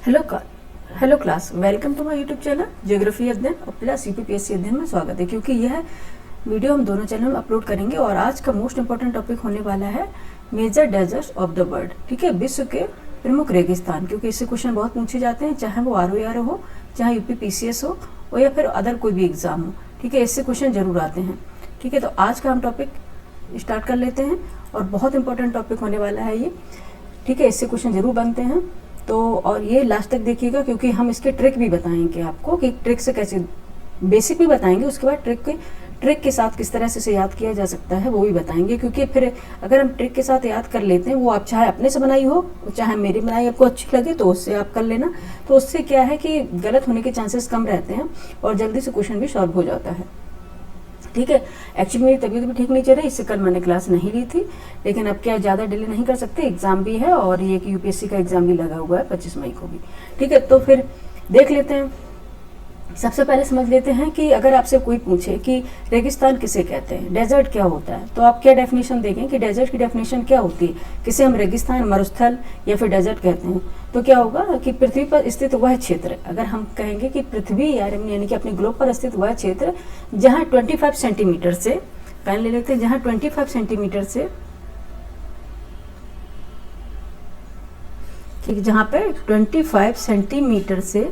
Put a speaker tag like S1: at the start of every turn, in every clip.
S1: Hello class, welcome to my YouTube channel geography अध्ययन और plus UPPSC अध्ययन में स्वागत है। क्योंकि यह वीडियो हम दोनों चैनल में अपलोड करेंगे और आज का मोस्ट इंपॉर्टेंट टॉपिक होने वाला है major deserts of the world. ठीक है, विश्व के प्रमुख रेगिस्तान, क्योंकि इससे क्वेश्चन बहुत पूछे जाते हैं, चाहे वो RO हो, चाहे यूपीपीसीएस हो या फिर अदर कोई भी एग्जाम हो। ठीक है, इससे क्वेश्चन जरूर आते हैं। ठीक है, तो आज का हम टॉपिक स्टार्ट कर लेते हैं और बहुत इंपॉर्टेंट टॉपिक होने वाला है ये। ठीक है, इससे क्वेश्चन जरूर बनते हैं, तो और ये लास्ट तक देखिएगा क्योंकि हम इसके ट्रिक भी बताएंगे आपको कि ट्रिक से कैसे, बेसिक भी बताएंगे, उसके बाद ट्रिक के साथ किस तरह से इसे याद किया जा सकता है वो भी बताएंगे। क्योंकि फिर अगर हम ट्रिक के साथ याद कर लेते हैं, वो आप चाहे अपने से बनाई हो चाहे मेरी बनाई आपको अच्छी लगे तो उससे आप कर लेना, तो उससे क्या है कि गलत होने के चांसेस कम रहते हैं और जल्दी से क्वेश्चन भी सॉल्व हो जाता है। ठीक है, एक्चुअली मेरी तबीयत भी ठीक नहीं चल रही, इससे कल मैंने क्लास नहीं ली थी, लेकिन अब क्या ज़्यादा डिले नहीं कर सकते, एग्जाम भी है और ये कि यूपीएससी का एग्जाम भी लगा हुआ है 25 मई को भी। ठीक है, तो फिर देख लेते हैं। सबसे पहले समझ लेते हैं कि अगर आपसे कोई पूछे कि रेगिस्तान किसे कहते हैं, डेजर्ट क्या होता है, तो आप क्या डेफिनेशन देंगे कि डेजर्ट की डेफिनेशन क्या होती है, किसे हम रेगिस्तान, मरुस्थल या फिर डेजर्ट कहते हैं। तो क्या होगा कि पृथ्वी पर स्थित वह क्षेत्र, अगर हम कहेंगे कि पृथ्वी यानी कि अपने ग्लोब पर स्थित वह क्षेत्र जहाँ 25 सेंटीमीटर से, पेन ले लेते हैं, जहाँ 25 सेंटीमीटर से, ठीक, जहाँ पे 25 सेंटीमीटर से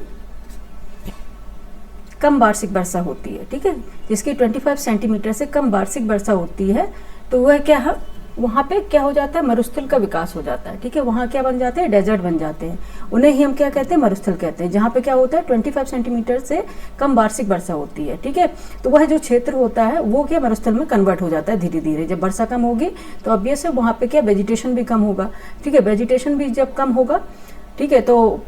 S1: कम वार्षिक वर्षा होती है। ठीक है, जिसकी 25 सेंटीमीटर से कम वार्षिक वर्षा होती है, तो वह क्या है, वहाँ पे क्या हो जाता है, मरुस्थल का विकास हो जाता है। ठीक है, वहाँ क्या बन जाते हैं, डेजर्ट बन जाते हैं, उन्हें ही हम क्या कहते हैं, मरुस्थल कहते हैं। जहाँ पे क्या होता है, 25 सेंटीमीटर से कम वार्षिक वर्षा होती है। ठीक है, तो वह जो क्षेत्र होता है वो क्या मरुस्थल में कन्वर्ट हो जाता है धीरे धीरे। जब वर्षा कम होगी तो ऑब्वियस है वहाँ पे क्या, वेजिटेशन भी कम होगा। ठीक है, वेजिटेशन भी जब कम होगा, ठीक है, तो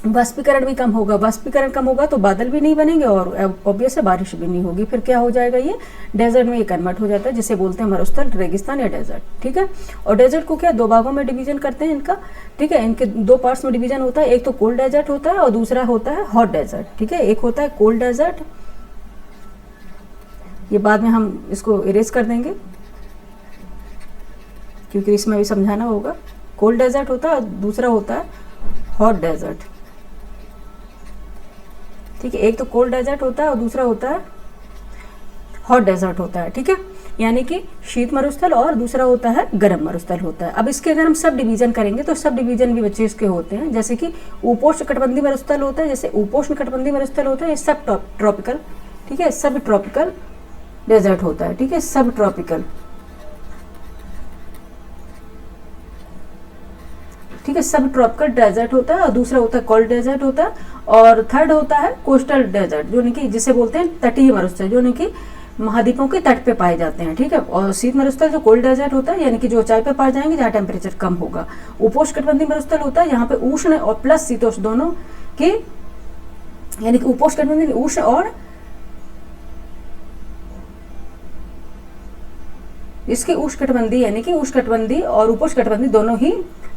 S1: वाष्पीकरण भी कम होगा, वाष्पीकरण कम होगा तो बादल भी नहीं बनेंगे और ऑब्वियस है बारिश भी नहीं होगी। फिर क्या हो जाएगा, ये डेजर्ट में ये कन्वर्ट हो जाता है, जिसे बोलते हैं मरुस्थल, रेगिस्तान या डेजर्ट। ठीक है, और डेजर्ट को क्या दो भागों में डिवीजन करते हैं इनका। ठीक है, इनके दो पार्ट्स में डिवीजन होता है, एक तो कोल्ड डेजर्ट होता है और दूसरा होता है हॉट डेजर्ट। ठीक है, एक होता है कोल्ड डेजर्ट, ये बाद में हम इसको इरेज कर देंगे क्योंकि इसमें भी समझाना होगा। कोल्ड डेजर्ट होता है और दूसरा होता है हॉट डेजर्ट। ठीक है, एक तो कोल्ड डेजर्ट होता है और दूसरा होता है हॉट डेजर्ट होता है। ठीक है, यानी कि शीत मरुस्थल और दूसरा होता है गर्म मरुस्थल होता है। अब इसके अगर हम सब डिवीजन करेंगे तो सब डिवीजन भी बच्चे इसके होते हैं, जैसे कि उपोष्ण कटिबंधीय मरुस्थल होता है, जैसे उपोष्ण कटिबंधीय मरुस्थल होता है, ये सब ट्रॉपिकल। ठीक है, सब ट्रॉपिकल डेजर्ट होता है। ठीक है, सब ट्रॉपिकल। ठीक है, सब ट्रॉपिकल डेजर्ट होता है और दूसरा होता है कोल्ड डेजर्ट होता है और थर्ड होता है कोस्टल डेजर्ट, जो कि जिसे बोलते हैं तटीय मरुस्थल, जो कि महाद्वीपों के तट पे पाए जाते हैं। ठीक है, और शीत मरुस्थल जो कोल्ड डेजर्ट होता है, यानी कि जो ऊंचाई पे पाए जाएंगे जहाँ टेम्परेचर कम होगा। उपोष्ण कटिबंधीय मरुस्थल होता है यहाँ पे उष्ण और प्लस शीतोष्ण दोनों के, यानी कि उपोष्ण कटिबंधीय उष्ण और इसके उष्णकटिबंधीय, यानी कि उष्णकटिबंधीय और उपोष्ण कटिबंधीय दोनों ही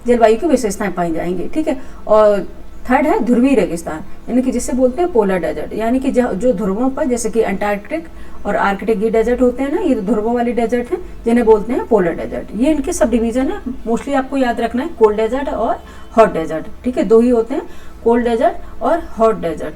S1: जलवायु की विशेषताएं पाई जाएंगी। ठीक है, और थर्ड है ध्रुवीय रेगिस्तान, यानी कि जिसे बोलते हैं पोलर डेजर्ट, यानी कि जो ध्रुवों पर, जैसे कि अंटार्कटिक और आर्कटिक ये डेजर्ट होते हैं ना, ये ध्रुवों वाले डेजर्ट हैं जिन्हें बोलते हैं पोलर डेजर्ट। ये इनके सब डिवीजन है, मोस्टली आपको याद रखना है कोल्ड डेजर्ट और हॉट डेजर्ट। ठीक है, दो ही होते हैं, कोल्ड डेजर्ट और हॉट डेजर्ट।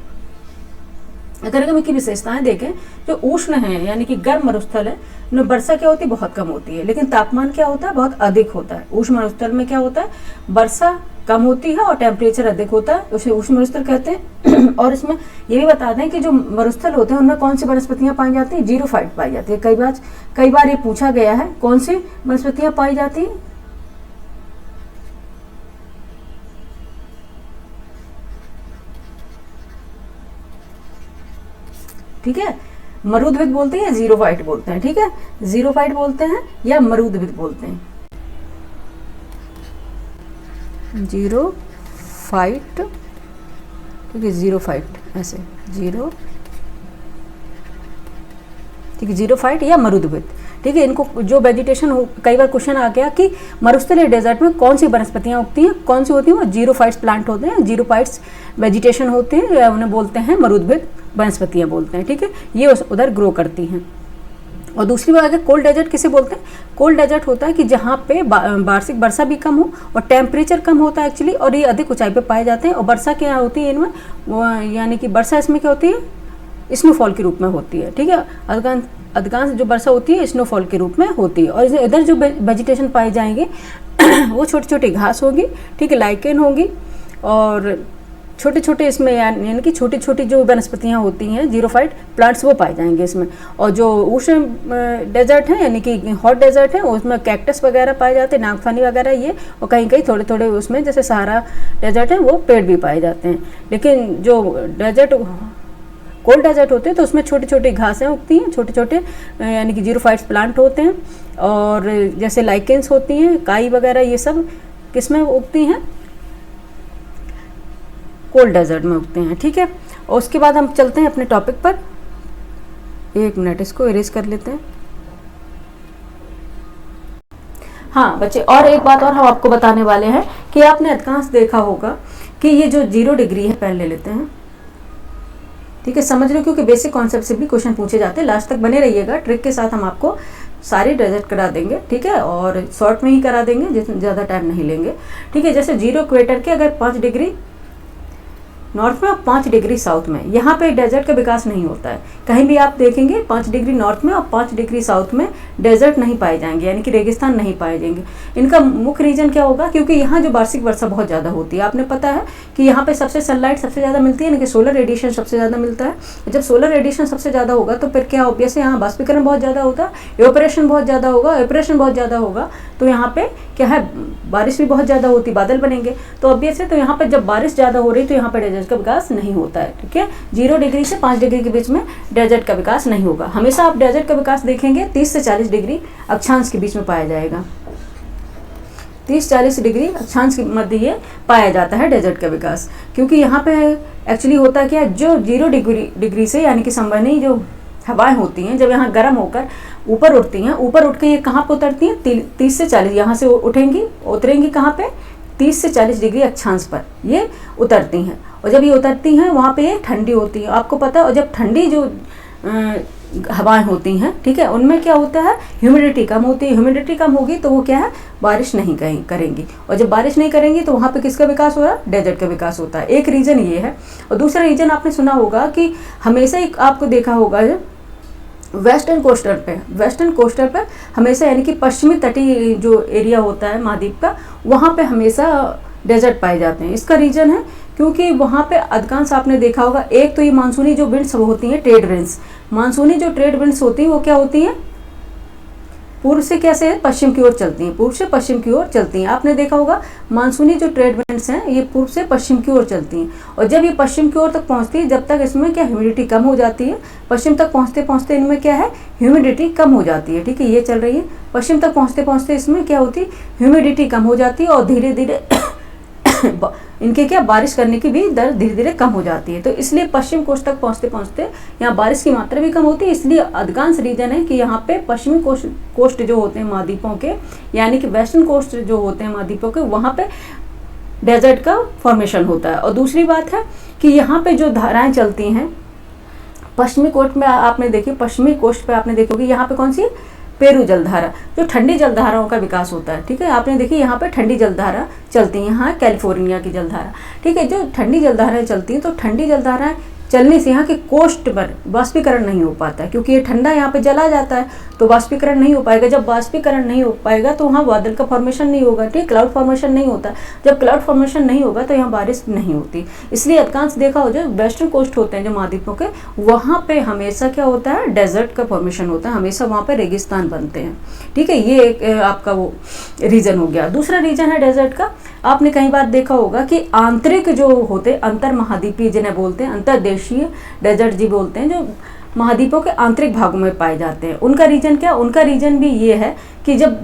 S1: अगर हम इनकी विशेषताएं देखें, जो उष्ण है यानी कि गर्म मरुस्थल है, उनमें वर्षा क्या होती है, बहुत कम होती है, लेकिन तापमान क्या होता है, बहुत अधिक होता है। उष्ण मरुस्थल में क्या होता है, वर्षा कम होती है और टेम्परेचर अधिक होता है, उसे उष्ण मरुस्थल कहते हैं। और इसमें ये भी बता दें कि जो मरुस्थल होते हैं उनमें कौन सी वनस्पतियां पाई जाती हैं, जीरोफाइट पाई जाती है। कई बार ये पूछा गया है, कौन सी वनस्पतियां पाई जाती हैं, ठीक है, मरुद्भिद बोलते हैं या जीरोफाइट बोलते हैं। ठीक है, जीरोफाइट बोलते हैं या मरुद्भिद बोलते हैं, जीरोफाइट। ठीक है, जीरोफाइट ऐसे जीरो, ठीक है, जीरोफाइट या मरुद्भिद। ठीक है, इनको जो वेजिटेशन हो, कई बार क्वेश्चन आ गया कि मरुस्थल या डेजर्ट में कौन सी वनस्पतियां उगती हैं, कौन सी होती हैं, वो जीरोफाइट्स प्लांट होते हैं, जीरोफाइट्स वेजिटेशन होते हैं, उन्हें बोलते हैं मरुद्भिद वनस्पतियां बोलते हैं। ठीक है, ये उधर ग्रो करती हैं। और दूसरी बात है कोल्ड डेजर्ट किसे बोलते हैं? कोल्ड डेजर्ट होता है कि जहाँ पे वार्षिक वर्षा भी कम हो और टेम्परेचर कम होता है एक्चुअली, और ये अधिक ऊंचाई पे पाए जाते हैं। और वर्षा क्या होती है इनमें, यानी कि वर्षा इसमें क्या होती है, स्नोफॉल के रूप में होती है, ठीक है। अधिकांश जो वर्षा होती है स्नोफॉल के रूप में होती है। और इधर जो वेजिटेशन पाए जाएंगे वो छोटी छोटी घास होगी, ठीक है, लाइकेन होगी, और छोटे छोटे इसमें यानी कि छोटी छोटी जो वनस्पतियाँ होती हैं जीरोफाइट प्लांट्स वो पाए जाएंगे इसमें। और जो उष्ण डेजर्ट है यानी कि हॉट डेजर्ट है उसमें कैक्टस वगैरह पाए जाते हैं, नागफनी वगैरह ये, और कहीं कहीं थोड़े थोड़े उसमें जैसे सहारा डेजर्ट है वो पेड़ भी पाए जाते हैं। लेकिन जो डेजर्ट कोल्ड डेजर्ट होते हैं तो उसमें छोटी छोटी घासें उगती हैं, छोटे छोटे यानी कि जीरोफाइट्स प्लांट होते हैं, और जैसे लाइकेंस होती हैं, काई वगैरह, ये सब किस में उगती हैं, कोल्ड डेजर्ट में उगते हैं, ठीक है। और उसके बाद हम चलते हैं अपने टॉपिक पर। एक मिनट, इसको इरेज कर लेते हैं। हाँ बच्चे, और एक बात और हम आपको बताने वाले हैं कि आपने अधिकांश देखा होगा कि ये जो 0 डिग्री है, पेन ले लेते हैं, ठीक है, समझ लो, क्योंकि बेसिक कॉन्सेप्ट से भी क्वेश्चन पूछे जाते हैं। लास्ट तक बने रहिएगा, ट्रिक के साथ हम आपको सारी डेजर्ट करा देंगे, ठीक है, और शॉर्ट में ही करा देंगे, जिसमें ज़्यादा टाइम नहीं लेंगे, ठीक है। जैसे 0 इक्वेटर के अगर 5 डिग्री नॉर्थ में और 5 डिग्री साउथ में, यहाँ पे डेजर्ट का विकास नहीं होता है। कहीं भी आप देखेंगे 5 डिग्री नॉर्थ में और 5 डिग्री साउथ में डेजर्ट नहीं पाए जाएंगे, यानी कि रेगिस्तान नहीं पाए जाएंगे। इनका मुख्य रीजन क्या होगा, क्योंकि यहाँ जो वार्षिक वर्षा बहुत ज़्यादा होती है। आपने पता है कि यहाँ पे सबसे सनलाइट सबसे ज़्यादा मिलती है, यानी कि सोलर रेडिएशन सबसे ज़्यादा मिलता है। जब सोलर रेडिएशन सबसे ज़्यादा होगा तो फिर क्या ऑब्वियस है, यहाँ बाष्पीकरण बहुत ज़्यादा होगा, एवापोरेशन बहुत ज़्यादा होगा, एवापोरेशन बहुत ज़्यादा होगा तो यहाँ पे क्या है, बारिश भी बहुत ज़्यादा होती, बादल बनेंगे, तो ऑब्वियस है। तो यहाँ पर जब बारिश ज़्यादा हो रही तो यहाँ पर डेजर्ट का विकास नहीं होता है, ठीक है। 0 डिग्री से 5 डिग्री के बीच में डेजर्ट का विकास नहीं होगा। हमेशा आप डेजर्ट का विकास देखेंगे 30 से 40 डिग्री अक्षांश के बीच में पाया जाएगा। 30-40 डिग्री अक्षांश के मध्य ये पाया जाता है डेजर्ट का विकास, क्योंकि यहाँ पे एक्चुअली होता क्या है, जो 0 डिग्री से यानी कि संवहनी जो हवाएं होती हैं, जब यहाँ गर्म होकर ऊपर उठती हैं, ऊपर उठ के ये कहाँ पर उतरती हैं, 30 से 40, यहाँ से उतरेंगी कहाँ पे, 30 से 40 डिग्री अक्षांश पर ये उतरती हैं। और जब ये उतरती हैं वहाँ पे ये ठंडी होती है, आपको पता है। और जब ठंडी जो हवाएं होती हैं, ठीक है, उनमें क्या होता है, ह्यूमिडिटी कम होती है। ह्यूमिडिटी कम होगी तो वो क्या है, बारिश नहीं करेंगी, और जब बारिश नहीं करेंगी तो वहाँ पे किसका विकास हो रहा है, डेजर्ट का विकास होता है। एक रीजन ये है। और दूसरा रीजन आपने सुना होगा कि हमेशा ही आपको देखा होगा वेस्टर्न कोस्टर पे हमेशा, यानी कि पश्चिमी तटीय जो एरिया होता है महाद्वीप का, वहाँ पे हमेशा डेजर्ट पाए जाते हैं। इसका रीजन है क्योंकि वहाँ पे अधिकांश आपने देखा होगा, एक तो ये मानसूनी जो विंड्स होती हैं, ट्रेड विंड्स, मानसूनी जो ट्रेड विंड्स होती हैं वो क्या होती हैं, पूर्व से कैसे पश्चिम की ओर चलती हैं, पूर्व से पश्चिम की ओर चलती हैं। आपने देखा होगा मानसूनी जो ट्रेड विंड्स हैं ये पूर्व से पश्चिम की ओर चलती हैं, और जब ये पश्चिम की ओर तक पहुंचती है, जब तक इसमें क्या ह्यूमिडिटी कम हो जाती है, पश्चिम तक पहुंचते पहुंचते इनमें क्या है, ह्यूमिडिटी कम हो जाती है, ठीक है, ये चल रही है। पश्चिम तक पहुंचते पहुंचते इसमें क्या होती है, ह्यूमिडिटी कम हो जाती है, और धीरे धीरे इनके क्या बारिश करने की भी दर धीरे धीरे कम हो जाती है। तो इसलिए पश्चिम कोस्ट तक पहुंचते पहुंचते यहाँ बारिश की मात्रा भी कम होती है। इसलिए अधिकांश रीजन है कि यहाँ पे पश्चिमी कोस्ट जो होते हैं महाद्वीपों के, यानी कि वेस्टर्न कोस्ट जो होते हैं महाद्वीपों के, वहाँ पे डेजर्ट का फॉर्मेशन होता है। और दूसरी बात है कि यहाँ पे जो धाराएं चलती हैं पश्चिमी कोस्ट में, आपने देखी पश्चिमी कोस्ट पे आपने देखोगे यहाँ पे कौन सी, पेरू जलधारा, जो ठंडी जलधाराओं का विकास होता है, ठीक है। आपने देखी यहाँ पे ठंडी जलधारा चलती है, यहाँ कैलिफोर्निया की जलधारा, ठीक है। जो ठंडी जलधाराएं चलती हैं तो ठंडी जलधाराएं चलने से यहाँ के कोस्ट पर वाष्पीकरण नहीं हो पाता है, क्योंकि ये ठंडा यहाँ पे जला जाता है तो वाष्पीकरण नहीं हो पाएगा। जब वाष्पीकरण नहीं हो पाएगा तो वहाँ बादल का फॉर्मेशन नहीं होगा, ठीक, क्लाउड फॉर्मेशन नहीं होता। जब क्लाउड फॉर्मेशन नहीं होगा तो यहाँ बारिश नहीं होती। इसलिए अधिकांश देखा हो, जो वेस्टर्न कोस्ट होते हैं जो महाद्वीपों के, वहाँ पे हमेशा क्या होता है, डेजर्ट का फॉर्मेशन होता है, हमेशा वहाँ पे रेगिस्तान बनते हैं, ठीक है। ये एक आपका वो रीजन हो गया। दूसरा रीजन है डेजर्ट का, आपने कई बार देखा होगा कि आंतरिक जो होते, अंतर महाद्वीपीय जिन्हें बोलते हैं, अंतर्देशीय डेजर्ट जी बोलते हैं, जो महाद्वीपों के आंतरिक भागों में पाए जाते हैं। उनका रीजन क्या, उनका रीजन भी ये है कि जब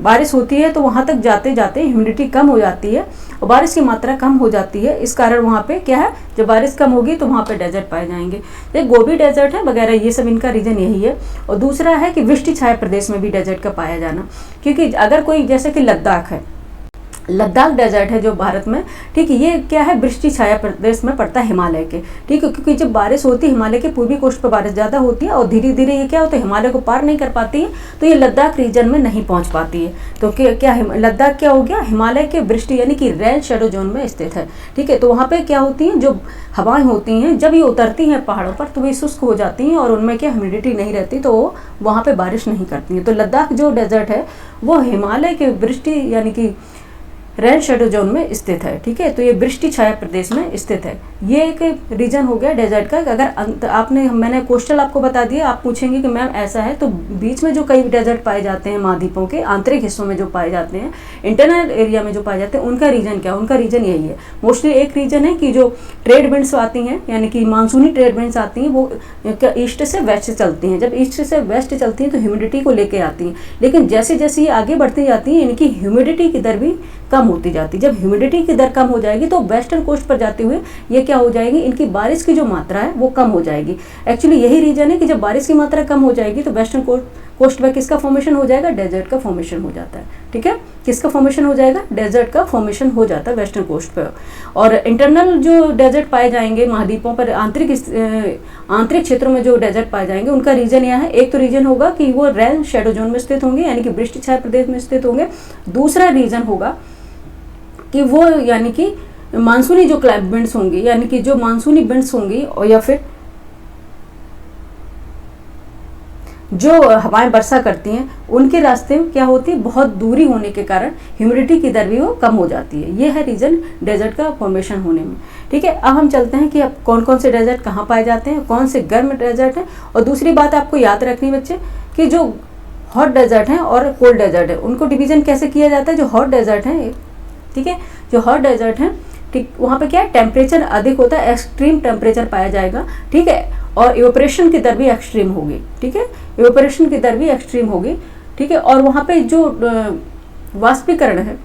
S1: बारिश होती है तो वहाँ तक जाते जाते ह्यूमिडिटी कम हो जाती है और बारिश की मात्रा कम हो जाती है। इस कारण वहाँ पे क्या है, जब बारिश कम होगी तो वहाँ पे डेजर्ट पाए जाएंगे। ये गोबी डेजर्ट है वगैरह, ये सब इनका रीजन यही है। और दूसरा है कि वृष्टि छाया प्रदेश में भी डेजर्ट का पाया जाना, क्योंकि अगर कोई जैसे कि लद्दाख है, लद्दाख डेजर्ट है जो भारत में, ठीक है, ये क्या है, वृष्टि छाया प्रदेश में पड़ता है हिमालय के, ठीक है, क्योंकि जब बारिश होती है हिमालय के पूर्वी कोस्ट पर बारिश ज़्यादा होती है और धीरे धीरे ये क्या होता है हिमालय को पार नहीं कर पाती है, तो ये लद्दाख रीजन में नहीं पहुँच पाती है। तो क्या लद्दाख क्या हो गया, हिमालय के वृष्टि यानी कि रेन शेडो जोन में स्थित है, ठीक है। तो वहाँ पर क्या होती हैं, जो हवाएं होती हैं जब ये उतरती हैं पहाड़ों पर तो वे शुष्क हो जाती हैं और उनमें क्या ह्यूमिडिटी नहीं रहती, तो वो वहाँ पे बारिश नहीं करती हैं। तो लद्दाख जो डेजर्ट है वो हिमालय के वृष्टि यानी कि रेन शेडो जोन में स्थित है, ठीक है। तो ये वृष्टि छाया प्रदेश में स्थित है। ये एक रीजन हो गया डेजर्ट का। अगर मैंने कोस्टल आपको बता दिया, आप पूछेंगे कि मैम ऐसा है, तो बीच में जो कई डेजर्ट पाए जाते हैं महाद्वीपों के आंतरिक हिस्सों में जो पाए जाते हैं, इंटरनल एरिया में जो पाए जाते हैं, उनका रीजन क्या, उनका रीजन यही है। मोस्टली एक रीजन है कि जो ट्रेड विंड्स आती हैं यानी कि मानसूनी ट्रेड विंड्स आती हैं वो ईस्ट से वेस्ट चलती हैं। जब ईस्ट से वेस्ट चलती हैं तो ह्यूमिडिटी को लेके आती हैं, लेकिन जैसे जैसे ये आगे बढ़ती जाती हैं इनकी ह्यूमिडिटी की दर भी कम होती जाती है। जब ह्यूमिडिटी की दर कम हो जाएगी तो वेस्टर्न कोस्ट पर जाते हुए ये क्या हो जाएगी, इनकी बारिश की जो मात्रा है वो कम हो जाएगी। एक्चुअली यही रीजन है कि जब बारिश की मात्रा कम हो जाएगी तो वेस्टर्न कोस्ट पर किसका फॉर्मेशन हो जाएगा, डेजर्ट का फॉर्मेशन हो जाता है, ठीक है। किसका फॉर्मेशन हो जाएगा, डेजर्ट का फॉर्मेशन हो जाता है वेस्टर्न कोस्ट पर। और इंटरनल जो डेजर्ट पाए जाएंगे महाद्वीपों पर, आंतरिक क्षेत्रों में जो डेजर्ट पाए जाएंगे उनका रीजन यह है। एक तो रीजन होगा कि वो रेन शेडो जोन में स्थित होंगे यानी कि वृष्टि छाया प्रदेश में स्थित होंगे। दूसरा रीजन होगा कि वो यानी कि मानसूनी जो विंड्स होंगी यानी कि जो मानसूनी विंड्स होंगी और या फिर जो हवाएं वर्षा करती हैं उनके रास्ते में क्या होती है, बहुत दूरी होने के कारण ह्यूमिडिटी की दर भी वो कम हो जाती है। ये है रीजन डेजर्ट का फॉर्मेशन होने में, ठीक है। अब हम चलते हैं कि अब कौन कौन से डेजर्ट कहाँ पाए जाते हैं, कौन से गर्म डेजर्ट हैं। और दूसरी बात आपको याद रखनी बच्चे कि जो हॉट डेजर्ट हैं और कोल्ड डेजर्ट है उनको डिवीजन कैसे किया जाता है। जो हॉट डेजर्ट हैं, ठीक है, जो हॉट डेजर्ट हैं, ठीक, वहाँ पे क्या है, टेम्परेचर अधिक होता है, एक्सट्रीम टेम्परेचर पाया जाएगा, ठीक है, और इवेपोरेशन की दर भी एक्सट्रीम होगी, ठीक है, इवेपोरेशन की दर भी एक्सट्रीम होगी, ठीक है। और वहाँ पे जो वाष्पीकरण है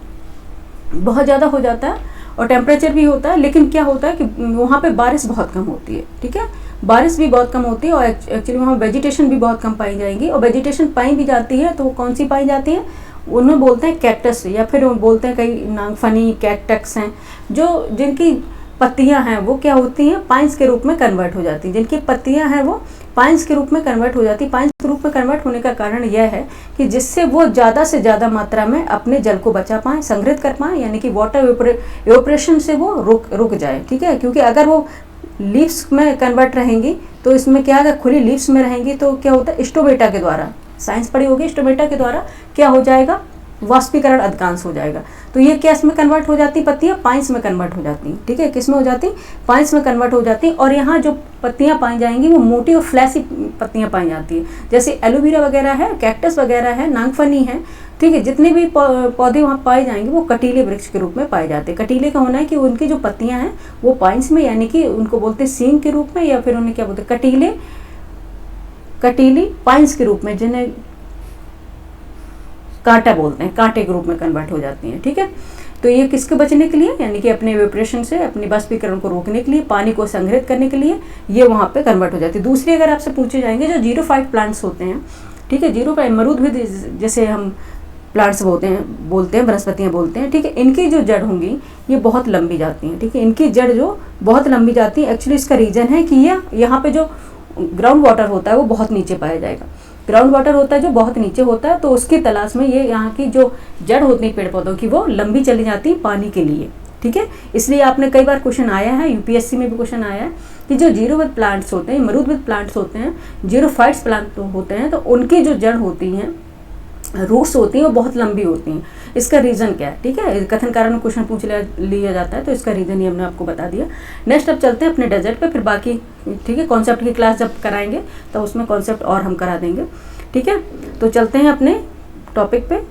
S1: बहुत ज़्यादा हो जाता है और टेम्परेचर भी होता है, लेकिन क्या होता है कि वहाँ पे बारिश बहुत कम होती है, ठीक है, बारिश भी बहुत कम होती है और एक्चुअली वहाँ वेजिटेशन भी बहुत कम पाई जाएंगी। और वेजिटेशन पाई भी जाती है तो वो कौन सी पाई जाती है, उन्हें बोलते हैं कैक्टस या फिर बोलते हैं कई नागफनी कैक्टस हैं, जो जिनकी पत्तियां हैं वो क्या होती हैं, पाइन्स के रूप में कन्वर्ट हो जाती हैं। जिनकी पत्तियां हैं वो पाइन्स के रूप में कन्वर्ट हो जाती है। पाइन्स के रूप में कन्वर्ट होने का कारण यह है कि जिससे वो ज़्यादा से ज़्यादा मात्रा में अपने जल को बचा पाएँ, संग्रहित कर पाएँ, यानी कि वाटर इवेपोरेशन से वो रुक जाए, ठीक है। क्योंकि अगर वो लीव्स में कन्वर्ट रहेंगी तो इसमें क्या, अगर खुली लीव्स में रहेंगी तो क्या होता है, स्टोमेटा के द्वारा, साइंस पढ़ी होगी, स्टोमेटा के द्वारा क्या हो जाएगा, वाष्पीकरण अधिकांश हो जाएगा। तो ये किस में कन्वर्ट हो जाती, पत्तियां पाइन्स में कन्वर्ट हो जाती हैं, ठीक है, किस में हो जाती, पाइन्स में कन्वर्ट हो जाती हैं। और यहाँ जो पत्तियां पाई जाएंगी वो मोटी और फ्लैसी पत्तियां पाई जाती हैं, जैसे एलोवेरा वगैरह है, कैक्टस वगैरह है, नागफनी है, ठीक है। जितने भी पौधे वहाँ पाए जाएंगे वो कटीले वृक्ष के रूप में पाए जाते हैं। कटीले का होना है कि उनकी जो पत्तियां हैं वो पाइन्स में यानी कि उनको बोलते हैं सींग के रूप में, या फिर उन्हें क्या बोलते हैं, कटीली पाइन्स के रूप में, जिन्हें कांटा बोलते हैं, कांटे के रूप में कन्वर्ट हो जाती हैं, ठीक है। तो ये किसके बचने के लिए, यानी कि अपने इवेपोरेशन से, अपनी बाष्पीकरण को रोकने के लिए, पानी को संग्रहित करने के लिए ये वहाँ पे कन्वर्ट हो जाती है। दूसरी अगर आपसे पूछे जाएंगे जो जीरोफाइट प्लांट्स होते हैं, ठीक है, जीरोफाइट मरुद्भिद जैसे हम प्लांट्स बोलते हैं वनस्पतियाँ बोलते हैं, ठीक है, इनकी जो जड़ होंगी ये बहुत लंबी जाती हैं, ठीक है, इनकी जड़ जो बहुत लंबी जाती है। एक्चुअली इसका रीज़न है कि ये यहाँ पे जो ग्राउंड वाटर होता है वो बहुत नीचे पाया जाएगा, ग्राउंड वाटर होता है जो बहुत नीचे होता है, तो उसकी तलाश में ये यहाँ की जो जड़ होती है पेड़ पौधों की वो लंबी चली जाती है पानी के लिए, ठीक है। इसलिए आपने कई बार क्वेश्चन आया है, यूपीएससी में भी क्वेश्चन आया है कि जो जीरोविद प्लांट्स होते हैं, मरुद्भिद प्लांट्स होते हैं, जीरोफाइट्स प्लांट होते हैं, तो उनकी जो जड़ होती हैं, रूट्स होती हैं, वो बहुत लंबी होती हैं। इसका रीज़न क्या है, ठीक है, कथन कारण में क्वेश्चन पूछ लिया जाता है, तो इसका रीज़न ही हमने आपको बता दिया। नेक्स्ट अब चलते हैं अपने डेजर्ट पे, फिर बाकी, ठीक है, कॉन्सेप्ट की क्लास जब कराएंगे तो उसमें कॉन्सेप्ट और हम करा देंगे, ठीक है। तो चलते हैं अपने टॉपिक पे,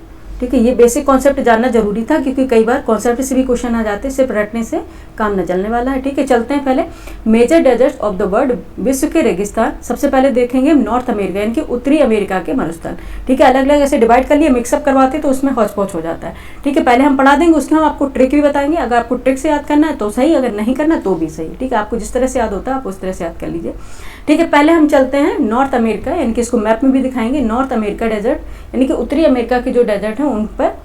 S1: ठीक है। ये बेसिक कॉन्सेप्ट जानना जरूरी था क्योंकि कई बार कॉन्सेप्ट से भी क्वेश्चन आ जाते हैं, सिर्फ रटने से काम न चलने वाला है, ठीक है। चलते हैं पहले major desert of the world, विश्व के रेगिस्तान। सबसे पहले देखेंगे नॉर्थ अमेरिका यानी कि उत्तरी अमेरिका के मरुस्थल, ठीक है। अलग अलग ऐसे डिवाइड कर लिए, मिक्सअप करवाते तो उसमें हौच पौच हो जाता है, ठीक है। पहले हम पढ़ा देंगे, उसके हम आपको ट्रिक भी बताएंगे। अगर आपको ट्रिक से याद करना है तो सही, अगर नहीं करना तो भी सही, ठीक है। आपको जिस तरह से याद होता है आप उस तरह से याद कर लीजिए, ठीक है। पहले हम चलते हैं नॉर्थ अमेरिका, यानी कि इसको मैप में भी दिखाएंगे, नॉर्थ अमेरिका डेजर्ट यानी कि उत्तरी अमेरिका के जो डेजर्ट हैं उन पर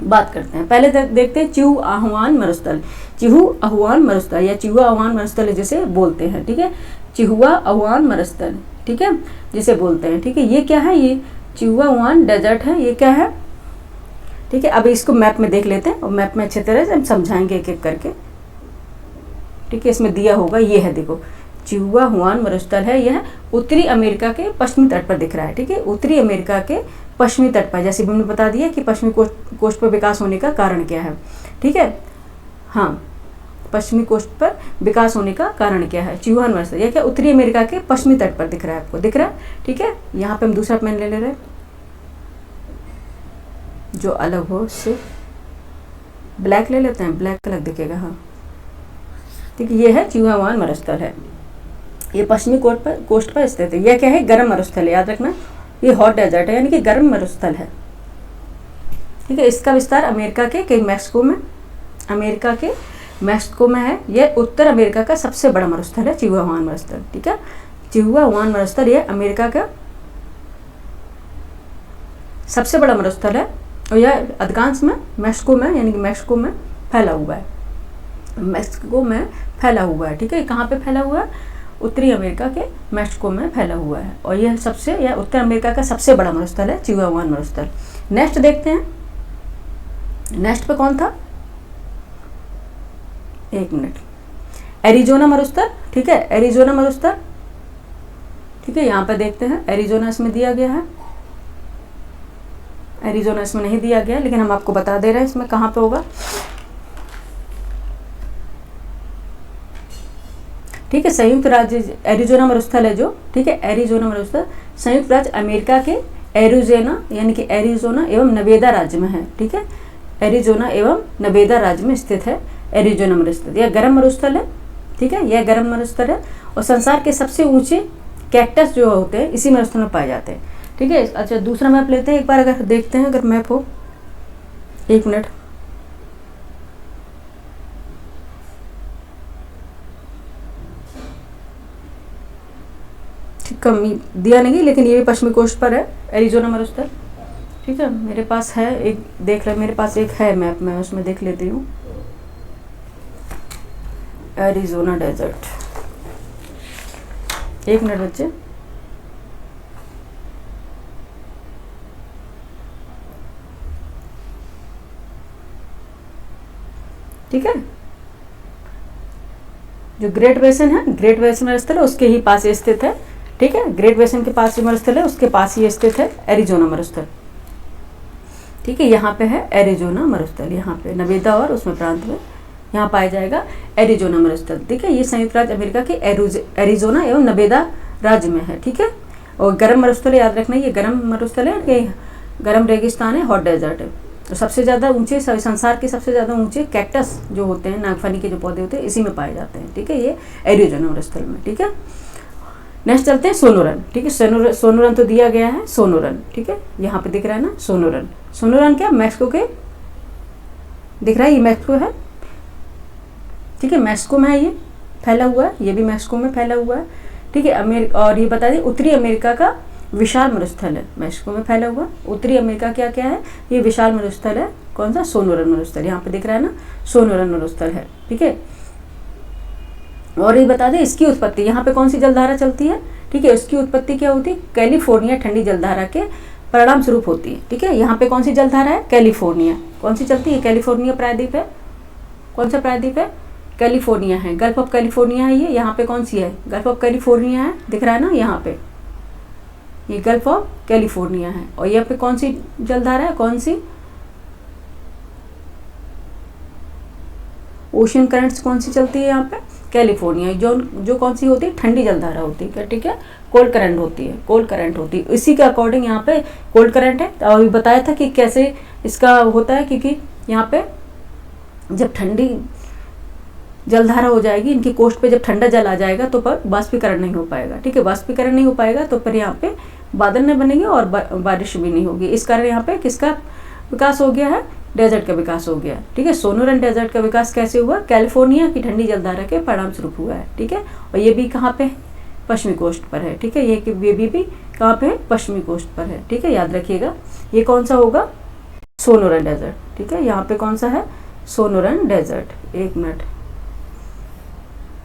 S1: बात करते हैं। पहले देखते हैं चिहुआहुआन मरुस्थल। चिहुआहुआन मरुस्थल या चिहुआहुआन मरुस्थल जिसे बोलते हैं, ठीक है, चिहुआहुआन मरुस्थल, ठीक है, जिसे बोलते हैं, ठीक है। ये क्या है, ये चिहुआहुआन डेजर्ट है, ये क्या है, ठीक है। अब इसको मैप में देख लेते हैं और मैप में अच्छे तरह से हम समझाएंगे एक एक करके, ठीक है। इसमें दिया होगा, ये है, देखो चिहुआहुआन मरुस्थल है, यह उत्तरी अमेरिका के पश्चिमी तट पर दिख रहा है, ठीक है, उत्तरी अमेरिका के पश्चिमी तट पर। जैसे हमने बता दिया कि पश्चिमी कोस्ट पर विकास होने का कारण क्या है, ठीक है, हाँ, पश्चिमी कोस्ट पर विकास होने का कारण क्या है, चिहुआहुआन मरुस्थल, यह क्या उत्तरी अमेरिका के पश्चिमी तट पर दिख रहा है, आपको दिख रहा है, ठीक है। यहाँ पे हम दूसरा पेन ले रहे हैं जो अलग हो, उससे ब्लैक ले लेते हैं, ब्लैक अलग दिखेगा, हाँ, ठीक है। ये है चिहुआहुआन मरुस्थल है, ये पश्चिमी कोस्ट पर स्थित है। यह क्या है, गर्म मरुस्थल है, याद रखना, ये हॉट डेजर्ट है, यानी कि गर्म मरुस्थल है, ठीक है। इसका विस्तार अमेरिका के मैक्सिको में, अमेरिका के मैक्सिको में है। यह उत्तर अमेरिका का सबसे बड़ा मरुस्थल है, चिहुआहुआन मरुस्थल, ठीक है। चिहुआहुआन मरुस्थल ये अमेरिका का सबसे बड़ा मरुस्थल है और यह अधिकांश में मैक्सिको में, यानी कि मैक्सिको में फैला हुआ है, मैक्सिको में फैला हुआ है, ठीक है। कहाँ पे फैला हुआ है, उत्तरी अमेरिका के मैक्सिको में फैला हुआ है और यह उत्तर अमेरिका का सबसे बड़ा मरुस्थल है, चिहुआहुआन मरुस्थल। नेक्स्ट देखते हैं, नेक्स्ट पे कौन था, एक मिनट, एरिजोना मरुस्थल, ठीक है, एरिजोना मरुस्थल, ठीक है। यहाँ पे देखते हैं, एरिजोना इसमें दिया गया है, एरिजोना इसमें नहीं दिया गया, लेकिन हम आपको बता दे रहे हैं इसमें कहाँ पे होगा, ठीक है। संयुक्त राज्य एरिजोना मरुस्थल है जो, ठीक है, एरिजोना मरुस्थल संयुक्त राज्य अमेरिका के एरिजोना, यानी कि एरिजोना एवं नवेदा राज्य में है, ठीक है, एरिजोना एवं नवेदा राज्य में स्थित है एरिजोना मरुस्थल। यह गर्म मरुस्थल है, ठीक है, यह गर्म मरुस्थल है और संसार के सबसे ऊंचे कैक्टस जो होते हैं इसी मरुस्थल में पाए जाते हैं, ठीक है। अच्छा, दूसरा मैप लेते हैं एक बार, अगर देखते हैं, अगर मैप हो, एक मिनट, कमी दिया नहीं, लेकिन ये भी पश्चिमी कोस्ट पर है, एरिजोना मरुस्थल, ठीक है। मेरे पास है एक, देख रहे, मेरे पास एक है मैप, मैं उसमें देख लेती हूँ, एरिजोना डेजर्ट, एक मिनट बच्चे, ठीक है। जो ग्रेट बेसन है, ग्रेट बेसन मरुस्थल है, उसके ही पास स्थित है, ठीक है, ग्रेट बेसन के पास जो मरुस्थल है उसके पास ही स्थित है एरिजोना मरुस्थल, ठीक है। यहाँ पे है एरिजोना मरुस्थल, यहाँ पे नवेदा और उसमें प्रांत में यहाँ पाया जाएगा एरिजोना मरुस्थल, ठीक है। ये संयुक्त राज्य अमेरिका के एरिजोना एवं नवेदा राज्य में है, ठीक है। और गर्म मरुस्थल याद रखना, ये गर्म मरुस्थल है, ये गर्म रेगिस्तान है, हॉट डेजर्ट है। तो सबसे ज़्यादा ऊंचे, संसार के सबसे ज़्यादा ऊंचे कैक्टस जो होते हैं, नागफनी के जो पौधे होते हैं, इसी में पाए जाते हैं, ठीक है, ये एरिजोना मरुस्थल में, ठीक है। नेक्स्ट चलते हैं सोनोरन, ठीक है। सोनोरन तो दिया गया है, सोनोरन, ठीक है, यहाँ पे दिख रहा है ना, सोनोरन। सोनोरन क्या, मैक्सिको के दिख रहा है, ये मैक्सिको है, ठीक है, मैक्सिको में है, ये फैला हुआ है, ये भी मैक्सिको में फैला हुआ है, ठीक है। और ये बता दें, उत्तरी अमेरिका का विशाल मरुस्थल है, मैक्सिको में फैला हुआ, उत्तरी अमेरिका क्या क्या है, ये विशाल मरुस्थल है, कौन सा, सोनोरन मरुस्थल, यहाँ पे दिख रहा है ना, सोनोरन मरुस्थल है, ठीक है। और ये बता दें, इसकी उत्पत्ति, यहाँ पे कौन सी जलधारा चलती है, ठीक है, इसकी उत्पत्ति क्या होती है, कैलिफोर्निया ठंडी जलधारा के परिणाम स्वरूप होती है, ठीक है। यहाँ पे कौन सी जलधारा है, कैलिफोर्निया, कौन सी चलती है, कैलिफोर्निया प्रायद्वीप है, कौन सा प्रायद्वीप है, कैलिफोर्निया है, गल्फ ऑफ कैलिफोर्निया है, ये यहाँ पे कौन सी है, गल्फ ऑफ कैलिफोर्निया है, दिख रहा है ना यहाँ पे, ये गल्फ ऑफ कैलिफोर्निया है। और यहाँ पे कौन सी जलधारा है, कौन सी, ओशियन करंट्स कौन सी चलती है यहाँ पे, कैलिफोर्निया, जो कौन सी होती है, ठंडी जलधारा होती है, ठीक है, कोल्ड करंट होती है, कोल्ड करंट होती है, इसी के अकॉर्डिंग यहाँ पे कोल्ड करंट है। तो अभी बताया था कि कैसे इसका होता है, क्योंकि यहाँ पे जब ठंडी जलधारा हो जाएगी, इनकी कोस्ट पे जब ठंडा जल आ जाएगा तो पर वाष्पीकरण नहीं हो पाएगा, ठीक है, वाष्पीकरण नहीं हो पाएगा तो पर यहाँ पे बादल नहीं बनेंगे और बारिश भी नहीं होगी। इस कारण यहाँ पे किसका विकास हो गया है, डेजर्ट का विकास हो गया, ठीक है। सोनोरन डेजर्ट का विकास कैसे हुआ, कैलिफोर्निया की ठंडी जलधारा के परिणाम स्वरूप हुआ है, ठीक है। और ये भी कहाँ पे, पश्चिमी कोस्ट पर है, ठीक है, ये भी कहाँ पे है, पश्चिमी कोस्ट पर है, ठीक है, याद रखिएगा। ये कौन सा होगा, सोनोरन डेजर्ट, ठीक है। यहाँ पे कौन सा है? Sonoran desert. एक मिनट,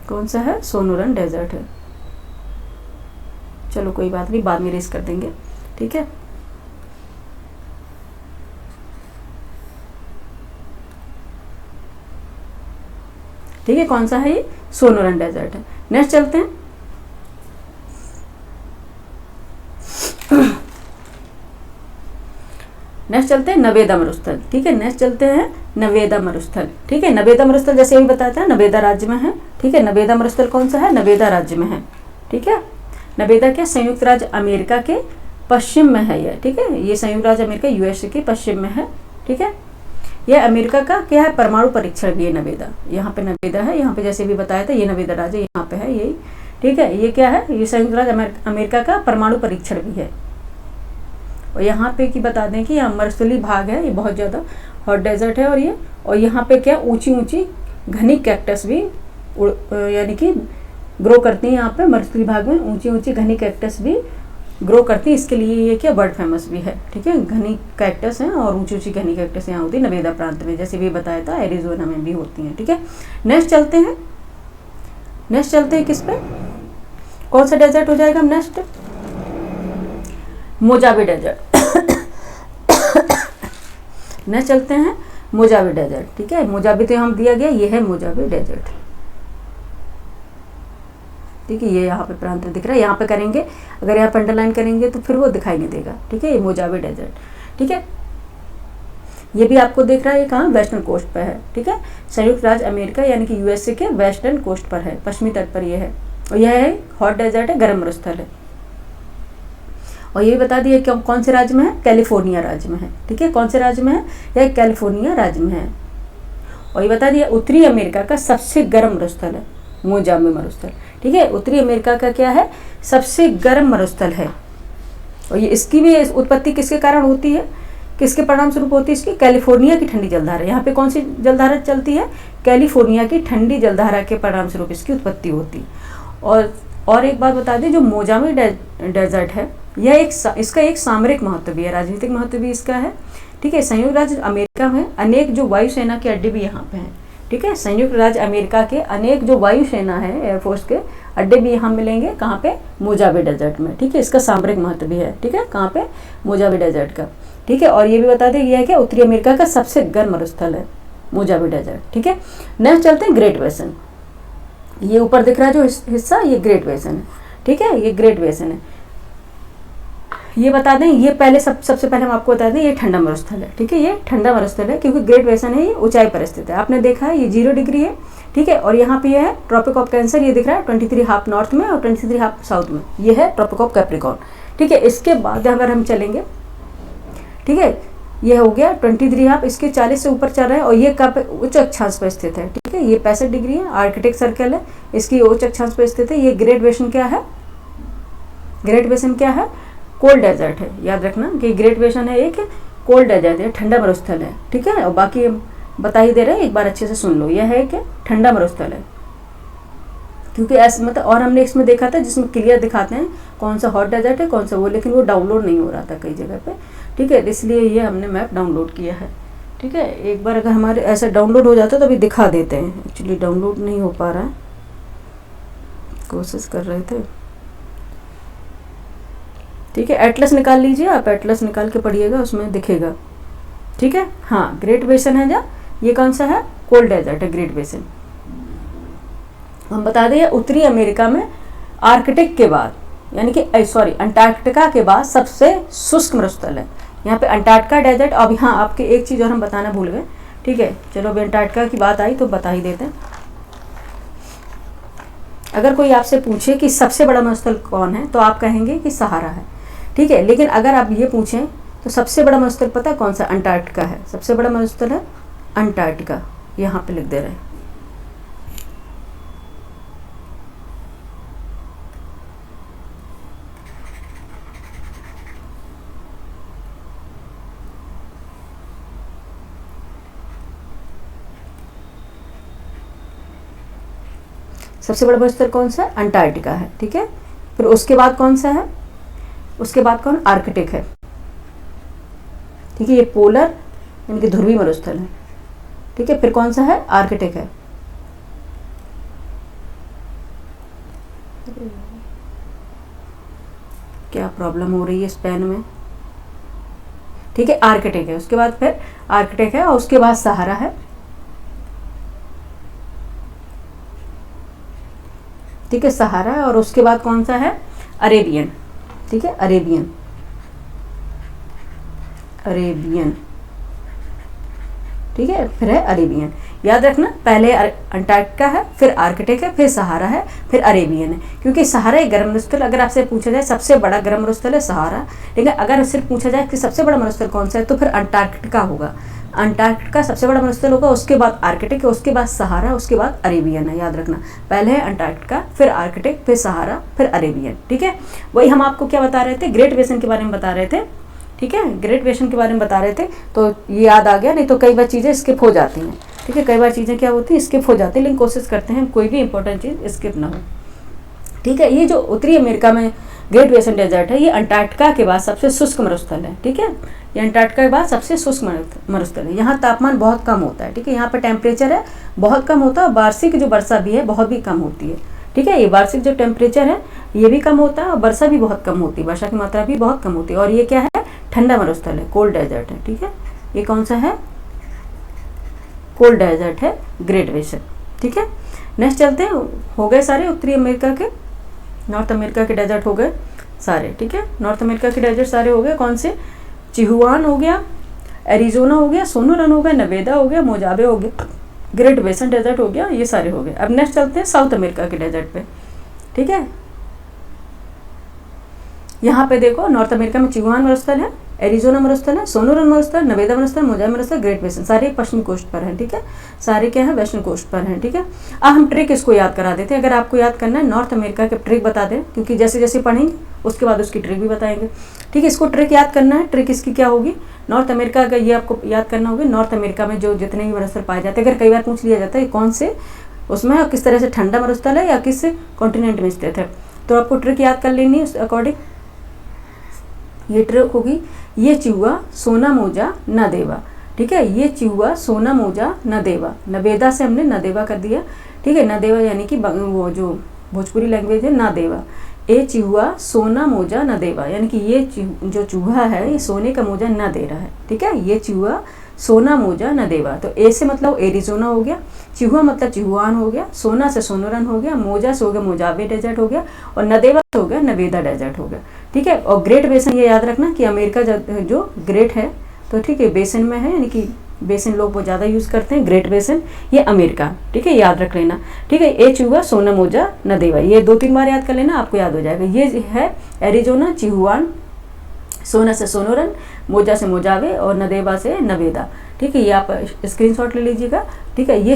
S1: कौन सा है? सोनोरन डेजर्ट है। चलो कोई बात नहीं, बाद में रेस कर देंगे, ठीक है। ठीक है, कौन सा है ये? सोनोरन डेजर्ट है। नेक्स्ट चलते हैं। नेक्स्ट चलते हैं नवेदा मरुस्थल, ठीक है। नेक्स्ट चलते हैं नवेदा मरुस्थल, ठीक है। नवेदा मरुस्थल जैसे अभी बताया था नवेदा राज्य में है, ठीक है। नवेदा मरुस्थल कौन सा है? नवेदा राज्य में है, ठीक है। नवेदा क्या? संयुक्त राज्य अमेरिका के पश्चिम में है ये, ठीक है। ये संयुक्त राज्य अमेरिका यूएसए के पश्चिम में है, ठीक है। यह अमेरिका का क्या है? परमाणु परीक्षण भी है नवेदा। यहाँ पे नवेदा है, यहाँ पे जैसे भी बताया था ये नवेदा राज्य यहाँ पे है यही, ठीक है। ये क्या है? ये संयुक्त राज्य अमेरिका का परमाणु परीक्षण भी है। और यहाँ पे की बता दें कि यहाँ मरुस्थलीय भाग है, ये बहुत ज़्यादा हॉट डेजर्ट है। और ये और यहाँ पे क्या ऊंची ऊंची घनी कैक्टस भी यानी कि ग्रो करती हैं। यहाँ पे मरुस्थलीय भाग में ऊंची ऊंची घनी कैक्टस भी ग्रो करती है। इसके लिए ये क्या वर्ल्ड फेमस भी है, ठीक है। घनी कैक्टस हैं और ऊंची ऊंची घनी कैक्टस यहाँ होती है नवेदा प्रांत में, जैसे भी बताया था एरिजोना में भी होती हैं, ठीक है। नेक्स्ट चलते हैं। नेक्स्ट चलते हैं किस पे? कौन सा डेजर्ट हो जाएगा नेक्स्ट? मोजावे डेजर्ट। नेक्स्ट चलते हैं मोजावे डेजर्ट, ठीक है। मोजावे तो हम दिया गया, ये है मोजावे डेजर्ट, ठीक है। ये यहाँ पे प्रांत में दिख रहा है, यहाँ पे करेंगे, अगर यहाँ पे अंडरलाइन करेंगे तो फिर वो दिखाई नहीं देगा, ठीक है। ये मोजावे डेजर्ट, ठीक है। ये भी आपको दिख रहा है, ये कहाँ? वेस्टर्न कोस्ट पर है, ठीक है। संयुक्त राज्य अमेरिका यानी कि यूएसए के वेस्टर्न कोस्ट पर है, पश्चिमी तट पर ये है। और यह है हॉट डेजर्ट है, गर्म मरुस्थल है। और ये बता दिए कि कौन से राज्य में है? कैलिफोर्निया राज्य में है, ठीक है। कौन से राज्य में है? यह कैलिफोर्निया राज्य में है। और ये बता दिया उत्तरी अमेरिका का सबसे गर्म मरुस्थल है मोजावे मरुस्थल, ठीक है। उत्तरी अमेरिका का क्या है? सबसे गर्म मरुस्थल है। और ये इसकी भी उत्पत्ति किसके कारण होती है? किसके परिणाम स्वरूप होती है इसकी? कैलिफोर्निया की ठंडी जलधारा। यहाँ पे कौन सी जलधारा चलती है? कैलिफोर्निया की ठंडी जलधारा के परिणाम स्वरूप इसकी उत्पत्ति होती है। और एक बात बता दें, जो मोजावे डेजर्ट है यह इसका एक सामरिक महत्व भी है, राजनीतिक महत्व भी इसका है, ठीक है। संयुक्त राज्य अमेरिका में अनेक जो वायुसेना के अड्डे भी यहाँ पे हैं, ठीक है। संयुक्त राज्य अमेरिका के अनेक जो वायुसेना है, एयरफोर्स के अड्डे भी यहाँ मिलेंगे, कहाँ पे? मोजावे डेजर्ट में, ठीक है। इसका सामरिक महत्व भी है, ठीक है। कहाँ पे? मोजावे डेजर्ट का, ठीक है। और ये भी बता दें यह है कि उत्तरी अमेरिका का सबसे गर्म मरुस्थल है मोजावे डेजर्ट, ठीक है। नेक्स्ट चलते हैं ग्रेट बेसन। ये ऊपर दिख रहा है जो हिस्सा, ये ग्रेट बेसन है, ठीक है। ये ग्रेट बेसन है। ये बता दें, ये पहले सबसे पहले हम आपको बता दें ये ठंडा मरुस्थल है, ठीक है। ये ठंडा मरुस्थल है क्योंकि ग्रेट बेसन है, ये ऊंचाई पर स्थित है। आपने देखा है ये 0 डिग्री है, ठीक है। और यहाँ पे ये है ट्रॉपिक ऑफ कैंसर, ये दिख रहा है 23 हाफ नॉर्थ में और 23 हाफ साउथ में, ये है ट्रॉपिक ऑफ कैप्रिकॉर्न, ठीक है। इसके बाद अगर हम चलेंगे, ठीक है, ये हो गया 23 हाफ, इसके 40 से ऊपर चल रहा है। और ये कहाँ पे? उच्च अक्षांश पर स्थित है, ठीक है। ये 65 डिग्री है, आर्कटिक सर्कल है, इसकी उच्च अक्षांश पर स्थित है। ये ग्रेट बेसन क्या है? ग्रेट बेसन क्या है? कोल्ड डेजर्ट है। याद रखना कि ग्रेट बेसन है एक कोल्ड डेजर्ट है, ठंडा मरुस्थल है, ठीक है। और बाकी बता ही दे रहे हैं, एक बार अच्छे से सुन लो। यह है कि ठंडा मरुस्थल है क्योंकि ऐसे मतलब, और हमने इसमें देखा था जिसमें क्लियर दिखाते हैं कौन सा हॉट डेजर्ट है कौन सा वो, लेकिन वो डाउनलोड नहीं हो रहा था कई जगह पे, ठीक है। इसलिए ये हमने मैप डाउनलोड किया है, ठीक है। एक बार अगर हमारे ऐसा डाउनलोड हो जाता तो अभी दिखा देते हैं। एक्चुअली डाउनलोड नहीं हो पा रहा है, कोशिश कर रहे थे, ठीक है। एटलस निकाल लीजिए आप, एटलस निकाल के पढ़िएगा, उसमें दिखेगा, ठीक है। हाँ, ग्रेट बेसन है जा, ये कौन सा है? कोल्ड डेजर्ट है ग्रेट बेसन। हम बता दें उत्तरी अमेरिका में आर्कटिक के बाद यानी कि अंटार्कटिका के बाद सबसे शुष्क मरुस्थल है। यहाँ पे अंटार्कटिका डेजर्ट। अब हाँ, आपके एक चीज़ और हम बताना भूल गए, ठीक है। चलो अभी अंटार्कटिका की बात आई तो बता ही देते हैं। अगर कोई आपसे पूछे कि सबसे बड़ा मरुस्थल कौन है तो आप कहेंगे कि सहारा है, ठीक है। लेकिन अगर आप ये पूछें तो सबसे बड़ा मरुस्थल पता है कौन सा? अंटार्कटिका है, सबसे बड़ा मरुस्थल है अंटार्कटिका। यहाँ पे लिख दे रहे हैं, सबसे बड़ा मरुस्थल कौन सा? अंटार्कटिका है, ठीक है। फिर उसके बाद कौन सा है? उसके बाद कौन? आर्कटिक है, ठीक है। ये पोलर यानी कि ध्रुवीय मरुस्थल है। ठीक है, फिर कौन सा है, आर्कटिक है। क्या प्रॉब्लम हो रही है इस पेन में। ठीक है, आर्कटिक है, उसके बाद फिर आर्कटिक है और उसके बाद सहारा है। ठीक है, सहारा है और उसके बाद कौन सा है, अरेबियन। ठीक है, अरेबियन, अरेबियन। ठीक है, फिर है अरेबियन। याद रखना, पहले अंटार्कटिका है, फिर आर्कटिक है, फिर सहारा है, फिर अरेबियन है। क्योंकि सहारा एक गर्म मरुस्थल, अगर आपसे पूछा जाए सबसे बड़ा गर्म मरुस्थल है सहारा, लेकिन अगर सिर्फ पूछा जाए कि सबसे बड़ा मरुस्थल कौन सा है तो फिर अंटार्कटिका होगा। अंटार्कटिका सबसे बड़ा मरुस्थल होगा, उसके बाद आर्कटिक, उसके बाद सहारा, उसके बाद अरेबियन है। याद रखना, पहले है अंटार्कटिका, फिर आर्कटिक, फिर सहारा, फिर अरेबियन। ठीक है, वही हम आपको क्या बता रहे थे, ग्रेट बेसिन के बारे में बता रहे थे। ठीक है, ग्रेट बेसिन के बारे में बता रहे थे, तो ये याद आ गया, नहीं तो कई बार चीज़ें स्किप हो जाती हैं। ठीक है, कई बार चीज़ें क्या होती हैं, स्किप हो जाती हैं, लेकिन कोशिश करते हैं कोई भी इंपॉर्टेंट चीज़ स्किप ना हो। ठीक है, ये जो उत्तरी अमेरिका में ग्रेट बेसिन डेजर्ट है, ये अंटार्कटिका के बाद सबसे शुष्क मरुस्थल है। ठीक है, ये अंटार्कटिका के बाद सबसे शुष्क मरुस्थल है। यहाँ तापमान बहुत कम होता है। ठीक है, यहाँ पर टेम्परेचर है बहुत कम होता है, वार्षिक जो वर्षा भी है बहुत भी कम होती है। ठीक है, ये वार्षिक जो टेम्परेचर है ये भी कम होता है और वर्षा भी बहुत कम होती है, वर्षा की मात्रा भी बहुत कम होती है। और ये क्या है, ठंडा मरुस्थल है, कोल्ड डेजर्ट है। ठीक है, ये कौन सा है, कोल्ड डेजर्ट है, ग्रेट बेसिन। ठीक है, नेक्स्ट चलते हैं, हो गए सारे उत्तरी अमेरिका के, नॉर्थ अमेरिका के डेजर्ट हो गए सारे। ठीक है, नॉर्थ अमेरिका के डेजर्ट सारे हो गए, कौन से, चिहुआन हो गया, एरिजोना हो गया, सोनोरन हो गया, नवेदा हो गया, मोजावे हो गया, ग्रेट बेसिन डेजर्ट हो गया, ये सारे हो गए। अब नेक्स्ट चलते हैं साउथ अमेरिका के डेजर्ट पे। ठीक है, यहाँ पे देखो, नॉर्थ अमेरिका में चिहुआन मरुस्थल है, एरिजोना मरुस्थल है, सोनोरन मरुस्थल, नवेदा मरुस्थल, मोजावे मरुस्थल, ग्रेट बेसिन, सारे पश्चिमी कोस्ट पर हैं। ठीक है, सारे क्या है, वेस्टर्न कोस्ट पर हैं। ठीक है, अब हम ट्रिक इसको याद करा देते हैं। अगर आपको याद करना है नॉर्थ अमेरिका के ट्रिक बता दें, क्योंकि जैसे जैसे पढ़ेंगे उसके बाद उसकी ट्रिक भी बताएंगे। ठीक है, इसको ट्रिक याद करना है। ट्रिक इसकी क्या होगी, नॉर्थ अमेरिका का ये आपको याद करना होगा, नॉर्थ अमेरिका में जो जितने भी मरुस्थल पाए जाते हैं, अगर कई बार पूछ लिया जाता है कौन से उसमें किस तरह से ठंडा मरुस्थल है या किस कॉन्टिनेंट में स्थित है, तो आपको ट्रिक याद कर लेनी है उस अकॉर्डिंग। ये ट्रिक होगी, ये चिहुआ सोना मोजा न देवा। ठीक है, ये चिहुआ सोना मोजा न देवा, नवेदा से हमने न देवा कर दिया। ठीक है, न देवा यानी कि वो जो भोजपुरी लैंग्वेज है, ना देवा। ए चिहुआ सोना मोजा न देवा, यानी कि ये जो चूहा है ये सोने का मोजा न दे रहा है। ठीक है, ये चिहुआ सोना मोजा न देवा, तो ए से मतलब एरिजोना हो गया, चिहुआ मतलब चिहुआन हो गया, सोना से सोनोरन हो गया, मोजा से हो गया मोजावे डेजर्ट हो गया, और नदेवा से हो गया नवेदा डेजर्ट हो गया। ठीक है, और ग्रेट बेसिन ये याद रखना कि अमेरिका जो ग्रेट है, तो ठीक है बेसिन में है, यानी कि बेसिन लोग बहुत ज़्यादा यूज़ करते हैं, ग्रेट बेसिन ये अमेरिका। ठीक है, याद रख लेना। ठीक है, ए चिहुआ सोना मोजा न देवा, ये 2-3 बार याद कर लेना, आपको याद हो जाएगा। ये है एरिजोना, चिहुआन, सोना से सोनोरन, मोजा से मोजावे और नदेवा से नवेदा। ठीक है, ये आप स्क्रीनशॉट ले लीजिएगा। ठीक है, ये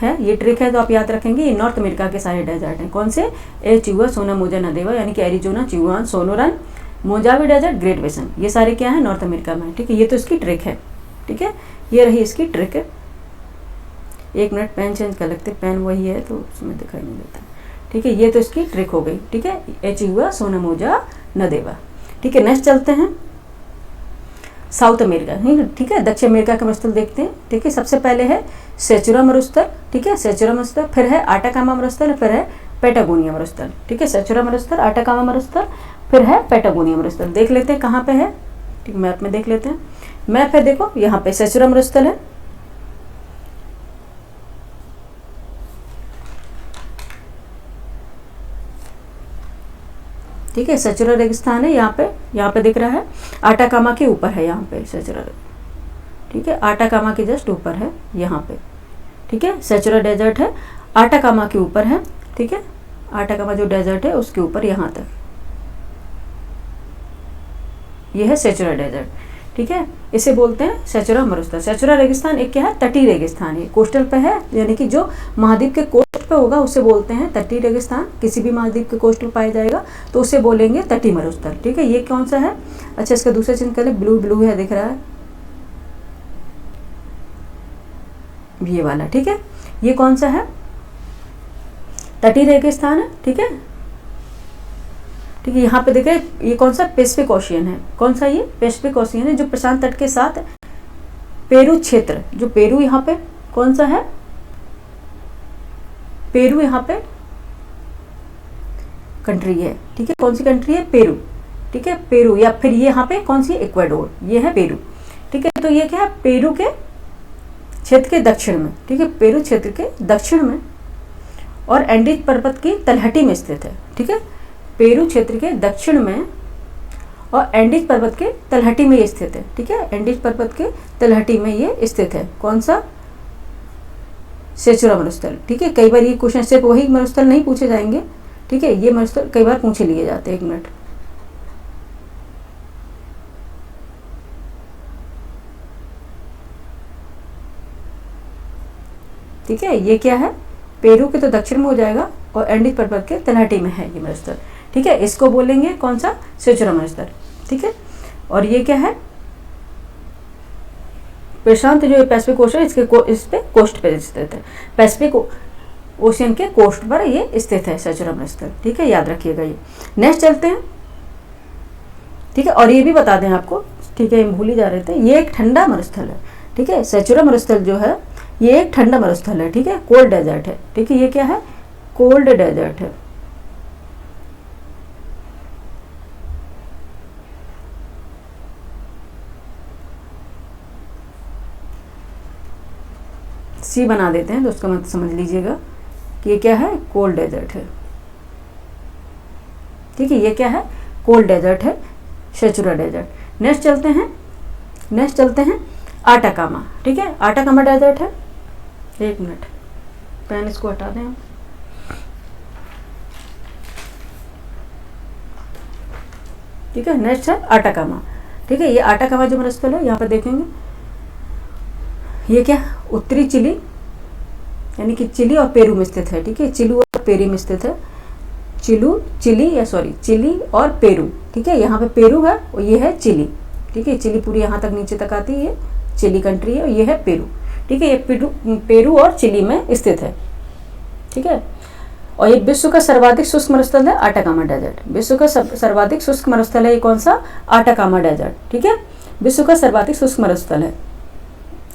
S1: है, ये ट्रिक है तो आप याद रखेंगे। ये नॉर्थ अमेरिका के सारे डेजर्ट हैं, कौन से, ए चिहुआ सोना मोजा नदेवा, यानी कि एरिजोना, चिहुआन, सोनोरन, मोजावे डेजर्ट, ग्रेट बेसिन, ये सारे क्या है, नॉर्थ अमेरिका में। ठीक है, ये तो इसकी ट्रिक है। ठीक है, ये रही इसकी ट्रिक है। 1 मिनट, पेन चेंज कर लगते, पेन वही है तो उसमें दिखाई नहीं देता। ठीक है, ये तो इसकी ट्रिक हो गई। ठीक है, ए चिहुआ सोना मोजा न देवा। ठीक है, नेक्स्ट चलते हैं साउथ अमेरिका। ठीक है, दक्षिण अमेरिका का मरुस्थल देखते हैं। ठीक है, सबसे पहले है सेचुरा मरुस्थल। ठीक है, सेचुरा मरुस्थल, फिर है आटाकामा मरुस्थल, फिर है पेटागोनिया मरुस्थल। ठीक है, सेचुरा मरुस्थल, आटाकामा मरुस्थल, फिर है पेटागोनिया मरुस्थल। देख लेते हैं कहाँ पे है, ठीक, मैप में देख लेते हैं। मैप है, देखो यहाँ पे सेचुरा मरुस्थल है। ठीक है, सेचुरा रेगिस्तान है यहाँ पे दिख रहा है, आटाकामा के ऊपर है यहाँ पे सेचुरा। ठीक है, आटाकामा के जस्ट ऊपर है यहाँ पे। ठीक है, सेचुरा डेजर्ट है, आटाकामा के ऊपर है। ठीक है, आटाकामा जो डेजर्ट है उसके ऊपर यहाँ तक ये है सेचुरा डेजर्ट। ठीक है, इसे बोलते हैं सेचुरा मरुस्थल। सेचुरा रेगिस्तान एक क्या है, तटीय रेगिस्तान है, कोस्टल पे है, यानी कि जो महाद्वीप के कोस्ट पे होगा उसे बोलते हैं तटीय रेगिस्तान। किसी भी महाद्वीप के कोस्ट पे पाया जाएगा तो उसे बोलेंगे तटीय मरुस्थल। ठीक है, ये कौन सा है, अच्छा इसका दूसरा चिन्ह कर ले, ब्लू ब्लू है दिख रहा है ये वाला। ठीक है, ये कौन सा है, तटीय रेगिस्तान है। ठीक है, ठीक है, यहाँ पे देख रहे हैं ये कौन सा, पैसिफिक ओशियन है। कौन सा, ये पैसिफिक ओशियन है जो प्रशांत तट के साथ पेरू क्षेत्र, जो पेरू यहाँ पे कौन सा है, पेरू यहाँ पे कंट्री है, ठीक है, कौन सी कंट्री है, पेरू, ठीक है, पेरू, या फिर ये यहाँ पे कौन सी, इक्वाडोर, ये है पेरू, ठीक है। तो ये क्या है, पेरू के क्षेत्र के दक्षिण में, ठीक है, पेरू क्षेत्र के दक्षिण में और एंडीज पर्वत की तलहटी में स्थित है, ठीक है, पेरू क्षेत्र के दक्षिण में और एंडीज पर्वत के तलहटी में ये स्थित है, ठीक है, एंडीज पर्वत के तलहटी में ये स्थित है, कौन सा, सेचुरा मरुस्थल, ठीक है। कई बार ये क्वेश्चन सिर्फ वही मरुस्थल नहीं पूछे जाएंगे, ठीक है, ये मरुस्थल कई बार पूछे लिए जाते हैं। एक मिनट, ठीक है, ये क्या है, पेरू के तो दक्षिण में हो जाएगा और एंडीज पर्वत के तलहटी में है ये मरुस्थल, ठीक है, इसको बोलेंगे कौन सा, सेचुरा मरुस्थल, ठीक है। और ये क्या है, प्रशांत जो पैसिफिक ओशन इस पे कोस्ट पे स्थित है, पैसिफिक ओशियन के कोस्ट पर ये स्थित है सेचुरा मरुस्थल, ठीक है, याद रखिएगा ये। नेक्स्ट चलते हैं, ठीक है, और ये भी बता दें आपको, ठीक है, भूल ही जा रहे थे, ये एक ठंडा मरुस्थल है, ठीक है, सेचुरा मरुस्थल जो है ये एक ठंडा मरुस्थल है, ठीक है, कोल्ड डेजर्ट है, ठीक है, ये क्या है, कोल्ड डेजर्ट है, सी बना देते हैं तो उसका मतलब समझ लीजिएगा कि ये क्या है, कोल्ड डेजर्ट है, ठीक है, ये क्या है, कोल्ड डेजर्ट है, सेचुरा डेजर्ट। नेक्स्ट चलते हैं आटाकामा, ठीक है, आटाकामा डेजर्ट है, एक मिनट, पेन इसको हटा दें, ठीक है। नेक्स्ट है आटाकामा, ठीक है, ये आटाकामा जो मरुस्थल है, यहाँ पर देखेंगे ये क्या, उत्तरी चिली यानी कि चिली और पेरू में स्थित है, ठीक है, चिली और पेरू में स्थित है, चिली और पेरू, ठीक है, यहाँ पे पेरू है और ये है चिली, ठीक है, चिली पूरी यहाँ तक नीचे तक आती है, चिली कंट्री है और ये है पेरू, ठीक है, ये पेरू और चिली में स्थित है, ठीक है। और ये विश्व का सर्वाधिक शुष्क मरुस्थल है आटाकामा डेजर्ट, विश्व का सर्वाधिक शुष्क मरुस्थल है ये कौन सा, आटाकामा डेजर्ट, ठीक है, विश्व का सर्वाधिक शुष्क मरुस्थल है।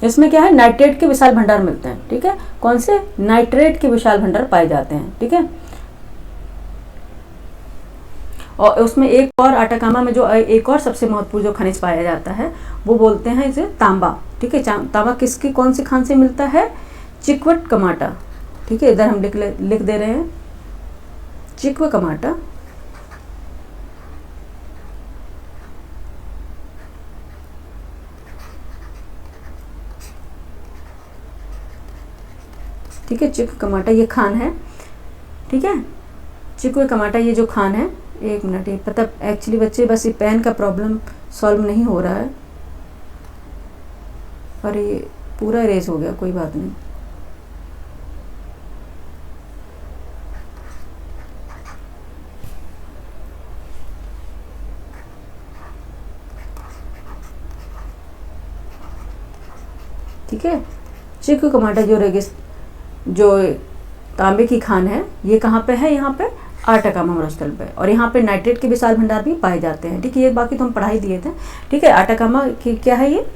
S1: इसमें क्या है, नाइट्रेट के विशाल भंडार मिलते हैं, ठीक है, कौन से, नाइट्रेट के विशाल भंडार पाए जाते हैं, ठीक है। और उसमें एक और आटाकामा में जो एक और सबसे महत्वपूर्ण जो खनिज पाया जाता है वो बोलते हैं इसे तांबा, ठीक है, तांबा किसकी कौन सी खान से मिलता है, चिक्वट कमाटा, ठीक है, इधर हम लिख दे रहे हैं चिक्व कमाटा, ठीक है, चिक्व कमाटा ये खान है, ठीक है, चिक्व कमाटा ये जो खान है, एक मिनट, ये पता एक्चुअली बच्चे बस ये पेन का प्रॉब्लम सॉल्व नहीं हो रहा है और ये पूरा इरेज हो गया, कोई बात नहीं, ठीक है। चिक्व कमाटा जो तांबे की खान है ये कहाँ पे है, यहाँ पे आटाकामा मरुस्थल पे, और यहाँ पे नाइट्रेट के विशाल भंडार भी पाए जाते हैं, ठीक है, ये बाकी तो हम पढ़ा ही दिए थे, ठीक है। आटाकामा की क्या है, ये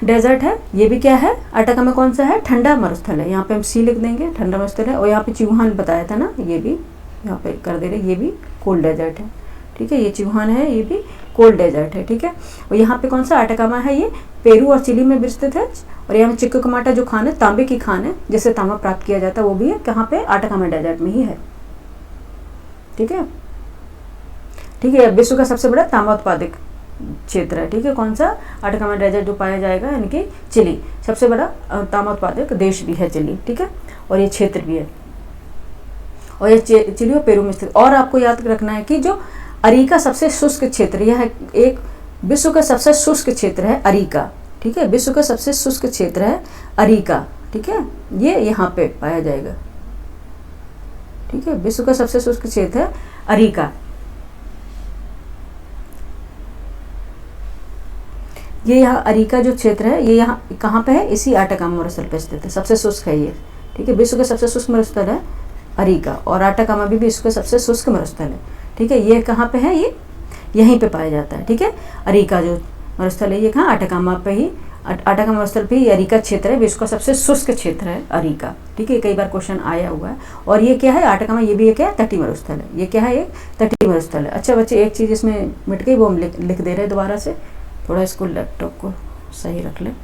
S1: डेजर्ट है, ये भी क्या है, आटाकामा कौन सा है, ठंडा मरुस्थल है, यहाँ पे हम सी लिख देंगे, ठंडा मरुस्थल है। और यहाँ पे चूहान बताया था ना, ये भी यहाँ पे कर दे रहे, ये भी कोल्ड डेजर्ट है, ठीक है, ये चूहान है, ये भी कोल्ड डेजर्ट है, ठीक है। और यहाँ पे कौन सा आटाकामा है, ये पेरू और चिली में विस्तृत है। और यहाँ पे चिक्व कमाटा जो खान है तांबे की खान है, जिससे तांबा प्राप्त किया जाता है, वो भी है कहाँ पे, आटाकामा डेजर्ट में ही है, ठीक है, ठीक है। विश्व का सबसे बड़ा तांबा उत्पादक क्षेत्र है, ठीक है, कौन सा, आटाकामा डेजर्ट जो पाया जाएगा, यानी कि चिली, सबसे बड़ा तांबा उत्पादक देश भी है चिली, ठीक है, और ये क्षेत्र भी है, और ये चिली और पेरू में स्थित। और आपको याद रखना है कि जो अरीका सबसे शुष्क क्षेत्र, यह एक विश्व का सबसे शुष्क क्षेत्र है अरीका, ठीक है, विश्व का सबसे शुष्क क्षेत्र है अरीका, ठीक है, ये यहाँ पे पाया जाएगा, ठीक है, विश्व का सबसे शुष्क क्षेत्र है अरीका। ये यहाँ अरीका जो क्षेत्र है ये यहाँ कहाँ पे है, इसी आटाकामा मरुस्थल पे स्थित है, सबसे शुष्क है ये, ठीक है, विश्व का सबसे शुष्क मरुस्थल है अरीका, और आटाकामा भी विश्व का सबसे शुष्क मरुस्थल है, ठीक है। ये कहाँ पे है, ये यहीं पे पाया जाता है, ठीक है, अरीका जो मरुस्थल है ये कहाँ, आटाकामा पे ही अटाका मरुस्थल पे अरिका क्षेत्र है, विश्व का सबसे शुष्क क्षेत्र है अरिका, ठीक है, कई बार क्वेश्चन आया हुआ है। और ये क्या है अटाकामा, ये भी एक क्या है तटीय मरुस्थल है, ये क्या है एक तटीय मरुस्थल है। अच्छा बच्चे एक चीज़ इसमें मिट गई, वो हम लिख दे रहे हैं दोबारा से, थोड़ा इसको लैपटॉप को सही रख लें।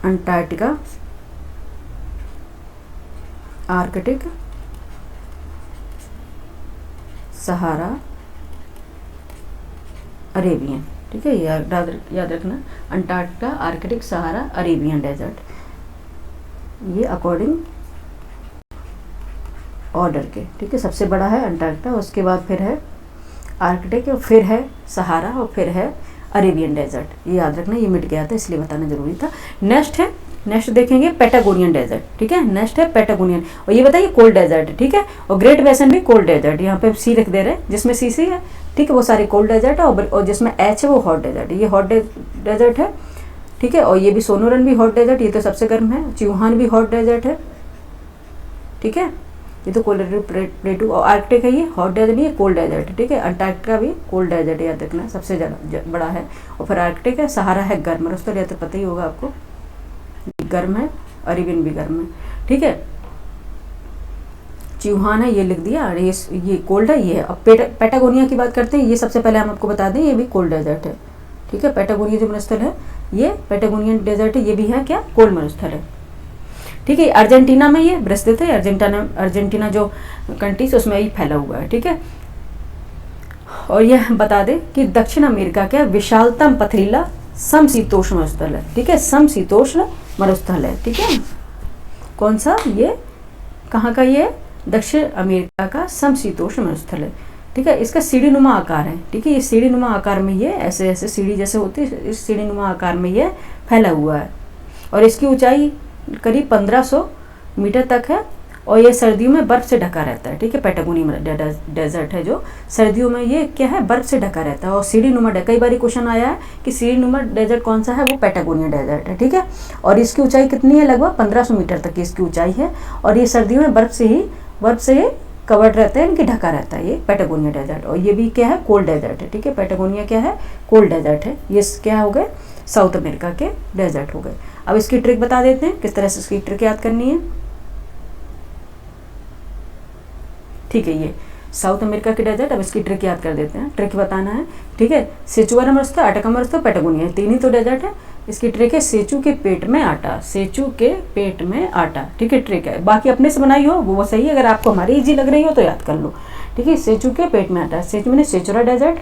S1: अंटार्कटिका, आर्कटिक, सहारा, अरेबियन, ठीक है, याद रखना, अंटार्कटिका, आर्कटिक, सहारा, अरेबियन डेजर्ट, ये अकॉर्डिंग ऑर्डर के, ठीक है। सबसे बड़ा है अंटार्कटिका, उसके बाद फिर है आर्कटिक, फिर है सहारा और फिर है अरेबियन डेजर्ट। ये याद रखना, ये मिट गया था इसलिए बताना जरूरी था। नेक्स्ट देखेंगे पैटागोनियन डेजर्ट, ठीक है, नेक्स्ट है पैटागोनियन, और ये बताइए कोल्ड डेजर्ट है, ठीक है। और ग्रेट बेसन भी कोल्ड डेजर्ट, यहाँ पे सी लिख दे रहे हैं, जिसमें सी है, ठीक है, वो सारे कोल्ड डेजर्ट है, और जिसमें एच है वो हॉट डेजर्ट है, ये हॉट डेजर्ट है, ठीक है। और ये भी सोनोरन भी हॉट डेजर्ट, ये तो सबसे गर्म है। च्यूहान भी हॉट डेजर्ट है, ठीक है, ये तो कोल्ड प्लेटू। और आर्कटिक है, ये हॉट डेजर्ट नहीं है, कोल्ड डेजर्ट है, ठीक है। अंटार्कटिका भी कोल्ड डेजर्ट है, याद रखना, सबसे ज़्यादा बड़ा है। और फिर आर्कटिक है, सहारा है गर्म मरुस्थल, यह तो पता ही होगा आपको, गर्म है, अरेबियन भी गर्म है, ठीक है। च्यूहान है, ये लिख दिया, और ये कोल्ड है, ये है। अब पैटागोनिया की बात करते हैं, ये सबसे पहले हम आपको बता दें, ये भी कोल्ड डेजर्ट है, ठीक है। पैटागोनिया जो मरुस्थल है, ये पैटागोनियन डेजर्ट है, ये भी है क्या कोल्ड मरुस्थल है, ठीक है। अर्जेंटीना में ये विस्तृत है, अर्जेंटीना जो कंट्रीज उसमें ही फैला हुआ है, ठीक है। और यह बता दें कि दक्षिण अमेरिका का विशालतम पथरीला समशीतोष्ण मरुस्थल है, ठीक है, समशीतोष्ण मरुस्थल है, ठीक है। कौन सा, ये कहाँ का, ये दक्षिण अमेरिका का समशीतोष्ण मरुस्थल है, ठीक है। इसका सीढ़ीनुमा आकार है, ठीक है, ये सीढ़ीनुमा आकार में, ये ऐसे ऐसे सीढ़ी जैसे होती है, इस सीढ़ीनुमा आकार में ये फैला हुआ है। और इसकी ऊंचाई करीब 1500 मीटर तक है, और ये सर्दियों में बर्फ से ढका रहता है, ठीक है। पैटागोनियन डेजर्ट है जो सर्दियों में ये क्या है, बर्फ से ढका रहता है। और सीढ़ीनुमा, कई बार क्वेश्चन आया है कि सीढ़ीनुमा डेजर्ट कौन सा है, वो पैटागोनियन डेजर्ट है, ठीक है। और इसकी ऊंचाई कितनी है, लगभग 1500 मीटर तक की इसकी ऊंचाई है। और ये सर्दियों में बर्फ से ही कवर्ड रहता है, इनकी ढका रहता है, ये पैटागोनिया डेजर्ट। और ये भी क्या है, कोल्ड डेजर्ट है, ठीक है। पैटागोनिया क्या है, कोल्ड डेजर्ट है। ये क्या हो गए, साउथ अमेरिका के डेजर्ट हो गए। अब इसकी ट्रिक बता देते हैं, किस तरह से इसकी ट्रिक याद करनी है, ठीक है। ये साउथ अमेरिका के डेजर्ट, अब इसकी ट्रिक याद कर देते हैं, ट्रिक बताना है, ठीक है। सेचुआन मरुस्थल, अटाका मरुस्थल, पैटागोनिया, तीन ही तो डेजर्ट है। इसकी ट्रिक है सेचू के पेट में आटा, सेचू के पेट में आटा, ठीक है, ट्रिक है। बाकी अपने से बनाई हो वो सही है, अगर आपको हमारी इजी लग रही हो तो याद कर लो, ठीक है। सेचू के पेट में आटा, सेचू मैंने सेचुरा डेजर्ट,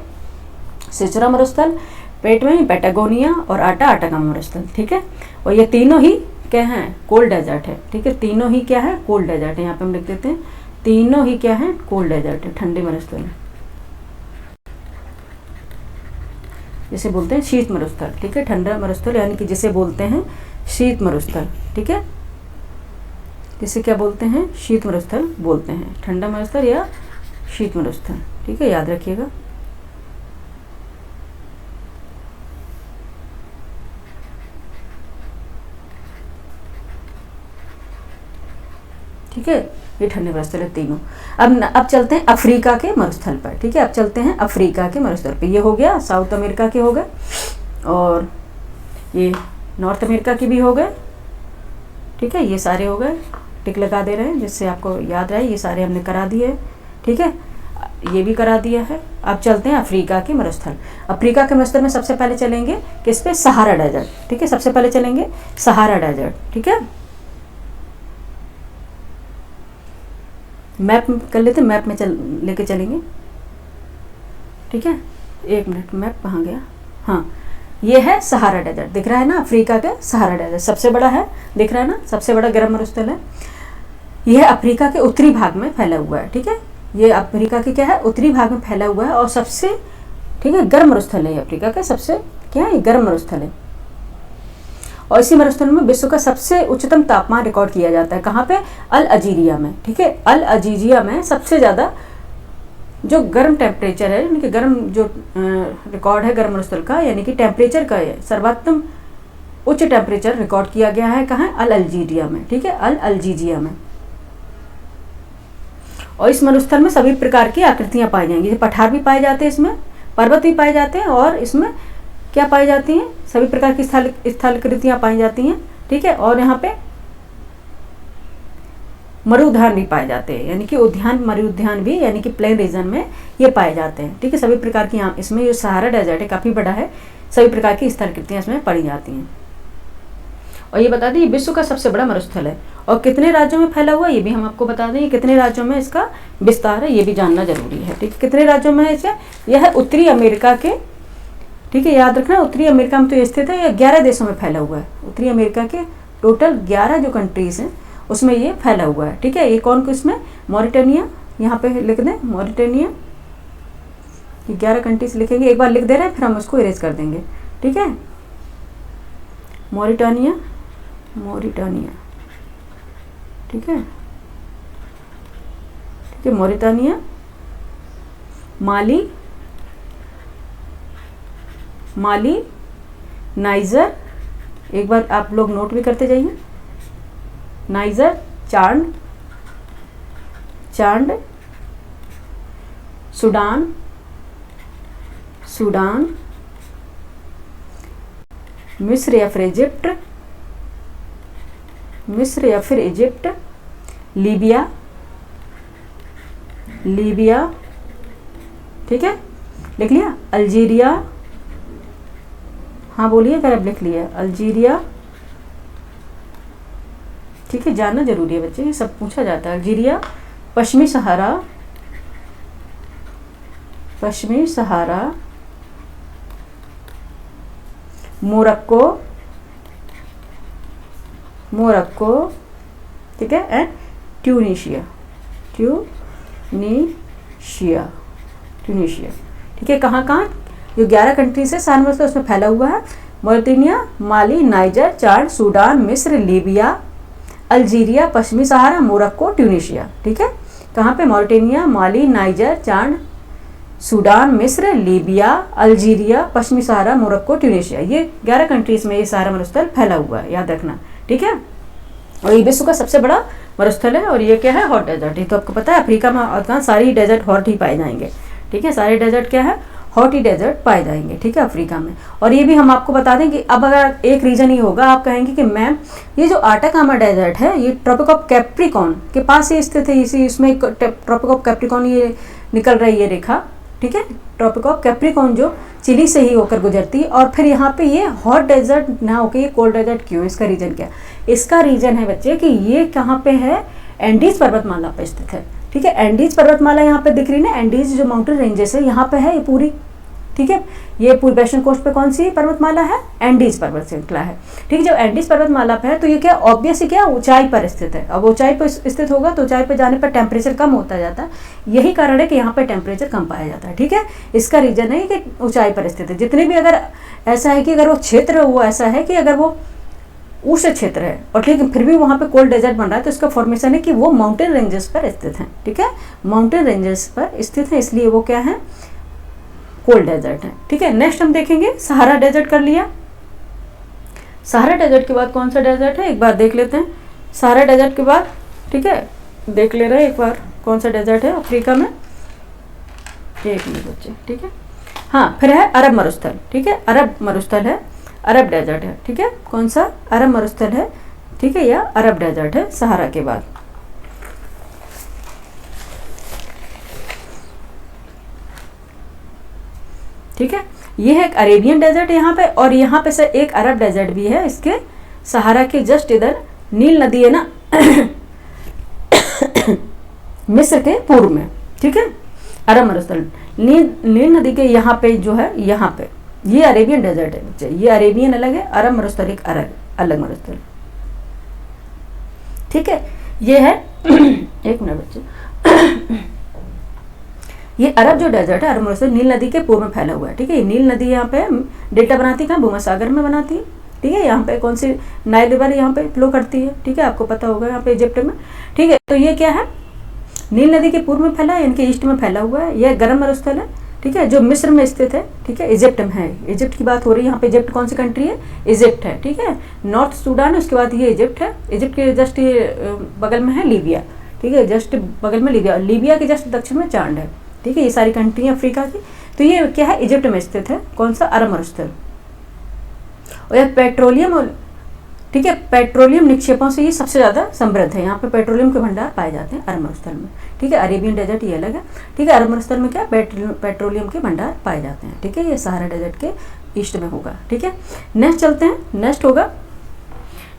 S1: सेचुरा मरुस्थल, पेट में पैटागोनिया, और आटा अटाका मरुस्थल, ठीक है। और ये तीनों ही क्या हैं, कोल्ड डेजर्ट है, ठीक है, तीनों ही क्या है, कोल्ड डेजर्ट है। यहाँ पे हम लिख देते हैं, तीनों ही क्या है, कोल्ड डेजर्ट है, ठंडे मरुस्थल है, जिसे बोलते हैं शीत मरुस्थल, ठीक है। ठंडा मरुस्थल यानी कि जिसे बोलते हैं शीत मरुस्थल, ठीक है, जिसे क्या बोलते हैं, शीत मरुस्थल बोलते हैं, ठंडा मरुस्थल या शीत मरुस्थल, ठीक है, याद रखिएगा। ठीक है, ये ठंडे मरुस्थल है तीनों। अब चलते हैं अफ्रीका के मरुस्थल पर, ठीक है। अब चलते हैं अफ्रीका के मरुस्थल पर। ये हो गया साउथ अमेरिका के हो गए, और ये नॉर्थ अमेरिका के भी हो गए, ठीक है, ये सारे हो गए। टिक लगा दे रहे हैं जिससे आपको याद रहे, ये सारे हमने करा दिए, ठीक है, ये भी करा दिया है। अब चलते हैं अफ्रीका के मरुस्थल। अफ्रीका के मरुस्थल में सबसे पहले चलेंगे किस पे, सहारा डेजर्ट, ठीक है, सबसे पहले चलेंगे सहारा डेजर्ट, ठीक है। मैप कर लेते, मैप में लेके चलेंगे, ठीक है। एक मिनट, मैप कहाँ गया, हाँ, ये है सहारा डेजर्ट, दिख रहा है ना, अफ्रीका का सहारा डेजर्ट सबसे बड़ा है, दिख रहा है ना, सबसे बड़ा गर्म मरुस्थल है। यह अफ्रीका के उत्तरी भाग में फैला हुआ है, ठीक है, ये अफ्रीका के क्या है, उत्तरी भाग में फैला हुआ है, और सबसे, ठीक है, गर्म मरुस्थल है, अफ्रीका का सबसे क्या है, गर्म मरुस्थल है। और इसी मरुस्थल में विश्व का सबसे उच्चतम तापमान रिकॉर्ड किया जाता है, कहाँ पे, अल अजीरिया में, ठीक है। अल अजीजिया में सबसे ज़्यादा जो गर्म टेम्परेचर है, यानी कि गर्म जो रिकॉर्ड है गर्म मरुस्थल का, यानी कि टेम्परेचर का सर्वोत्तम उच्च टेम्परेचर रिकॉर्ड किया गया है, कहाँ, अल अजीरिया में, ठीक है, अल अजीजिया में। और इस मरुस्थल में सभी प्रकार की आकृतियां पाई जाएंगी, पठार भी पाए जाते हैं, इसमें पर्वत भी पाए जाते हैं, और इसमें क्या पाई जाती हैं, सभी प्रकार की स्थलाकृतियां पाई जाती हैं, ठीक है। और यहाँ पे मरुउद्यान भी पाए जाते हैं, यानी कि उद्यान मरुउद्यान भी, यानी कि प्लेन रीजन में ये पाए जाते हैं, ठीक है। सभी प्रकार की यहाँ इसमें जो सहारा डेजर्ट है काफ़ी बड़ा है, सभी प्रकार की स्थलाकृतियां इसमें पड़ी जाती हैं। और ये बता दें ये विश्व का सबसे बड़ा मरुस्थल है, और कितने राज्यों में फैला हुआ ये भी हम आपको बता दें, कितने राज्यों में इसका विस्तार है ये भी जानना जरूरी है, ठीक है। कितने राज्यों में है इसका, यह है उत्तरी अमेरिका के, ठीक है, याद रखना उत्तरी अमेरिका में तो ये स्थित है, यह 11 देशों में फैला हुआ है। उत्तरी अमेरिका के टोटल 11 जो कंट्रीज हैं उसमें ये फैला हुआ है, ठीक है। ये कौन को इसमें, मॉरिटानिया, यहाँ पे लिख दें मॉरिटानिया, 11 कंट्रीज लिखेंगे, एक बार लिख दे रहे हैं फिर हम उसको इरेज कर देंगे, ठीक है। मॉरिटानिया, मॉरिटानिया, ठीक है, ठीक है, मॉरिटानिया, माली, माली, नाइजर, एक बार आप लोग नोट भी करते जाइए, नाइजर, चांड, चांड, सूडान, सूडान, मिस्र या फिर इजिप्ट, मिस्र या फिर इजिप्ट, लीबिया, लीबिया, ठीक है, लिख लिया, अल्जीरिया, हाँ बोलिए अगर आप लिख लिया, अल्जीरिया, ठीक है, जानना जरूरी है बच्चे, ये सब पूछा जाता है। अल्जीरिया, पश्चिमी सहारा, पश्चिमी सहारा, मोरक्को, मोरक्को, ठीक है, एंड ट्यूनीशिया, ट्यूनीशिया, ट्यूनीशिया, ठीक है। कहाँ कहाँ जो 11 कंट्रीज है सारे मसला उसमें फैला हुआ है, मॉरिटानिया, माली, नाइजर, चाड, सूडान, मिस्र, लीबिया, अल्जीरिया, पश्चिमी सहारा, मोरक्को, ट्यूनीशिया, ठीक है। कहाँ पे, मॉरिटानिया, माली, नाइजर, चाड, सूडान, मिस्र, लीबिया, अल्जीरिया, पश्चिमी सहारा, मोरक्को, ट्यूनीशिया, ये 11 कंट्रीज में ये सारा मरुस्थल फैला हुआ है, याद रखना, ठीक है। और ये विश्व का सबसे बड़ा मरुस्थल है, और ये क्या है, हॉट डेजर्ट। ये तो आपको पता है अफ्रीका में अधिकांश सारी डेजर्ट हॉट ही पाए जाएंगे, ठीक है, सारे डेजर्ट क्या है, हॉट ही डेजर्ट पाए जाएंगे, ठीक है, अफ्रीका में। और ये भी हम आपको बता दें कि अब अगर एक रीजन ही होगा, आप कहेंगे कि मैम ये जो आटाकामा डेजर्ट है ये ट्रॉपिक ऑफ कैप्रिकॉर्न के पास ही स्थित है, इसी इसमें ट्रॉपिक ऑफ कैप्रिकॉर्न ये निकल रही है ये रेखा, ठीक है, ट्रॉपिक ऑफ कैप्रिकॉर्न जो चिली से ही होकर गुजरती है। और फिर यहाँ पे ये हॉट डेजर्ट ना होकर ये कोल्ड डेजर्ट क्यों, इसका रीजन क्या, इसका रीजन है बच्चे कि ये कहाँ पे है, एंडीज पर्वतमाला पे स्थित है, ठीक है। एंडीज पर्वतमाला यहाँ पे दिख रही ना, एंडीज जो माउंटेन रेंजेस है यहाँ पे है ये पूरी, ठीक है। ये पूर्व वेस्टर्न कोस्ट पे कौन सी पर्वतमाला है, एंडीज पर्वत श्रृंखला है, ठीक है। जब एंडीज पर्वतमाला पे है तो ये क्या ऑब्वियस क्या ऊंचाई पर स्थित है, अब ऊंचाई पर स्थित होगा तो ऊंचाई पर जाने पर टेम्परेचर कम होता जाता है, यही कारण है कि यहाँ पर टेम्परेचर कम पाया जाता है, ठीक है। इसका रीजन है कि ऊंचाई पर स्थित है। जितने भी अगर ऐसा है कि अगर वो क्षेत्र वो ऐसा है कि अगर वो उष्ण क्षेत्र है और ठीक है फिर भी वहाँ पे कोल्ड डेजर्ट बन रहा है, तो इसका फॉर्मेशन है कि वो माउंटेन रेंजेस पर स्थित है, ठीक है, माउंटेन रेंजेस पर स्थित है, इसलिए वो क्या है, कोल्ड डेजर्ट है, ठीक है। नेक्स्ट हम देखेंगे सहारा डेजर्ट कर लिया। सहारा डेजर्ट के बाद कौन सा डेजर्ट है एक बार देख लेते हैं। सहारा डेजर्ट के बाद, ठीक है, देख ले रहे हैं एक बार कौन सा डेजर्ट है अफ्रीका में, देख लीजिए बच्चे, ठीक है। हाँ, फिर है अरब मरुस्थल, ठीक है, अरब मरुस्थल है, अरब डेजर्ट है, ठीक है, कौन सा, अरब मरुस्थल है, ठीक है, या अरब डेजर्ट है सहारा के बाद। ठीक है, ये है एक अरेबियन डेजर्ट यहाँ पे, और यहाँ पे से एक अरब डेजर्ट भी है इसके सहारा के जस्ट इधर, नील नदी है ना मिस्र के पूर्व में, ठीक है, अरब मरुस्थल नील नदी के यहाँ पे जो है, यहाँ पे ये अरेबियन डेजर्ट है बच्चे, ये अरेबियन अलग है, अरब मरुस्थल एक अलग मरुस्थल, ठीक है। ये है एक मिनट बच्चे ये अरब जो डेजर्ट है, अरब मरुस्थल नील नदी के पूर्व में फैला हुआ है, ठीक है। नील नदी यहाँ पे डेल्टा बनाती है, कहाँ, भूमध्य में बनाती है, ठीक है। यहाँ पे कौन सी नाइल रिवर यहाँ पे फ्लो करती है, ठीक है, आपको पता होगा यहाँ पे इजिप्ट में, ठीक है। तो ये क्या है, नील नदी के पूर्व में फैला है, यानी कि ईस्ट में फैला हुआ है। यह गर्म मरुस्थल है, ठीक है, जो मिस्र में स्थित है, ठीक है, इजिप्ट में है, इजिप्ट की बात हो रही है यहाँ पे। इजिप्ट कौन सी कंट्री है, इजिप्ट है, ठीक है, नॉर्थ सूडान है, उसके बाद ये इजिप्ट है, इजिप्ट के जस्ट ये बगल में है लीबिया, ठीक है, जस्ट बगल में लीबिया, लीबिया के जस्ट दक्षिण में चांद है, ठीक है। ये सारी कंट्री है अफ्रीका की। तो ये क्या है, इजिप्ट में स्थित है, कौन सा, अरब मरुस्थल। और यह पेट्रोलियम, ठीक है, पेट्रोलियम निक्षेपों से ये सबसे ज़्यादा समृद्ध है। यहाँ पे पेट्रोलियम के भंडार पाए जाते हैं अरब मरुस्थल में, ठीक है। अरेबियन डेजर्ट ये अलग है, ठीक है। अरब मरुस्थल में क्या पेट्रोलियम के भंडार पाए जाते हैं, ठीक है। ये सहारा डेजर्ट के ईस्ट में होगा, ठीक है। नेक्स्ट चलते हैं, नेक्स्ट होगा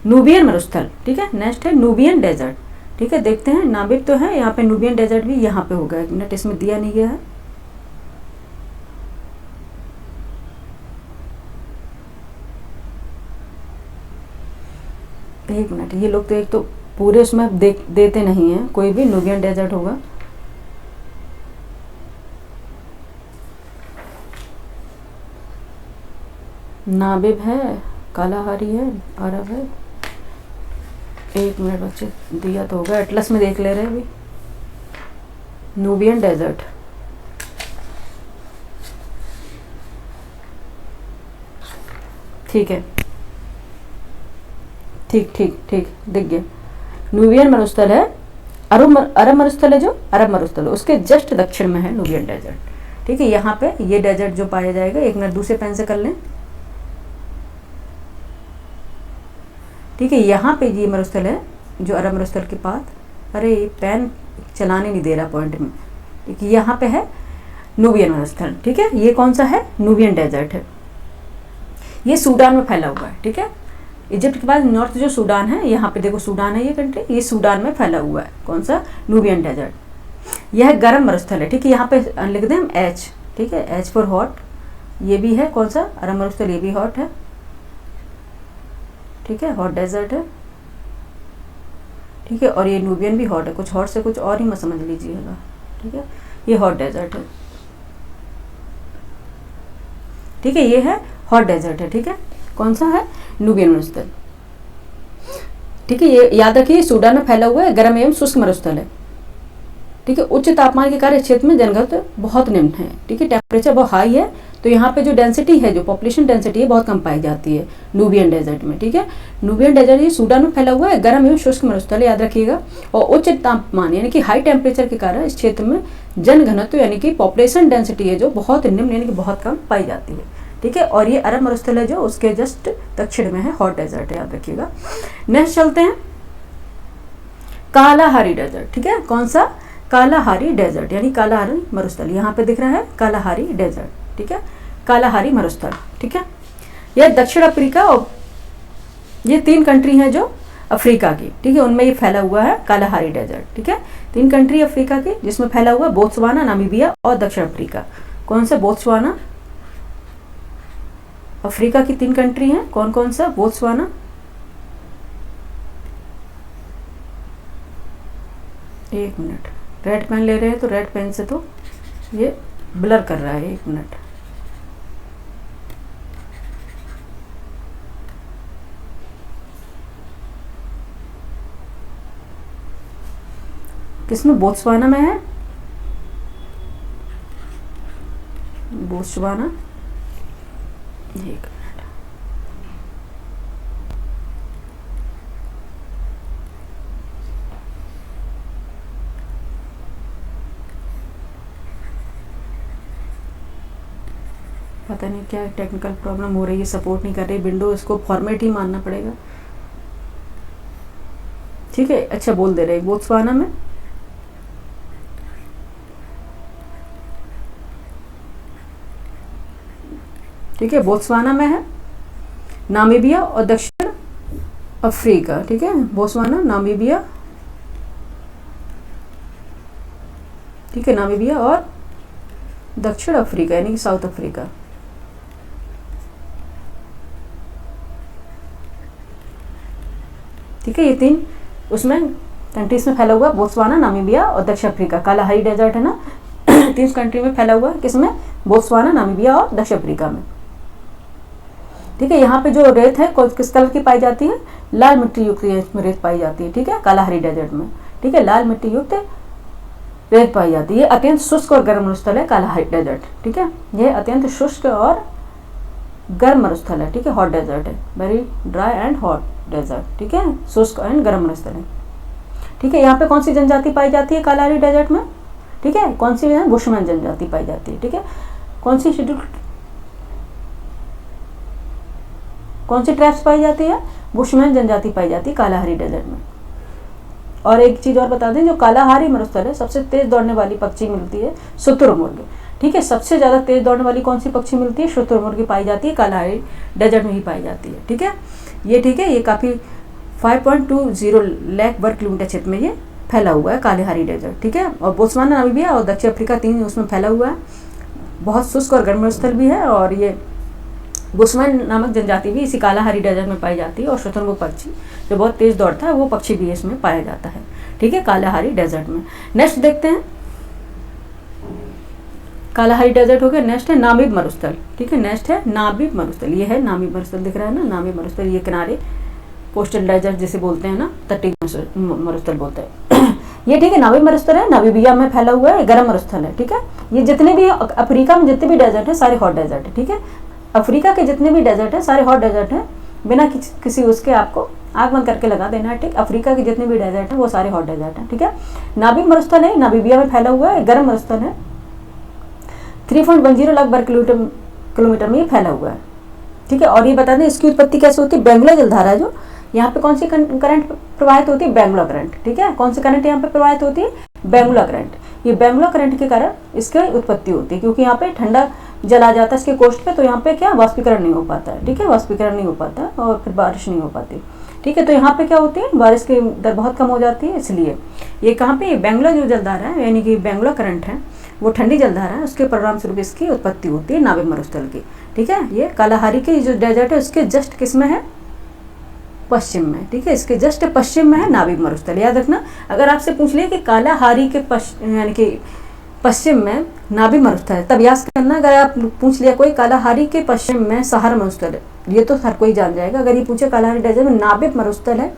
S1: नूबियन मरुस्थल, ठीक है। नेक्स्ट है नूबियन डेजर्ट, ठीक है। देखते हैं, नामिब तो है यहाँ पे, नूबियन डेजर्ट भी यहाँ पे होगा। एक मिनट, इसमें दिया नहीं गया है, एक मिनट। ये लोग तो एक तो पूरे उसमें देते नहीं हैं, कोई भी नूबियन डेजर्ट होगा। नाबिब है, कालाहारी है, अरब है। एक मिनट बच्चे, दिया तो होगा, एटलस में देख ले रहे हैं अभी। नूबियन डेजर्ट, ठीक है, ठीक ठीक ठीक, दिख गया। नूबियन मरुस्थल है, अरब मरुस्थल है, जो अरब मरुस्थल है उसके जस्ट दक्षिण में है नूबियन डेजर्ट, ठीक है। यहाँ पे ये डेजर्ट जो पाया जाएगा, एक मिनट दूसरे पेन से कर लें, ठीक है। यहाँ पे ये मरुस्थल है जो अरब मरुस्थल के पास, अरे ये पेन चलाने नहीं दे रहा पॉइंट में, ठीक है। यहाँ पे है नूबियन मरुस्थल, ठीक है। ये कौन सा है, नूबियन डेजर्ट है। ये सूडान में फैला हुआ है, ठीक है। इजिप्ट के बाद नॉर्थ जो सूडान है, यहाँ पे देखो सूडान है ये कंट्री, ये सूडान में फैला हुआ है, कौन सा, नूबियन डेजर्ट। यह गर्म मरुस्थल है, ठीक है। यहाँ पे लिख दें हम एच, ठीक है, एच फॉर हॉट। ये भी है कौन सा, अरब मरुस्थल, ये भी हॉट है, ठीक है, हॉट डेजर्ट है, ठीक है। और ये नूबियन भी हॉट है, कुछ हॉट से कुछ और ही मत समझ लीजिएगा, ठीक है। ये हॉट डेजर्ट है, ठीक है। ये है हॉट डेजर्ट है, ठीक है। कौन सा है, नूबियन मरुस्थल, ठीक है। ये याद रखिए, सूडान में फैला हुआ है, गर्म एवं शुष्क मरुस्थल है, ठीक है। उच्च तापमान के कारण क्षेत्र में जनघनत्व बहुत निम्न है, ठीक है। टेम्परेचर बहुत हाई है, तो यहाँ पे जो डेंसिटी है, जो पॉपुलेशन डेंसिटी है, बहुत कम पाई जाती है नूबियन डेजर्ट में, ठीक है। नूबियन डेजर्ट ये सूडान में फैला हुआ है, गर्म एवं शुष्क मरुस्थल, याद रखिएगा। और उच्च तापमान यानी कि हाई टेम्परेचर के कारण इस क्षेत्र में जनघनत्व यानी कि पॉपुलेशन डेंसिटी है जो बहुत निम्न यानी कि बहुत कम पाई जाती है, ठीक है। और ये अरब मरुस्थल है जो उसके जस्ट दक्षिण में है, हॉट डेजर्ट है, याद रखिएगा। नेक्स्ट चलते हैं, कालाहारी डेजर्ट, ठीक है। कौन सा, कालाहारी डेजर्ट यानी कालाहारी मरुस्थल, यहाँ पे दिख रहा है कालाहारी डेजर्ट, ठीक है। कालाहारी मरुस्थल, ठीक है। यह दक्षिण अफ्रीका और ये 3 कंट्री हैं जो अफ्रीका की, ठीक है, उनमें ये फैला हुआ है कालाहारी डेजर्ट, ठीक है। 3 कंट्री अफ्रीका की जिसमें फैला हुआ है, बोत्सवाना, नामीबिया और दक्षिण अफ्रीका। कौन सा, बोत्सवाना, अफ्रीका की 3 कंट्री हैं, कौन कौन सा, बोत्सवाना, एक मिनट, रेड पेन ले रहे हैं तो रेड पेन से तो ये ब्लर कर रहा है, एक मिनट। किसमें, बोत्सवाना में है, बोत्सवाना, एक मिनट, पता नहीं क्या टेक्निकल प्रॉब्लम हो रही है, सपोर्ट नहीं कर रही विंडो, इसको फॉर्मेट ही मानना पड़ेगा, ठीक है। अच्छा बोल दे रहे, बोत्सवाना में, ठीक है, बोत्सवाना में है, नामीबिया और दक्षिण अफ्रीका, ठीक है। बोत्सवाना, नामीबिया, ठीक है, नामीबिया और दक्षिण अफ्रीका यानी कि साउथ अफ्रीका, ठीक है। ये 3 उसमें कंट्रीज में फैला हुआ, बोत्सवाना, नामीबिया और दक्षिण अफ्रीका। कालाहारी डेजर्ट है ना 3 कंट्री में फैला हुआ, किसमें, बोत्सवाना, नामीबिया और दक्षिण अफ्रीका में, ठीक है। यहाँ पे जो रेत है किस कलर की पाई जाती है, लाल मिट्टी युक्त इसमें रेत पाई जाती है, ठीक है, कालाहारी डेजर्ट में, ठीक है, लाल मिट्टी युक्त रेत पाई जाती है। अत्यंत शुष्क और गर्म मरुस्थल है कालाहारी डेजर्ट, ठीक है। यह अत्यंत शुष्क और गर्म मरुस्थल है, ठीक है, हॉट डेजर्ट है, very dry and hot desert, ठीक है, शुष्क एंड गर्म मरुस्थल है, ठीक है, यहाँ पे कौन सी जनजाति पाई जाती है कालाहारी डेजर्ट में? ठीक है, कौन सी है? बुशमैन जनजाति पाई जाती है। ठीक है, कौन सी ट्राइब्स पाई जाती है? बुशमैन जनजाति पाई जाती है कालाहारी डेजर्ट में। और एक चीज और बता दें, जो कालाहारी मरुस्थल है सबसे तेज दौड़ने वाली पक्षी मिलती है शुतुरमुर्ग। ठीक है, सबसे ज्यादा तेज दौड़ने वाली कौन सी पक्षी मिलती है? शुतुरमुर्ग पाई जाती है, कालाहारी डेजर्ट में ही पाई जाती है। ठीक है, ये काफी 5.20 लाख वर्ग किलोमीटर क्षेत्र में ये फैला हुआ है कालाहारी डेजर्ट। ठीक है, और बोत्सवाना, नामीबिया और दक्षिण अफ्रीका 3 उसमें फैला हुआ है। बहुत शुष्क और गर्म स्थल भी है, और ये बुशमैन नामक जनजाति भी इसी कालाहारी डेजर्ट में पाई जाती है, और शुतुरमुर्ग पक्षी जो बहुत तेज दौड़ता है वो पक्षी भी इसमें पाया जाता है। ठीक है, कालाहारी डेजर्ट में। नेक्स्ट देखते हैं, कालाहारी डेजर्ट हो गया। नेक्स्ट है नामीब मरुस्थल। ठीक है, नेक्स्ट है नामीब मरुस्थल। ये है नामीब मरुस्थल, दिख रहा है ना, नामीब मरुस्थल। ये किनारे कोस्टल डेजर्ट जिसे बोलते हैं ना, तटीय मरुस्थल बोलते हैं ये। ठीक है, नामीब मरुस्थल है, नामीबिया में फैला हुआ है, गर्म मरुस्थल है। ठीक है, ये जितने भी अफ्रीका में जितने भी डेजर्ट है सारे हॉट डेजर्ट है। ठीक है, अफ्रीका के जितने भी डेजर्ट है सारे हॉट डेजर्ट है, बिना किसी उसके आपको आग बंद करके लगा देना है। ठीक, अफ्रीका के जितने भी डेजर्ट है वो सारे हॉट डेजर्ट है। ठीक है, नामीब मरुस्थल है, नामीबिया में फैला हुआ है, गर्म मरुस्थल है। 3.10 लाख वर्ग किलोमीटर में ये फैला हुआ है। ठीक है, और ये बता दें इसकी उत्पत्ति कैसे होती है? बेंगुला जलधारा, जो यहाँ पे कौन सी करंट प्रवाहित होती है? Benguela current. ठीक है, कौन सी करंट यहाँ पे प्रवाहित होती है? Benguela current. ये बेंगुला करंट के कारण इसकी उत्पत्ति होती है, क्योंकि यहाँ पे ठंडा जल आ जाता है इसके कोस्ट पे, तो यहाँ पे क्या वाष्पीकरण नहीं हो पाता है। ठीक है, वाष्पीकरण नहीं हो पाता और फिर बारिश नहीं हो पाती। ठीक है, तो यहाँ पे क्या होती है? बारिश की दर बहुत कम हो जाती है। इसलिए ये कहाँ पे बेंगुला जो जलधारा है, यानी कि बेंगुला करंट है, वो ठंडी जलधारा है, उसके परिणाम स्वरूप इसकी उत्पत्ति होती है नामीब मरुस्थल की। ठीक है, ये कालाहारी के जो डेजर्ट है उसके जस्ट किस में है? पश्चिम में। ठीक है, इसके जस्ट पश्चिम में है नामीब मरुस्थल। याद रखना, अगर आपसे पूछ लिया कि कालाहारी के यानी कि पश्चिम में नामीब मरुस्थल है, तब याद करना। अगर आप पूछ लिया कोई कालाहारी के पश्चिम में सहारा मरुस्थल है, ये तो हर कोई जान जाएगा। अगर ये पूछे कालाहारी डेजर्ट में नामीब मरुस्थल है,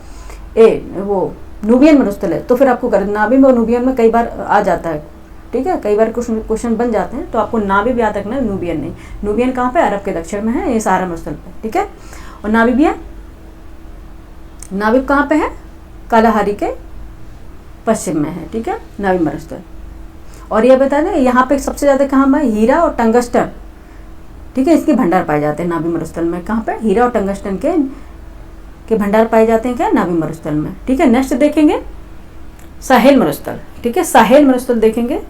S1: वो नूबियन मरुस्थल है, तो फिर आपको नामीब और नूबियन में कई बार आ जाता है। ठीक है, कई बार क्वेश्चन बन जाते हैं, तो आपको नामीब याद रखना है, नूबियन नहीं। नूबियन कहाँ पे? अरब के दक्षिण में है, ये सहारा मरुस्थल पे। ठीक है, और नामीबिया, नामीब कहाँ पे है? कालाहारी के पश्चिम में है। ठीक है, नामीब मरुस्थल। और ये बता दें यहाँ पे सबसे ज्यादा कहाँ है? हीरा और टंगस्टन। ठीक है, इसके भंडार पाए जाते हैं नामीब मरुस्थल में। कहाँ पे? हीरा और टंगस्टन के भंडार पाए जाते हैं क्या? नामीब मरुस्थल में। ठीक है, नेक्स्ट देखेंगे साहेल मरुस्थल। ठीक है, साहेल मरुस्थल देखेंगे।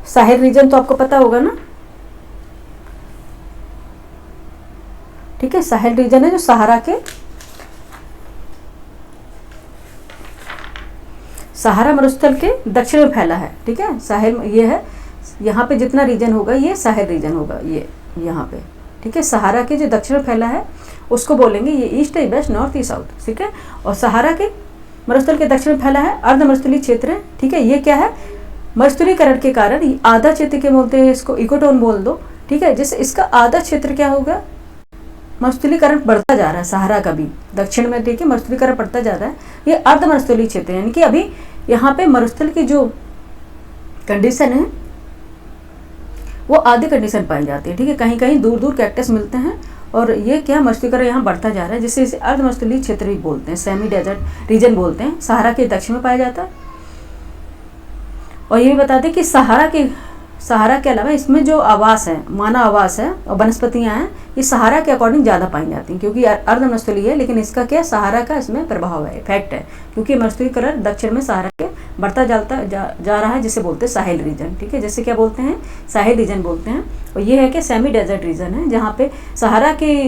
S1: साहेल रीजन तो आपको पता होगा ना। ठीक है, साहेल रीजन है जो सहारा मरुस्थल के दक्षिण में फैला है। ठीक है, साहेल ये है, यहाँ पे जितना रीजन होगा ये साहेल रीजन होगा, ये यहाँ पे। ठीक है, सहारा के जो दक्षिण में फैला है उसको बोलेंगे ये east, west, north, east, south. ठीक है, और सहारा के मरुस्थल के दक्षिण में फैला है अर्ध मरुस्थलीय क्षेत्र है। ठीक है, ये क्या है? मरुस्थलीकरण के कारण आधा क्षेत्र के बोलते हैं, इसको इकोटोन बोल दो। ठीक है, जिससे इसका आधा क्षेत्र क्या होगा? मरुस्थलीकरण बढ़ता जा रहा है, सहारा का भी दक्षिण में। ठीक है, मरुस्थलीकरण बढ़ता जा रहा है। ये अर्ध मरुस्थलीय क्षेत्र यानी कि अभी यहाँ पे मरुस्थल की जो कंडीशन है वो आधी कंडीशन पाई जाती है। ठीक है, कहीं कहीं दूर दूर कैक्टस मिलते हैं, और ये क्या मरुस्थलीकरण यहाँ बढ़ता जा रहा है, जिससे इसे अर्ध मरुस्थलीय क्षेत्र भी बोलते हैं, सेमी डेजर्ट रीजन बोलते हैं। सहारा के दक्षिण में पाया जाता है। और ये भी बता दें कि सहारा के अलावा इसमें जो आवास है, मानव आवास है और वनस्पतियां हैं, ये सहारा के अकॉर्डिंग ज़्यादा पाई जाती हैं, क्योंकि अर्ध मरुस्थलीय है, लेकिन इसका क्या सहारा का इसमें प्रभाव है, इफेक्ट है, क्योंकि मरुस्थलीकरण दक्षिण में सहारा के बढ़ता जा रहा है, जिसे बोलते हैं साहेल रीजन। ठीक है, जैसे क्या बोलते हैं? साहेल रीजन बोलते हैं। और ये है कि सेमी डेजर्ट रीजन है, जहाँ पे सहारा के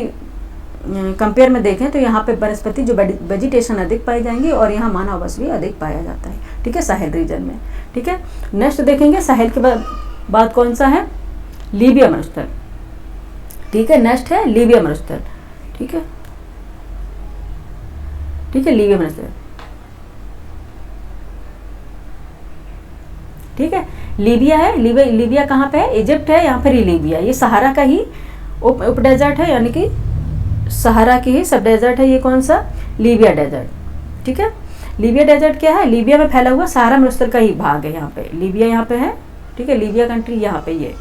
S1: कंपेयर में देखें तो यहाँ पे वनस्पति जो वेजिटेशन अधिक पाई जाएंगी, और यहाँ मानव आवास भी अधिक पाया जाता है। ठीक है, साहेल रीजन में। ठीक है, नेक्स्ट देखेंगे साहेल के बाद कौन सा है? लीबिया मरुस्थल। ठीक है, नेक्स्ट है लीबिया मरुस्थल। ठीक है, लीबिया मरुस्थल। ठीक है, लीबिया है। लीबिया कहाँ पे है? इजिप्ट है, यहाँ पर ही लीबिया। ये सहारा का ही उप डेजर्ट है, यानी कि सहारा की ही सब डेजर्ट है। ये कौन सा? Libya desert. ठीक है, लीबिया डेजर्ट क्या है? लीबिया में फैला हुआ सहारा मरुस्थल का ही भाग है। यहाँ पे लीबिया यहाँ पे है। ठीक है, लीबिया कंट्री यहाँ पे ये।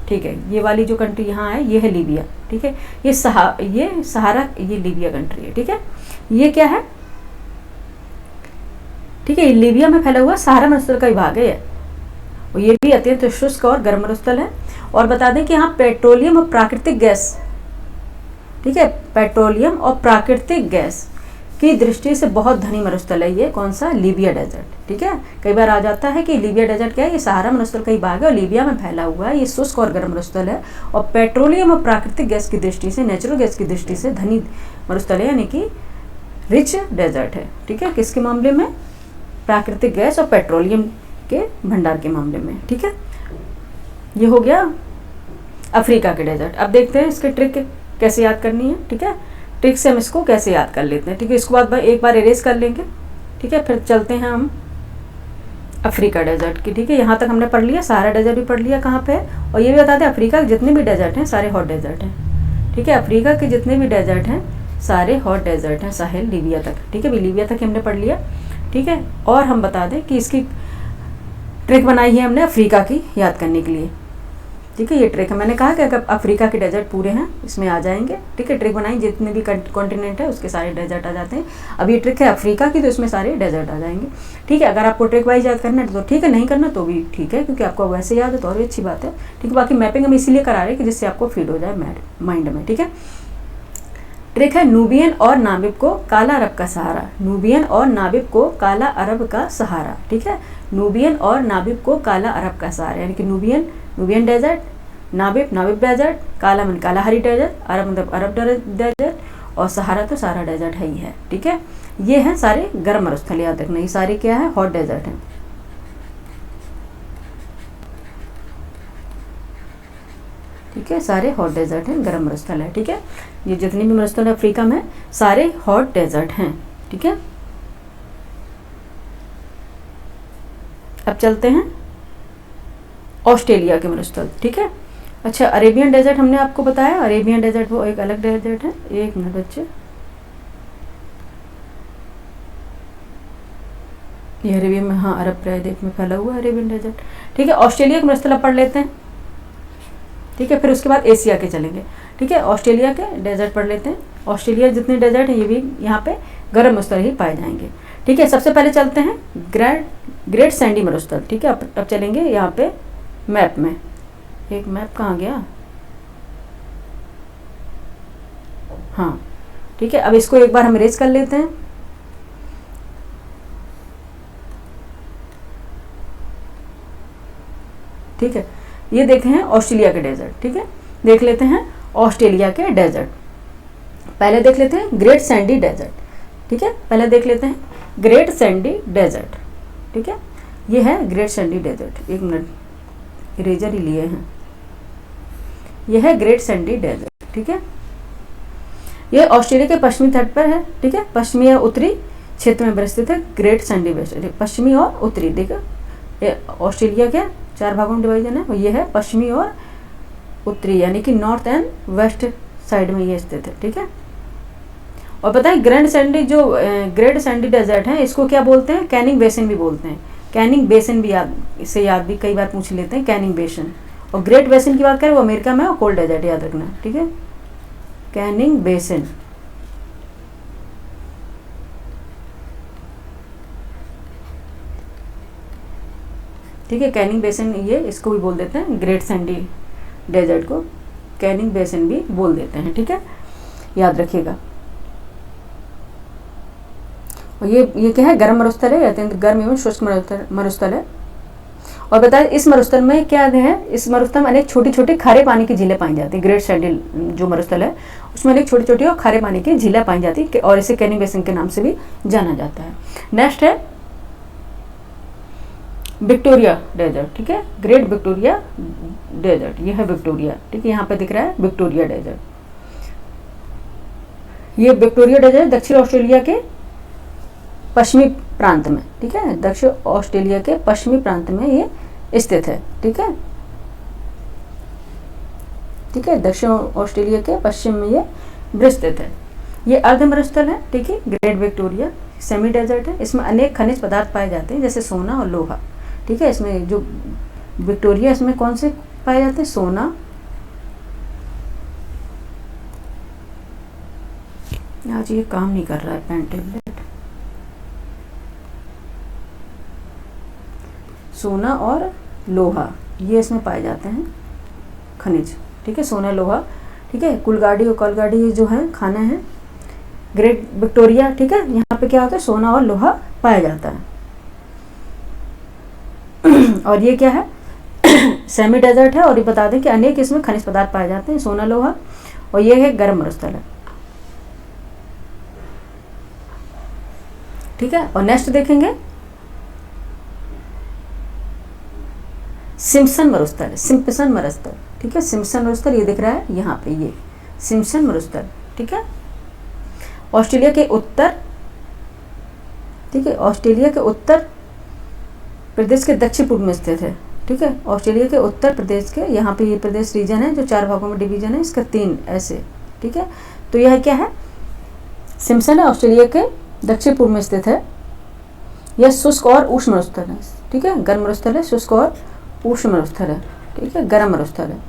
S1: ठीक है, ये वाली जो कंट्री यहाँ है ये है लीबिया। ठीक है, ये सहारा, ये लीबिया कंट्री है। ठीक है, ये क्या है? ठीक है, लीबिया में फैला हुआ सहारा मरुस्थल का विभाग है और ये भी अत्यंत शुष्क और गर्म मरुस्थल है। और बता दें कि यहाँ पेट्रोलियम और प्राकृतिक गैस, ठीक है, पेट्रोलियम और प्राकृतिक गैस की दृष्टि से बहुत धनी मरुस्थल है ये, कौन सा, लीबिया डेजर्ट। ठीक है, कई बार आ जाता है कि लीबिया डेजर्ट क्या है, ये सहारा मरुस्थल का ही भाग है और लीबिया में फैला हुआ है, ये शुष्क और गर्म मरुस्थल है और पेट्रोलियम और प्राकृतिक गैस की दृष्टि से, नेचुरल गैस की दृष्टि से धनी मरुस्थल है, यानी कि रिच डेजर्ट है। ठीक है, किसके मामले में, प्राकृतिक गैस और पेट्रोलियम के भंडार के मामले में। ठीक है, ये हो गया अफ्रीका के डेजर्ट। अब देखते हैं इसके ट्रिक कैसे याद करनी है। ठीक है, ट्रिक से हम इसको कैसे याद कर लेते हैं। ठीक है, इसको बाद एक बार इरेज कर लेंगे। ठीक है, फिर चलते हैं हम अफ्रीका डेजर्ट की। ठीक है, यहाँ तक हमने पढ़ लिया, सारा डेजर्ट भी पढ़ लिया कहाँ पे है, और ये भी बता दें अफ्रीका के जितने भी डेजर्ट हैं सारे हॉट डेजर्ट हैं। ठीक है, अफ्रीका के जितने भी डेजर्ट हैं सारे हॉट डेजर्ट हैं, साहेल लीबिया तक। ठीक है, भी लीबिया तक हमने पढ़ लिया। ठीक है, और हम बता दें कि इसकी ट्रिक बनाई है हमने अफ्रीका की याद करने के लिए। ठीक है, ये ट्रिक है, मैंने कहा कि अगर अफ्रीका के डेजर्ट पूरे हैं इसमें आ जाएंगे। ठीक है, ट्रिक बनाई, जितने भी कॉन्टिनेंट है उसके सारे डेजर्ट आ जाते हैं। अब ये ट्रिक है अफ्रीका की, तो इसमें सारे डेजर्ट आ जाएंगे। ठीक है, अगर आपको ट्रिक वाइज याद करना है तो ठीक है, नहीं करना तो भी ठीक है, क्योंकि आपको वैसे याद है तो और भी अच्छी बात है। ठीक है, बाकी मैपिंग हम इसीलिए करा रहे हैं कि जिससे आपको फीड हो जाए माइंड में। ठीक है, ट्रिक है नूबियन और नाबिब को काला अरब का सहारा, नूबियन और नाबिब को काला अरब का सहारा। ठीक है, नूबियन और नाबिब को काला अरब का सहारा, यानी कि नूबियन डेजर्ट, नाबिब डेजर्ट, काला मन काला हरी डेजर्ट, अरब मतलब अरब डेजर्ट, और सहारा तो सारा डेजर्ट है ही है। ठीक है, ये हैं सारे गर्म मरुस्थल, याद रखना ये सारे क्या है, हॉट डेजर्ट हैं। ठीक है, सारे हॉट डेजर्ट हैं, गर्म मरुस्थल है। ठीक है, ये जितने भी मरुस्थल अफ्रीका में सारे हॉट डेजर्ट हैं। ठीक है, अब चलते हैं ऑस्ट्रेलिया के मरुस्थल। ठीक है, अच्छा, अरेबियन डेजर्ट हमने आपको बताया, अरेबियन डेजर्ट वो एक अलग डेजर्ट है। एक मिनट बच्चे, ये अरेबियन में, हाँ, अरब प्रायद्वीप में फैला हुआ अरेबियन डेजर्ट। ठीक है, ऑस्ट्रेलिया के मरुस्थल अब पढ़ लेते हैं। ठीक है, फिर उसके बाद एशिया के चलेंगे। ठीक है, ऑस्ट्रेलिया के डेजर्ट पढ़ लेते हैं। ऑस्ट्रेलिया जितने डेजर्ट हैं ये भी यहाँ पे गर्म मरुस्थल ही पाए जाएंगे। ठीक है, सबसे पहले चलते हैं ग्रेट सैंडी मरुस्थल। ठीक है, अब चलेंगे यहाँ पे मैप में, एक मैप कहाँ गया, हाँ। ठीक है, अब इसको एक बार हम इरेज कर लेते हैं। ठीक है, ये देखे हैं ऑस्ट्रेलिया के डेजर्ट। ठीक है, देख लेते हैं ऑस्ट्रेलिया के डेजर्ट। पहले देख लेते हैं ग्रेट सैंडी डेजर्ट। ठीक है, पहले देख लेते हैं ग्रेट सैंडी डेजर्ट। ठीक है, ये है ग्रेट सैंडी डेजर्ट। एक मिनट, इरेजर ही लिए हैं। यह है ग्रेट सैंडी डेजर्ट। ठीक है, यह ऑस्ट्रेलिया के पश्चिमी तट पर है। ठीक है, पश्चिमी और उत्तरी क्षेत्र में विस्तृत है ग्रेट सैंडी डेजर्ट। पश्चिमी और उत्तरी, देखो ये ऑस्ट्रेलिया के 4 भागों में डिवाइजन है और ये है पश्चिमी और उत्तरी, यानी कि नॉर्थ एंड वेस्ट साइड में ये स्थित है। ठीक है, और पता है ग्रेट सैंडी डेजर्ट है, इसको क्या बोलते हैं, कैनिंग बेसिन भी बोलते हैं। कैनिंग बेसिन भी याद भी कई बार पूछ लेते हैं, कैनिंग बेसिन। और ग्रेट बेसिन की बात करें वो अमेरिका में और कोल्ड डेजर्ट, याद रखना। ठीक है, कैनिंग बेसिन। ठीक है, कैनिंग बेसिन, ये इसको भी बोल देते हैं, ग्रेट सैंडी डेजर्ट को कैनिंग बेसिन भी बोल देते हैं। ठीक है, याद रखिएगा। और ये क्या है, गर्म मरुस्थल है, अत्यंत गर्म एवं शुष्क मरुस्थल है। और बताए इस मरुस्थल में क्या है, इस मरुस्थल में अनेक छोटी छोटी खारे पानी की झीलें पाई जाती है। ग्रेट सैंडी जो मरुस्थल है उसमें अनेक छोटी छोटी और खारे पानी की झीलें पाई जाती है और इसे कैनिंग बेसिन के नाम से भी जाना जाता है। नेक्स्ट है विक्टोरिया डेजर्ट। ठीक है, ग्रेट विक्टोरिया डेजर्ट, ये है विक्टोरिया। ठीक है, यहाँ पे दिख रहा है विक्टोरिया डेजर्ट। ये विक्टोरिया डेजर्ट दक्षिण ऑस्ट्रेलिया के पश्चिमी प्रांत में। ठीक है, दक्षिण ऑस्ट्रेलिया के पश्चिमी प्रांत में ये स्थित है। ठीक है, ठीक है, दक्षिण ऑस्ट्रेलिया के पश्चिम में ये विस्तृत है। ये अर्ध मरुस्थल है। ठीक है, ग्रेट विक्टोरिया सेमी डेजर्ट है। इसमें अनेक खनिज पदार्थ पाए जाते हैं जैसे सोना और लोहा। ठीक है, इसमें जो विक्टोरिया, इसमें कौन से पाए जाते हैं, सोना, आज ये काम नहीं कर रहा है पेन टेबलेट, सोना और लोहा ये इसमें पाए जाते हैं खनिज, ठीक है, सोना लोहा, ठीक है। कुलगाड़ी और कलगाड़ी ये जो है खाने हैं। ग्रेट विक्टोरिया, ठीक है, यहाँ पे क्या होता है, सोना और लोहा पाया जाता है। और ये क्या है, सेमी डेजर्ट है, और ये बता दें कि अनेक इसमें खनिज पदार्थ पाए जाते हैं, सोना लोहा, और ये है गर्म मरुस्थल है, ठीक है। और नेक्स्ट देखेंगे सिम्पसन मरुस्थल, सिम्पसन मरुस्थल, ठीक है, सिम्पसन मरुस्थल ये दिख रहा है यहाँ पे, ये सिम्पसन मरुस्थल, ठीक है। ऑस्ट्रेलिया के उत्तर, ठीक है, ऑस्ट्रेलिया के उत्तर प्रदेश के दक्षिण पूर्व में स्थित है, ठीक है। ऑस्ट्रेलिया के उत्तर प्रदेश के, यहाँ पे ये प्रदेश रीजन है जो 4 भागों में डिवीजन है, इसका 3 ऐसे, ठीक है। तो यह क्या है, सिम्पसन है, ऑस्ट्रेलिया के दक्षिण पूर्व में स्थित है। यह शुष्क और उष्ण मरुस्थल है, ठीक है, गर्म मरुस्थल है, शुष्क और उष्ण मरुस्थल है, ठीक है, गर्म मरुस्थल है।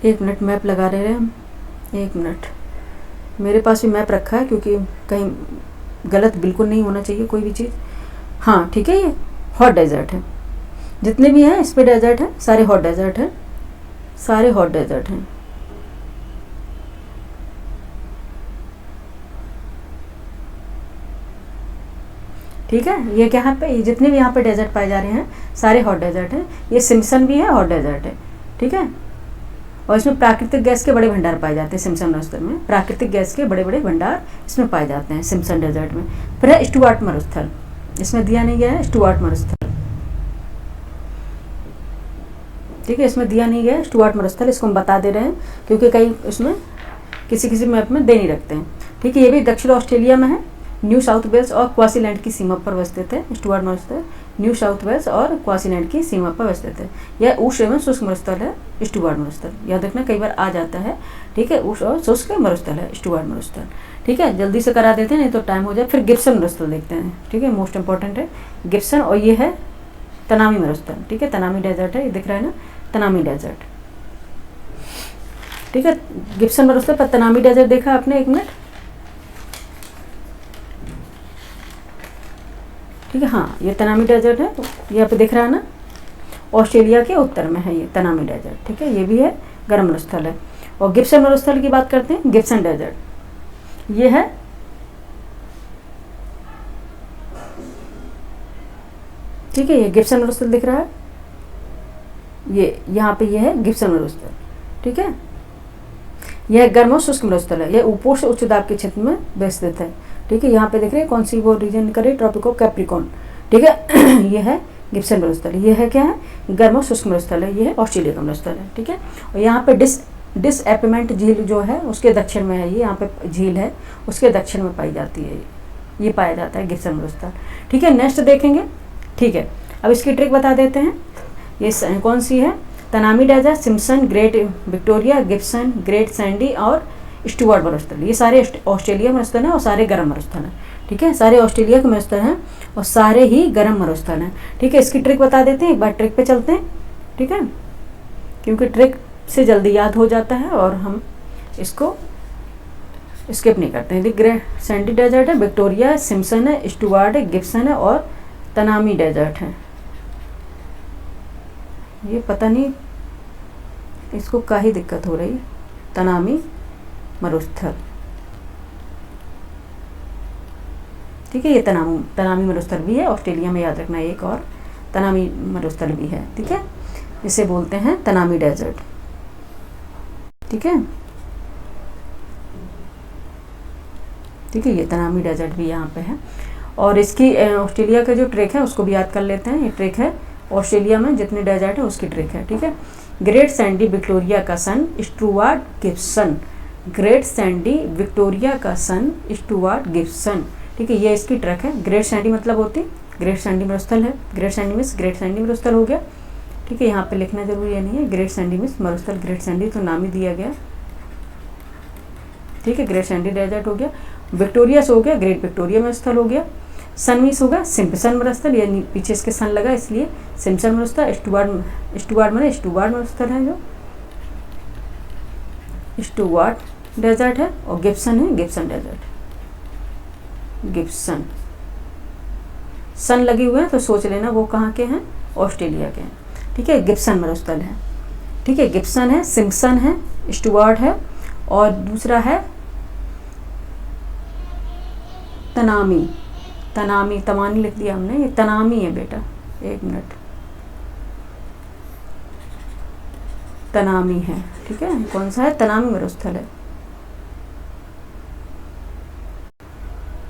S1: एक मिनट मैप लगा रहे हैं हम, 1 मिनट। मेरे पास भी मैप रखा है क्योंकि कहीं गलत बिल्कुल नहीं होना चाहिए कोई भी चीज़। हाँ ठीक है, ये हॉट डेजर्ट है, जितने भी हैं इस पे डेजर्ट है, सारे हॉट डेजर्ट हैं, सारे हॉट डेजर्ट हैं। ठीक है, ये क्या है पे, ये जितने भी यहाँ पे डेजर्ट पाए जा रहे हैं सारे हॉट डेजर्ट हैं। ये सिम्पसन भी है, हॉट डेजर्ट है, ठीक है। और इसमें प्राकृतिक गैस के बड़े भंडार पाए जाते हैं सिम्पसन मरुस्थल में, प्राकृतिक गैस के बड़े बड़े भंडार इसमें पाए जाते हैं सिम्पसन डेजर्ट में। फिर है स्टुअर्ट मरुस्थल, इसमें दिया नहीं गया है स्टुअर्ट मरुस्थल, ठीक है, इसमें दिया नहीं गया है स्टुअर्ट मरुस्थल, इसको हम बता दे रहे हैं क्योंकि कई इसमें किसी मैप में दे नहीं रखते हैं, ठीक है। ये भी दक्षिण ऑस्ट्रेलिया में है, न्यू साउथ वेल्स और क्वासीलैंड की सीमा पर स्थित है। स्टुअर्ट मरुस्थल न्यू साउथ वेल्स और क्वासीलैंड की सीमा पर स्थित है। यह उष्ण एवं शुष्क मरुस्थल है स्टुअर्ट मरुस्थल, याद रखना कई बार आ जाता है, ठीक है। उष्ण और शुष्क मरुस्थल है स्टुअर्ट मरुस्थल, ठीक है। जल्दी से करा देते हैं नहीं तो टाइम हो जाए। फिर गिब्सन मरुस्थल देखते हैं, ठीक है, मोस्ट इंपॉर्टेंट है गिब्सन। और ये है तनामी मरुस्थल, ठीक है, तनामी डेजर्ट है, ये दिख रहा है ना, तनामी डेजर्ट, ठीक है। गिब्सन मरुस्थल पर तनामी डेजर्ट देखा आपने, 1 मिनट, ठीक है। हाँ, ये तनामी डेजर्ट है, यहाँ पे दिख रहा है ना, ऑस्ट्रेलिया के उत्तर में है ये तनामी डेजर्ट, ठीक है। ये भी है गर्म मरुस्थल है। और गिब्सन मरुस्थल की बात करते हैं, गिब्सन डेजर्ट ये है, ठीक है, ये गिब्सन मरुस्थल दिख रहा है, ये यहाँ पे ये है गिब्सन मरुस्थल, ठीक है। यह गर्म और शुष्क मरुस्थल है, यह उपोष्ण उच्च दाब के क्षेत्र में स्थित है, ठीक है। यहाँ पे देख रहे हैं कौन सी वो रीजन करे, ट्रॉपिक ऑफ कैप्रिकॉर्न, ठीक है। ये है गिब्सन मरुस्थल, ये है क्या है, गर्म और शुष्क मरुस्थल है, ये है ऑस्ट्रेलिया का मरुस्थल है, ठीक है। और यहाँ पे डिसएपमेंट झील जो है उसके दक्षिण में है, ये यहाँ पे झील है उसके दक्षिण में पाई जाती है, ये पाया जाता है गिब्सन मरुस्थल, ठीक है। नेक्स्ट देखेंगे, ठीक है। अब इसकी ट्रिक बता देते हैं, ये कौन सी है, Tanami desert, Simpson, Great Victoria, Gibson, great Sandy और स्टुअर्ट मरुस्थल, ये सारे ऑस्ट्रेलिया मरुस्थल हैं और सारे गर्म मरुस्थल हैं, ठीक है। सारे ऑस्ट्रेलिया के मरुस्थल हैं और सारे ही गर्म मरुस्थल हैं, ठीक है। इसकी ट्रिक बता देते हैं, एक बार ट्रिक पे चलते हैं, ठीक है, क्योंकि ट्रिक से जल्दी याद हो जाता है और हम इसको स्किप नहीं करते हैं। ग्रेट सैंडी डेजर्ट है, विक्टोरिया है, सिम्पसन है, स्टुअर्ट है, गिब्सन है और तनामी डेजर्ट है। ये पता नहीं इसको काहे दिक्कत हो रही है, तनामी मरुस्थल, ठीक है। ये तनामी मरुस्थल भी है ऑस्ट्रेलिया में, याद रखना, एक और तनामी मरुस्थल भी है, ठीक है। इसे बोलते हैं तनामी डेजर्ट, ठीक है, ठीक है। ये तनामी डेजर्ट भी यहाँ पे है। और इसकी ऑस्ट्रेलिया का जो ट्रेक है उसको भी याद कर लेते हैं। ये ट्रेक है ऑस्ट्रेलिया में जितने डेजर्ट है उसकी ट्रेक है, ठीक है। ग्रेट सैंडी विक्टोरिया का son, Stuart Gibson, great Sandy Victoria का सन, स्टुअर्ट गिब्सन, ठीक है। ये इसकी ट्रैक है। ग्रेट सैंडी मतलब होती ग्रेट सैंडी मरुस्थल है, great Sandy miss great Sandy मरुस्थल हो गया, ठीक है। यहाँ पे लिखना जरूरी नहीं है, ग्रेट सैंडी मिस मरुस्थल, ग्रेट सैंडी तो नाम ही दिया गया, ठीक है। ग्रेट सैंडी डेजर्ट हो गया, विक्टोरिया से हो गया ग्रेट विक्टोरिया मरुस्थल हो गया, सनमीस होगा सिम्पसन मरुस्थल, यानी पीछे इसके सन लगा इसलिए सिम्पसन मरुस्थल, स्टुअर्ट मरुस्थल है जो स्टुअर्ट डेजर्ट है, और गिब्सन है, गिब्सन डेजर्ट, गिब्सन। सन लगे हुए हैं तो सोच लेना वो कहाँ के हैं, ऑस्ट्रेलिया के हैं, ठीक है। गिब्सन मरुस्थल है, ठीक है। गिब्सन है, सिम्पसन है, स्टुअर्ट है, और दूसरा है तनामी। तनामी, तमानी लिख दिया हमने, ये तनामी है बेटा, एक मिनट, तनामी है, ठीक है। कौन सा है, तनामी मरुस्थल है,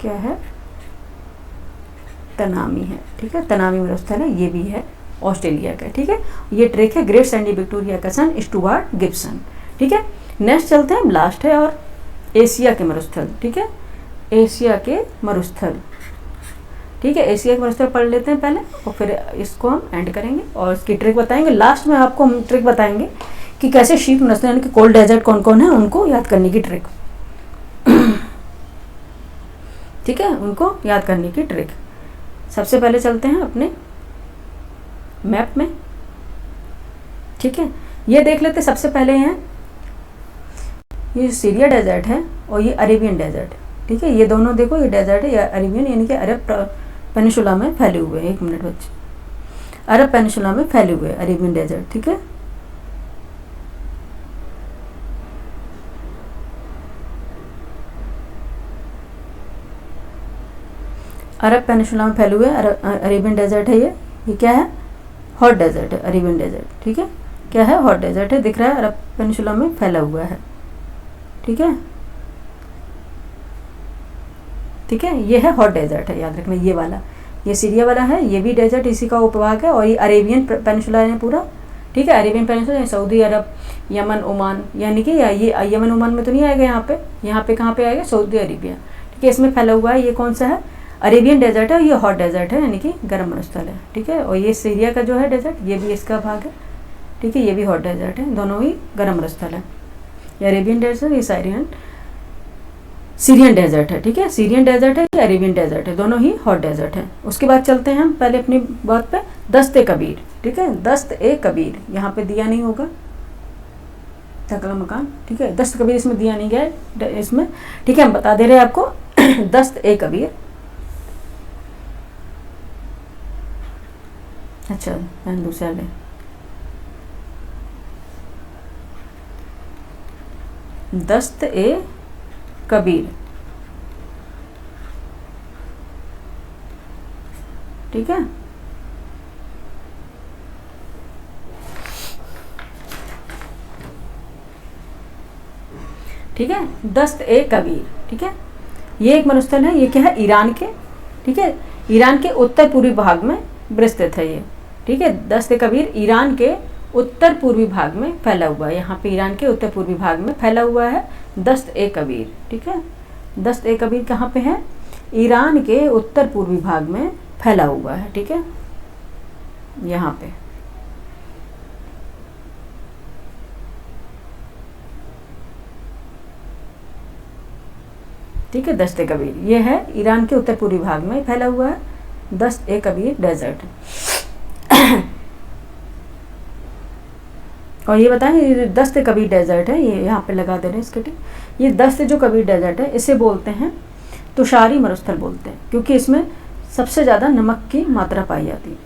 S1: क्या है, तनामी है, ठीक है। तनामी मरुस्थल है, ये भी है ऑस्ट्रेलिया का, ठीक है। ये ट्रैक है ग्रेट सैंडी विक्टोरिया का सन, स्टुअर्ट, गिब्सन, ठीक है। नेक्स्ट चलते हैं, लास्ट है और एशिया के मरुस्थल, ठीक है। एशिया के मरुस्थल, ठीक है। एशिया के मरुस्थल पढ़ लेते हैं पहले, और फिर इसको हम एंड करेंगे और इसकी ट्रिक बताएंगे। लास्ट में आपको हम ट्रिक बताएंगे कि कैसे शीत मरुस्थल यानी कि कोल्ड डेजर्ट कौन कौन है उनको याद करने की ट्रिक, ठीक है, उनको याद करने की ट्रिक। सबसे पहले चलते हैं अपने मैप में, ठीक है। ये देख लेते सबसे पहले हैं, ये सीरिया डेजर्ट है और ये अरेबियन डेजर्ट, ठीक है। ये दोनों देखो, ये डेजर्ट है, ये अरेबियन यानी कि अरब पेनिनसुला में फैले हुए हैं। एक मिनट बच्चे, अरब पेनिनसुला में फैले हुए हैं अरेबियन डेजर्ट, ठीक है। अरब पेनिनसुला में फैले हुए अरेबियन डेजर्ट है। ये क्या है, हॉट डेजर्ट है, अरेबियन डेजर्ट, ठीक है। क्या है, हॉट डेजर्ट है, दिख रहा है, अरब पेनिनसुला में फैला हुआ है, ठीक है, ठीक है। ये है हॉट डेजर्ट है, याद रखना, ये वाला, ये सीरिया वाला है, ये भी डेजर्ट इसी का उपभाग है, और ये अरेबियन पेनिनसुला है पूरा, ठीक है। अरेबियन पेनिनसुला, सऊदी अरब, यमन, ओमान, यानी कि ये यमन ओमान में तो नहीं आएगा, यहाँ पे कहाँ पे आएगा, सऊदी अरेबिया, ठीक है। इसमें फैला हुआ है, ये कौन सा है, अरेबियन डेजर्ट है, ये हॉट डेजर्ट है यानी कि गर्म मरुस्थल है, ठीक है। और ये सीरिया का जो है डेजर्ट, ये भी इसका भाग है, ठीक है, ये भी हॉट डेजर्ट है, दोनों ही गर्म मरुस्थल है। ये अरेबियन डेजर्ट, ये सीरियन डेजर्ट है, ठीक है। सीरियन डेजर्ट है, ये अरेबियन डेजर्ट है, दोनों ही हॉट डेजर्ट है। उसके बाद चलते हैं हम पहले अपनी बात पे, दस्त ए कबीर, ठीक है। दस्त ए कबीर, यहाँ पे दिया नहीं होगा, तकला मकान, ठीक है। दस्त कबीर इसमें दिया नहीं गया इसमें, ठीक है, हम बता दे रहे हैं आपको। दस्त ए कबीर, अच्छा दूसरा ले, दस्त ए कबीर, ठीक है। ठीक है, दस्त ए कबीर, ठीक है। ये एक मरुस्थल है, ये क्या है, ईरान के, ठीक है, ईरान के उत्तर पूर्वी भाग में विस्तृत है ये, ठीक है। दस्त ए कबीर ईरान के उत्तर पूर्वी भाग में फैला हुआ है, यहाँ पे ईरान के उत्तर पूर्वी भाग में फैला हुआ है दस्त ए कबीर, ठीक है। दस्त ए कबीर कहाँ पे है, ईरान के उत्तर पूर्वी भाग में फैला हुआ है, ठीक है, यहाँ पे, ठीक है। दस्त ए कबीर ये है ईरान के उत्तर पूर्वी भाग में फैला हुआ है दस्त ए कबीर डेजर्ट। और ये बताएं, ये दस्त कबीर डेजर्ट है, ये यहाँ पे लगा दे रहे हैं इसके टिक। ये दस्त जो कबीर डेजर्ट है, इसे बोलते हैं तुषारी मरुस्थल बोलते हैं, क्योंकि इसमें सबसे ज़्यादा नमक की मात्रा पाई जाती है,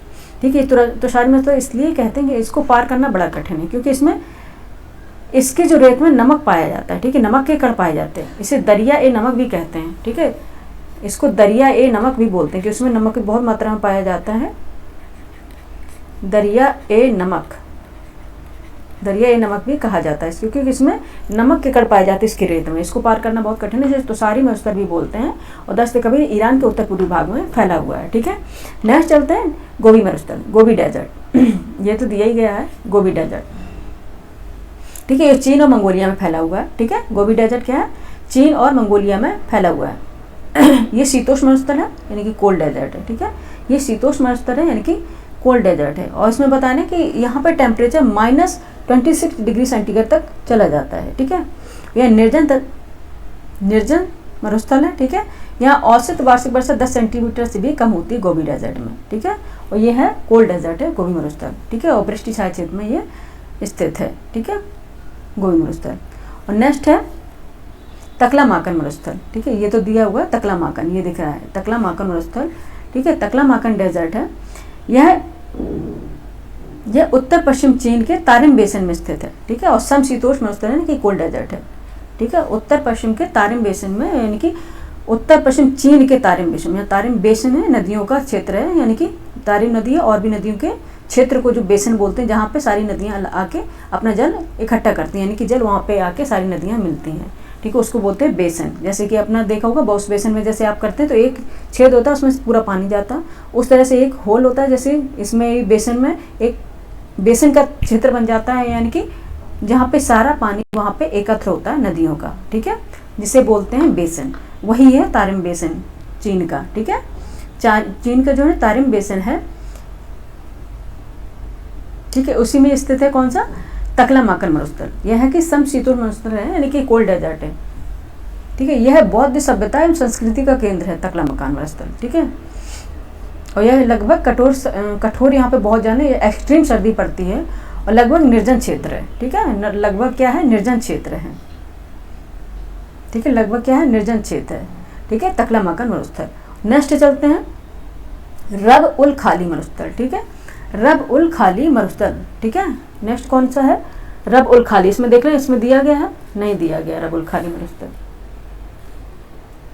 S1: ठीक है। तुषारी मरुस्थल इसलिए कहते हैं कि इसको पार करना बड़ा कठिन है, क्योंकि इसमें इसके जो रेत में नमक पाया जाता है, ठीक है, नमक के कण पाए जाते हैं, इसे दरिया ए नमक भी कहते हैं, ठीक है। इसको दरिया ए नमक भी बोलते हैं, कि उसमें नमक बहुत मात्रा में पाया जाता है, दरिया ए नमक, दरिया ए नमक भी कहा जाता है, क्योंकि इसमें नमक के कण पाए जाते हैं इसके रेत में, इसको पार करना बहुत कठिन है, इसे तुषारी मरुस्थल भी बोलते हैं। और दस्त कबीर ईरान के उत्तर पूर्वी भाग में फैला हुआ है, ठीक है। नेक्स्ट चलते हैं गोबी मरुस्थल, गोबी डेजर्ट। ये तो दिया ही गया है, गोबी डेजर्ट, ठीक है। ये चीन और मंगोलिया में फैला हुआ है, ठीक है। गोबी डेजर्ट क्या है, चीन और मंगोलिया में फैला हुआ है। ये शीतोष्ण मरुस्थल है, यानी कि कोल्ड डेजर्ट है, ठीक है। ये शीतोष्ण मरुस्थल है, यानी कि कोल्ड डेजर्ट है। और इसमें बताने कि यहाँ पर टेम्परेचर -26 डिग्री सेंटीग्रेड तक चला जाता है, ठीक है। यह निर्जन मरुस्थल है, ठीक है। यहाँ औसत वार्षिक वर्षा 10 सेंटीमीटर से भी कम होती है गोबी डेजर्ट में, ठीक है। और ये है कोल्ड डेजर्ट है, गोबी मरुस्थल, ठीक है। और वृष्टि छाया क्षेत्र में ये स्थित है, ठीक है, गोबी मरुस्थल। और नेक्स्ट है तकलामाकन मरुस्थल, ठीक है, ये तो दिया हुआ है तकलामाकन, ये दिख रहा है तकलामाकन मरुस्थल, ठीक है, तकलामाकन डेजर्ट है। यह उत्तर पश्चिम चीन के तारिम बेसिन में स्थित है, ठीक है, और समशीतोष्ण मरुस्थल यानी कि कोल्ड डेजर्ट है, ठीक है, उत्तर पश्चिम के तारिम बेसिन में, यानी कि उत्तर पश्चिम चीन के तारिम बेसिन में, तारिम बेसिन है नदियों का क्षेत्र है, यानी कि तारिम नदी है और भी नदियों के क्षेत्र को जो बेसिन बोलते हैं, जहाँ पे सारी नदियाँ आके अपना जल इकट्ठा करती हैं, यानी कि जल वहाँ पे आके सारी नदियाँ मिलती हैं, ठीक है, उसको बोलते हैं बेसिन। जैसे कि अपना देखा होगा बॉक्स बेसिन में जैसे आप करते हैं तो एक छेद होता है उसमें से पूरा पानी जाता, उस तरह से एक होल होता है, जैसे इसमें बेसिन में एक बेसिन का क्षेत्र बन जाता है, यानी कि जहाँ पे सारा पानी वहाँ पे एकत्र होता है नदियों का, ठीक है, जिसे बोलते हैं बेसिन। वही है तारिम बेसिन चीन का, ठीक है, चीन का जो है तारिम बेसिन है, ठीक है, उसी में स्थित है कौन सा, तकलामाकन मरुस्थल। यह है कि समशीतोष्ण मरुस्थल है, यानी कि कोल्ड डेजर्ट है, ठीक है, यह बौद्ध सभ्यता एवं संस्कृति का केंद्र है तकलामाकन मरुस्थल, ठीक है, और यह लगभग कठोर यहाँ पे बहुत ज़्यादा एक्सट्रीम सर्दी पड़ती है और लगभग निर्जन क्षेत्र है, ठीक है, लगभग क्या है, निर्जन क्षेत्र है, ठीक है, लगभग क्या है, निर्जन क्षेत्र है, ठीक है, तकलामाकन मरुस्थल। नेक्स्ट चलते हैं रब उल खाली मरुस्थल, ठीक है, रब उल खाली मरुस्थल, ठीक है, नेक्स्ट कौन सा है, रब उल खाली। इसमें देख रहे हैं, इसमें दिया गया है, नहीं दिया गया रब उल खाली मरुस्थल,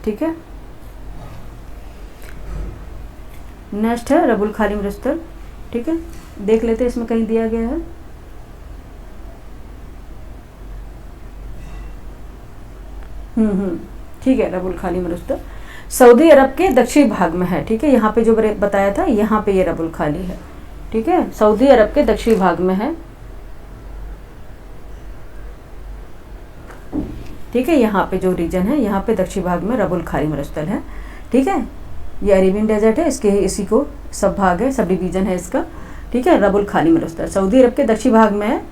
S1: ठीक है, नेक्स्ट है रब उल खाली मरुस्थल, ठीक है, देख लेते हैं इसमें कहीं दिया गया है, ठीक है, रब उल खाली मरुस्थल सऊदी अरब के दक्षिणी भाग में है, ठीक है, यहाँ पे जो बताया था यहाँ पे ये रब उल खाली है, ठीक है, सऊदी अरब के दक्षिणी भाग में है, ठीक है, यहाँ पे जो रीजन है यहाँ पे दक्षिणी भाग में रब उल खाली मरुस्थल है, ठीक है, ये अरेबियन डेजर्ट है, इसके इसी को सब भाग है, सब डिवीजन है इसका, ठीक है, रब उल खाली मरुस्थल सऊदी अरब के दक्षिणी भाग में है,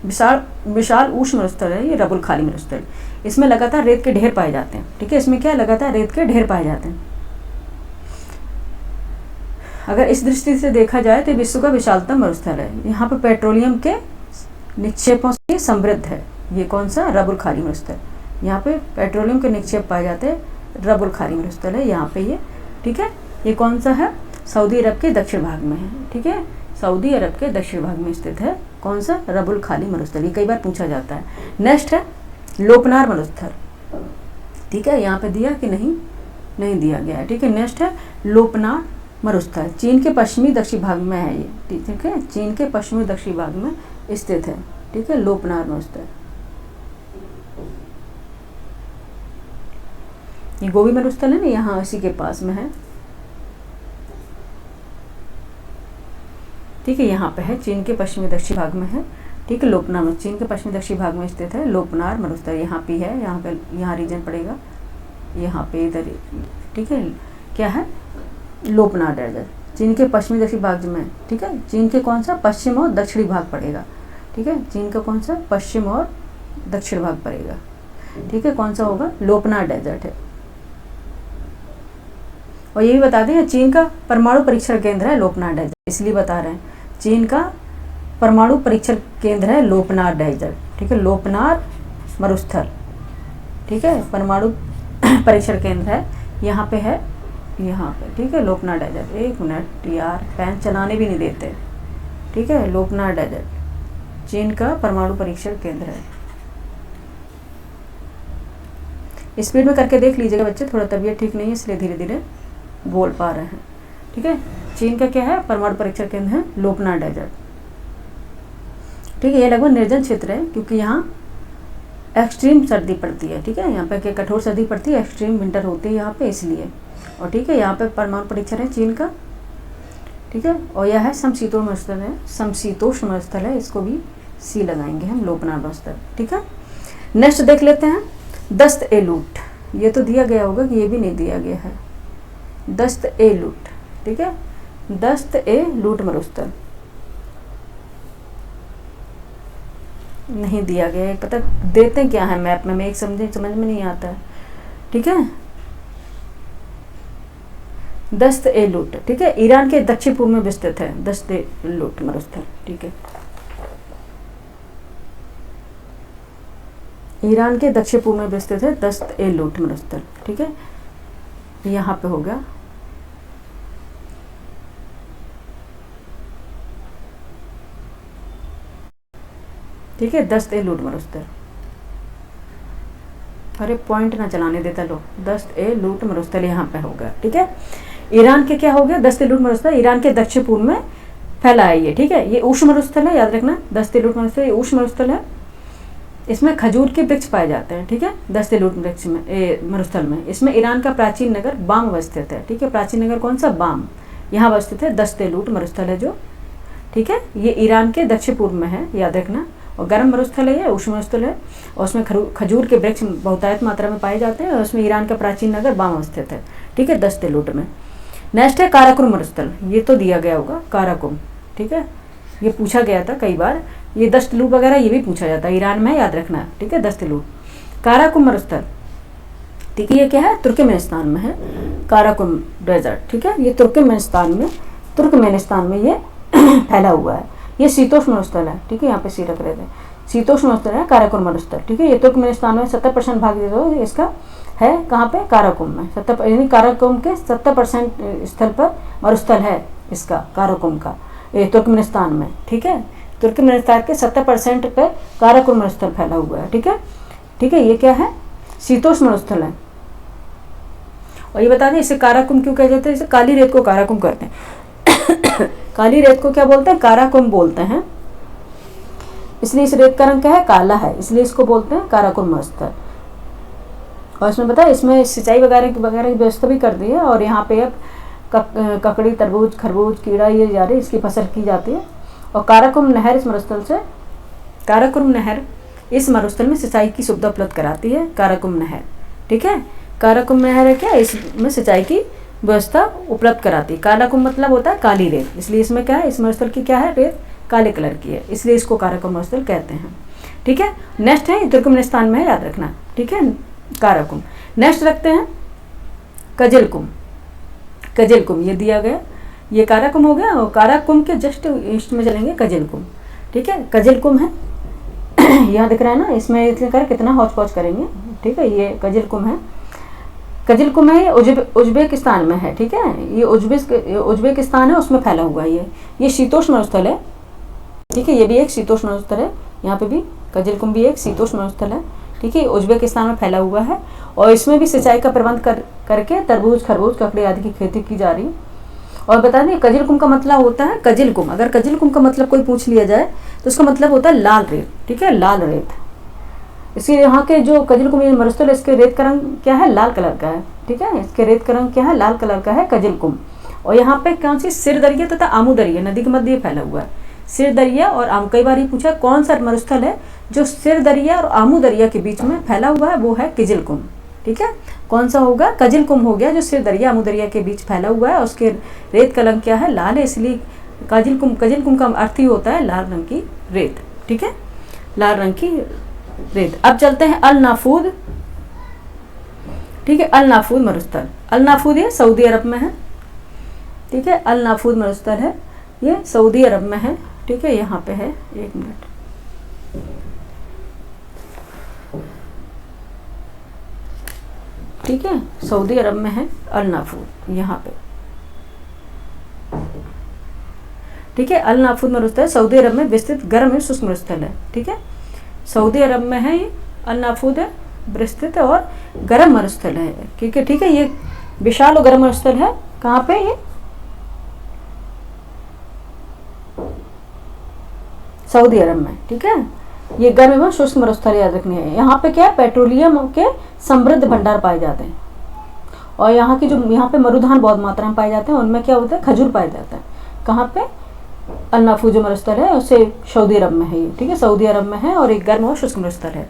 S1: विशाल ऊष्ण मरुस्थल है ये रब उल खाली मरुस्थल। इसमें लगातार रेत के ढेर पाए जाते हैं, ठीक है, इसमें क्या लगातार रेत के ढेर पाए जाते हैं। अगर इस दृष्टि से देखा जाए तो विश्व का विशालतम मरुस्थल है, यहाँ पे पेट्रोलियम के निक्षेपों से समृद्ध है, ये कौन सा, रब उल खाली मरुस्थल, यहाँ पे पेट्रोलियम के निक्षेप पाए जाते हैं, रब उल खाली मरुस्थल है यहाँ पे ये, ठीक है, ये कौन सा है, सऊदी अरब के दक्षिण भाग में है, ठीक है, सऊदी अरब के दक्षिण भाग में स्थित है कौन सा, रब उल खाली मरुस्थल, ये कई बार पूछा जाता है। नेक्स्ट है लोपनार मरुस्थल, ठीक है, यहाँ पे दिया कि नहीं दिया गया है, ठीक है, नेक्स्ट है लोपनार मरुस्थल, चीन के पश्चिमी दक्षिणी भाग में है ये, ठीक है, चीन के पश्चिमी दक्षिणी भाग में स्थित है, ठीक है, लोपनार मरुस्थल। ये गोबी मरुस्थल है ना, यहाँ इसी के पास में है, ठीक है, यहाँ पे है, चीन के पश्चिमी दक्षिणी भाग में है, ठीक है, लोपनार चीन के पश्चिमी दक्षिणी भाग में स्थित है लोपनार मरुस्थल, यहाँ पे है, यहाँ रीजन पड़ेगा, यहाँ पे इधर, ठीक है, क्या है, लोपनार डेजर्ट चीन के पश्चिमी दक्षिणी भाग में, ठीक है, चीन के कौन सा पश्चिम और दक्षिणी भाग पड़ेगा, ठीक है, चीन का कौन सा पश्चिम और दक्षिण भाग पड़ेगा, ठीक है, कौन सा होगा, लोपनार डेजर्ट है। और ये भी बता दें चीन का परमाणु परीक्षण केंद्र है लोपनार डेजर्ट, इसलिए बता रहे हैं चीन का परमाणु परीक्षण केंद्र है लोपनार डेजर्ट, ठीक है, लोपनार मरुस्थल, ठीक है, परमाणु परीक्षण केंद्र है, यहाँ पे है, यहाँ पे, ठीक है, लोपनार डेजर्ट। एक मिनट यार, पेन चलाने भी नहीं देते, ठीक है, लोपनार डेजर्ट चीन का परमाणु परीक्षण केंद्र है। स्पीड में करके देख लीजिएगा बच्चे, थोड़ा तबीयत ठीक नहीं है इसलिए धीरे धीरे बोल पा रहे हैं, ठीक है, चीन का क्या है, परमाणु परीक्षण केंद्र है लोपनार डेजर्ट, ठीक है, ये लगभग निर्जन क्षेत्र है क्योंकि यहाँ एक्सट्रीम सर्दी पड़ती है, ठीक है, यहाँ पे क्या कठोर सर्दी पड़ती है, एक्सट्रीम विंटर होती है यहाँ पे इसलिए, और ठीक है, यहाँ पे परमाणु परीक्षण है चीन का, ठीक है, और यह है समशीतोष्ण मरुस्थल है, समशीतोष्ण मरुस्थल है, इसको भी सी लगाएंगे हम लोपनार मरुस्थल, ठीक है। नेक्स्ट देख लेते हैं दस्त ए लूट, ये तो दिया गया होगा कि ये भी नहीं दिया गया है, दस्त ए लूट, ठीक है, दस्त ए लूट मरुस्थल नहीं दिया गया है, पता देते क्या है मैप में, मैं एक समझ में नहीं आता है, ठीक है, दस्त ए लूट, ठीक है, ईरान के दक्षिण पूर्व में विस्तृत है दस्त ए लूट मरुस्थल, ठीक है, ईरान के दक्षिण पूर्व में विस्तृत है दस्त ए लूट मरुस्थल। ठीक है, यहाँ पे हो गया। ठीक है, दस्त ए लूट मरुस्थल। अरे पॉइंट ना चलाने देता लो। दस्त ए लूट मरुस्थल यहाँ पे हो गया। ठीक है, ईरान के क्या हो गया, दस्त ए लूट मरुस्थल ईरान के दक्षिण पूर्व में फैला है ये। ठीक है, ये उष्ण मरुस्थल है, याद रखना। दस्त ए लूट मरुस्थल ये उष्ण मरुस्थल है, इसमें खजूर के वृक्ष पाए जाते हैं। ठीक है, दस्त ए लूट वृक्ष में मरुस्थल में। इसमें ईरान का प्राचीन नगर बाम अवस्थित है। ठीक है, प्राचीन नगर कौन सा, बाम, यहाँ अवस्थित है। दस्त ए लूट मरुस्थल है जो। ठीक है, ये ईरान के दक्षिण पूर्व में है, याद रखना। और गर्म मरुस्थल है, ये उष्ण मरुस्थल है, और उसमें खजूर के वृक्ष बहुतायत मात्रा में पाए जाते हैं, और उसमें ईरान का प्राचीन नगर बाम अवस्थित है। ठीक है, दस्त ए लूट में। नेक्स्ट है काराकुम मरुस्थल, ये तो दिया गया होगा, काराकुम। ठीक है, ये पूछा गया था कई बार, ये दस्त लूट वगैरह ये भी पूछा जाता है, ईरान में, याद रखना। ठीक है, दस्त लूट। काराकुम मरुस्थल, ठीक है, ये क्या है, तुर्कमेनिस्तान में है, काराकुम डेजर्ट। ठीक है, ये तुर्कमेनिस्तान में ये फैला हुआ है। ये शीतोष्ण मरुस्थल है। ठीक है, यहाँ पे सी रख रहे थे, शीतोष्ण मरुस्थल है काराकुम मरुस्थल। ठीक है, ये तुर्कमेनिस्तान में 70% भाग इसका है, कहाँ पे, काराकुम में। 70 यानी काराकुम के 70% स्थल पर मरुस्थल है इसका, काराकुम का, ये तुर्कमेनिस्तान में। ठीक है, तुर्कमेनिस्तान के 70% पे काराकुम मरुस्थल फैला हुआ है। ठीक है, ठीक है, ये क्या है, शीतोष्ण मरुस्थल है। और ये बता दें इसे काराकुम क्यों कहा जाता है, इसे काली रेत को काराकुम कहते हैं। काली रेत को क्या बोलते हैं, काराकुम बोलते हैं। इसलिए इस रेत का रंग क्या है, काला है, इसलिए इसको बोलते हैं काराकुम मरुस्थल। और इसमें पता है, इसमें सिंचाई वगैरह की व्यवस्था भी कर दी है, और यहाँ पे अब ककड़ी, तरबूज, खरबूज, कीड़ा ये जा रही, इसकी फसल की जाती है। और काराकुम नहर इस मरुस्थल में सिंचाई की सुविधा उपलब्ध कराती है, काराकुम नहर। ठीक है, काराकुम नहर है क्या, इसमें सिंचाई की व्यवस्था उपलब्ध कराती है। काराकुम मतलब होता है काली रेत, इसलिए इसमें क्या है, इस मरुस्थल की क्या है, रेत काले कलर की है, इसलिए इसको काराकुम मरुस्थल कहते हैं। ठीक है, नेक्स्ट है, तुर्कमेनिस्तान में है, याद रखना। ठीक है, काराकुम। नेक्स्ट रखते हैं कजिलकुम। कजिलकुम ये दिया गया, ये काराकुम हो गया, और काराकुम के जस्ट ईस्ट में चलेंगे कजिलकुम। ठीक है, कजिलकुम है, यहाँ दिख रहा है ना, इसमें इतने कर कितना हौच पौच करेंगे। ठीक है, ये कजिलकुम है। कजिलकुम है, ये उज्बेकिस्तान में है। ठीक है, ये उज्बेकिस्तान है, उसमें फैला हुआ है ये शीतोष्ण मरुस्थल है। ठीक है, ये भी एक शीतोष्ण मरुस्थल है, यहाँ पे भी कजिलकुम भी एक शीतोष्ण मरुस्थल है। ठीक है, उज्बेकिस्तान में फैला हुआ है, और इसमें भी सिंचाई का प्रबंध करके तरबूज, खरबूज, ककड़ी आदि की खेती की जा रही है। और बता दें कजिलकुम का मतलब होता है, कजिलकुम, अगर कजिलकुम का मतलब कोई पूछ लिया जाए तो उसका मतलब होता है लाल रेत। ठीक है, लाल रेत। इसलिए यहाँ के जो कजिलकुम मरुस्थल, इसके रेत का रंग क्या है, लाल कलर का है। ठीक है, इसके रेत का रंग क्या है, लाल कलर का है, कजिलकुम। और यहाँ पे कौन सी, सिर दरिया तथा आमू दरिया नदी के मध्य फैला हुआ है। सिर दरिया और आमू, कई बार ये पूछा कौन सा मरुस्थल है जो सिर दरिया और आमू दरिया के बीच में फैला हुआ है, वो है कजिलकुम। ठीक है, कौन सा होगा, कजिलकुम हो गया, जो सिर दरिया आमू दरिया के बीच फैला हुआ है, उसके रेत का रंग क्या है, लाल है, इसलिए कजिलकुम का अर्थ ही होता है लाल रंग की रेत। ठीक है, लाल रंग की रेत। अब चलते हैं अल नाफूद। ठीक है, अल नाफूद मरुस्थल, अल नाफूद ये सऊदी अरब में है। ठीक है, अल नाफूद मरुस्थल है, ये सऊदी अरब में है। ठीक है, यहाँ पे है, एक मिनट, ठीक है, सऊदी अरब में है अल नाफूद, यहाँ पे। ठीक है, अल नाफूद मरुस्थल सऊदी अरब में विस्तृत गर्म एवं शुष्क मरुस्थल है। ठीक है, सऊदी अरब में है ये अल नाफूद है, विस्तृत और गर्म मरुस्थल है। ठीक है, ठीक है, ये विशाल और गर्म मरुस्थल है, कहाँ पे, ये सऊदी अरब में। ठीक है, ये गर्म एवं शुष्क मरुस्थल याद रखनी है। यहाँ पे क्या है, पेट्रोलियम के समृद्ध भंडार पाए जाते हैं, और यहाँ की जो यहाँ पे मरुधान बहुत मात्रा में पाए जाते हैं, उनमें क्या होता है, खजूर पाया जाता है। कहाँ पे, अल नाफूद जो मरुस्थल है उसे सऊदी अरब में है ये। ठीक है, सऊदी अरब में है, और एक गर्म और शुष्क मरुस्थल है।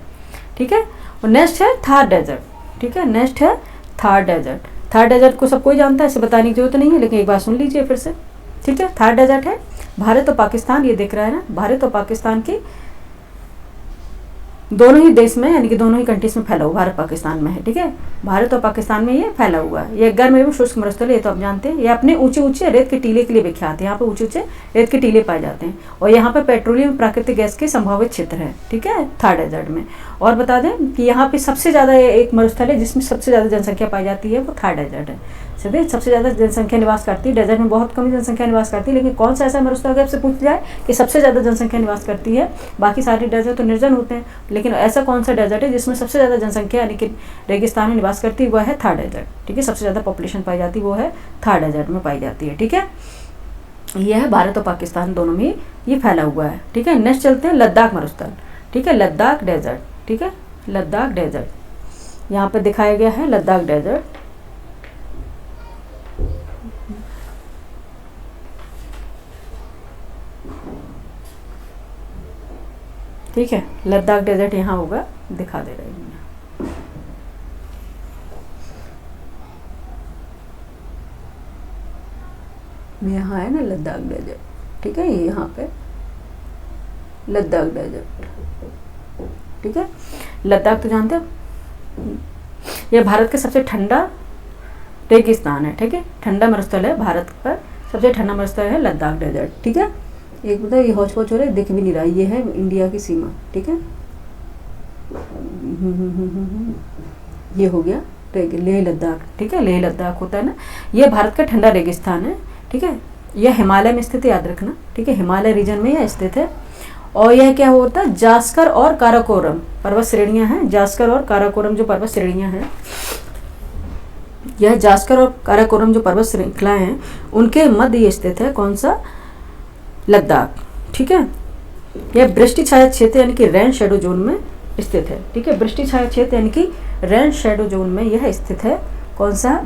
S1: ठीक है, और नेक्स्ट है थार डेजर्ट। ठीक है, नेक्स्ट है थार डेजर्ट। थार डेजर्ट को सब कोई जानता है, इसे बताने की जरूरत नहीं है, लेकिन एक बार सुन लीजिए फिर से। ठीक है, थार डेजर्ट है भारत और पाकिस्तान, ये दिख रहा है ना, भारत और पाकिस्तान की दोनों ही देश में, यानी कि दोनों ही कंट्रीज में फैला हुआ, भारत पाकिस्तान में है। ठीक है, भारत और पाकिस्तान में ये फैला हुआ है। ये गर्म एवं शुष्क मरुस्थल, ये तो आप जानते हैं। ये अपने ऊंचे ऊंचे रेत के टीले के लिए विख्यात है। यहाँ पे ऊंचे ऊंचे रेत के टीले पाए जाते हैं और यहाँ पे पेट्रोलियम प्राकृतिक गैस के संभावित क्षेत्र है। ठीक है, थार डेजर्ट में। और बता दें कि यहाँ पे सबसे ज़्यादा एक मरुस्थल है जिसमें सबसे ज़्यादा जनसंख्या पाई जाती है, वो थार डेजर्ट है। सबसे ज़्यादा जनसंख्या निवास करती है। डेजर्ट में बहुत कम जनसंख्या निवास करती है, लेकिन कौन सा ऐसा मरुस्थल अगर आपसे पूछ जाए कि सबसे ज़्यादा जनसंख्या निवास करती है, बाकी सारे डेजर्ट तो निर्जन होते हैं, लेकिन ऐसा कौन सा डेजर्ट है जिसमें सबसे ज़्यादा जनसंख्या यानी कि रेगिस्तान में निवास करती है, वह है थार डेजर्ट। ठीक है, सबसे ज़्यादा पॉपुलेशन पाई जाती है वो है थार डेजर्ट में पाई जाती है। ठीक है, यह है भारत और पाकिस्तान दोनों में ये फैला हुआ है। ठीक है, नेक्स्ट चलते हैं लद्दाख मरुस्थल। ठीक है, लद्दाख डेजर्ट। ठीक है, लद्दाख डेजर्ट यहाँ पे दिखाया गया है, लद्दाख डेजर्ट। ठीक है, लद्दाख डेजर्ट यहाँ होगा, दिखा दे रही हूँ। यहाँ है ना लद्दाख डेजर्ट। ठीक है, ये यहाँ पे लद्दाख डेजर्ट। ठीक है, लद्दाख तो जानते हैं, यह भारत का सबसे ठंडा रेगिस्तान है। ठीक है, ठंडा मरुस्थल है, भारत का सबसे ठंडा मरुस्थल है लद्दाख डेजर्ट। ठीक है, एक बताओ ये हौच पौच हो रहा है, दिख भी नहीं रहा, ये है इंडिया की सीमा। ठीक है, ये हो गया लेह लद्दाख। ठीक है, लेह लद्दाख होता है ना, ये भारत का ठंडा रेगिस्तान है। ठीक है, यह हिमालय में स्थित है, याद रखना। ठीक है, हिमालय रीजन में यह स्थित है। और यह क्या होता है, जास्कर और काराकोरम पर्वत श्रेणियां हैं। जास्कर और काराकोरम जो पर्वत श्रेणियां हैं, यह जास्कर और काराकोरम जो पर्वत श्रृंखलाएं हैं, उनके मध्य ये स्थित है। कौन सा, लद्दाख। ठीक है, यह वृष्टि छाया क्षेत्र यानी कि रेन शेडो जोन में स्थित है। ठीक है, वृष्टि छाया क्षेत्र यानी कि रेन शेडो जोन में यह स्थित है। कौन सा,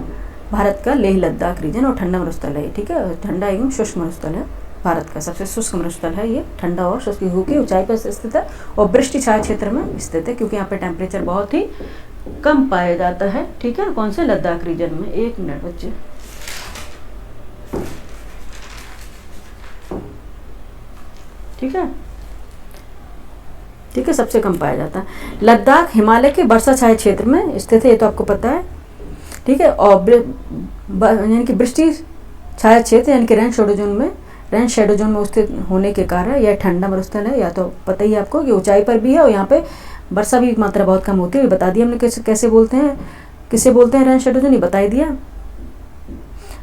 S1: भारत का लेह लद्दाख रीजन। और ठंडा मरुस्थल है। ठीक है, ठंडा एवं शुष्क मरुस्थल है, भारत का सबसे शुष्क मरुस्थल है ये, ठंडा और शुष्क की ऊंचाई पर स्थित है और वृष्टि छाया क्षेत्र में स्थित है, क्योंकि यहाँ पे टेम्परेचर बहुत ही कम पाया जाता है। ठीक है, कौन से, लद्दाख रीजन में। एक मिनट बच्चे, ठीक है। ठीक है, सबसे कम पाया जाता है। लद्दाख हिमालय के वर्षा छाया क्षेत्र में स्थित है, ये तो आपको पता है। ठीक है, और यानी कि वृष्टि छाया क्षेत्र यानी कि रेन शेडो जोन में स्थित होने के कारण यह ठंडा मरुस्थल है। या तो पता ही आपको कि ऊंचाई पर भी है और यहाँ पे वर्षा भी मात्रा बहुत कम होती है। बता दिया हमने कैसे बोलते हैं, किसे बोलते हैं रेन शेडो जोन, ये बता ही दिया।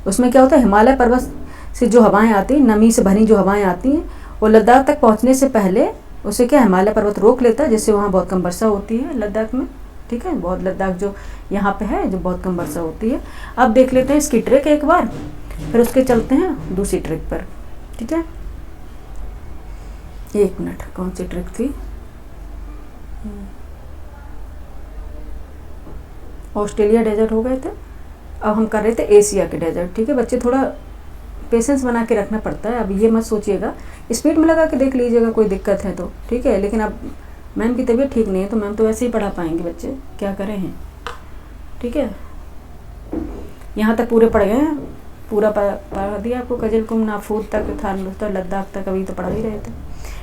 S1: उसमें क्या होता है, हिमालय पर्वत से जो हवाएं आती हैं, नमी से भरी जो हवाएं आती हैं, वो लद्दाख तक पहुँचने से पहले उसे क्या हिमालय पर्वत रोक लेता है, जिससे वहाँ बहुत कम वर्षा होती है लद्दाख में। ठीक है, बहुत लद्दाख जो यहाँ पे है, जो बहुत कम वर्षा होती है। अब देख लेते हैं इसकी ट्रिक एक बार, फिर उसके चलते हैं दूसरी ट्रिक पर। ठीक है, एक मिनट, कौन सी ट्रिक थी, ऑस्ट्रेलिया डेजर्ट हो गए थे, अब हम कर रहे थे एशिया के डेजर्ट। ठीक है बच्चे, थोड़ा पेशेंस बना के रखना पड़ता है। अब ये मत सोचिएगा, स्पीड में लगा के देख लीजिएगा, कोई दिक्कत है तो। ठीक है, लेकिन अब मैम की तबीयत ठीक नहीं है तो मैम तो वैसे ही पढ़ा पाएंगे बच्चे, क्या करें हैं। ठीक है, यहाँ तक पूरे पढ़ गए हैं, पूरा पढ़ा दिया आपको, कजिल कुम नाफूद तक, थार लद्दाख तक अभी तो पढ़ा ही रहे थे।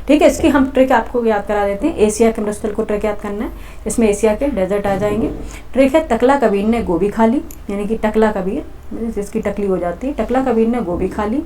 S1: ठीक है, इसकी हम ट्रिक आपको याद करा देते हैं। एशिया के मरुस्थल को ट्रिक याद करना है, इसमें एशिया के डेजर्ट आ जाएंगे। ट्रिक है, टकला कबीर ने गोभी खा ली, यानी कि टकला कबीर जिसकी टकली हो जाती है, टकला कबीर ने गोभी खा ली।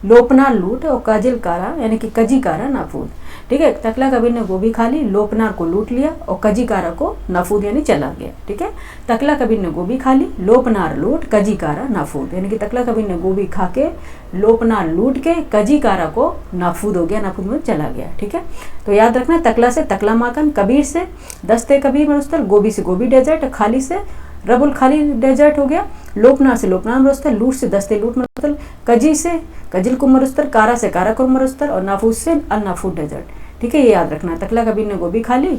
S1: लोपनार लूट और काजिल कारा यानी कि कजी कारा नाफूद। ठीक है, टकला कबीर ने गोभी खा ली, लोपनार को लूट लिया और कजी कारा को नाफूद यानी चला गया। ठीक है, टकला कबीर ने गोभी खा ली, लोपनार लूट, कजी कारा नाफूद, यानी कि टकला कबीर ने गोभी खा के लोपनार लूट के कजी कारा को नाफूद हो गया, नाफूद में चला गया। ठीक है, तो याद रखना, टकला से टकला माकन, कबीर से दस्ते कबीर मरुस्थल, गोभी से गोभी डेजर्ट, खाली से रबुल खाली डेजर्ट हो गया, लोपनार से लोपनार मरुस्थल, लूट से दस्ते लूट मरुस्थल, कजी से कजिल कुम मरुस्थल, कारा से काराकुम मरुस्थल और नाफूद से अल नाफूद डेजर्ट। ठीक है, ये याद रखना, टकला कबीर ने गोभी खा ली।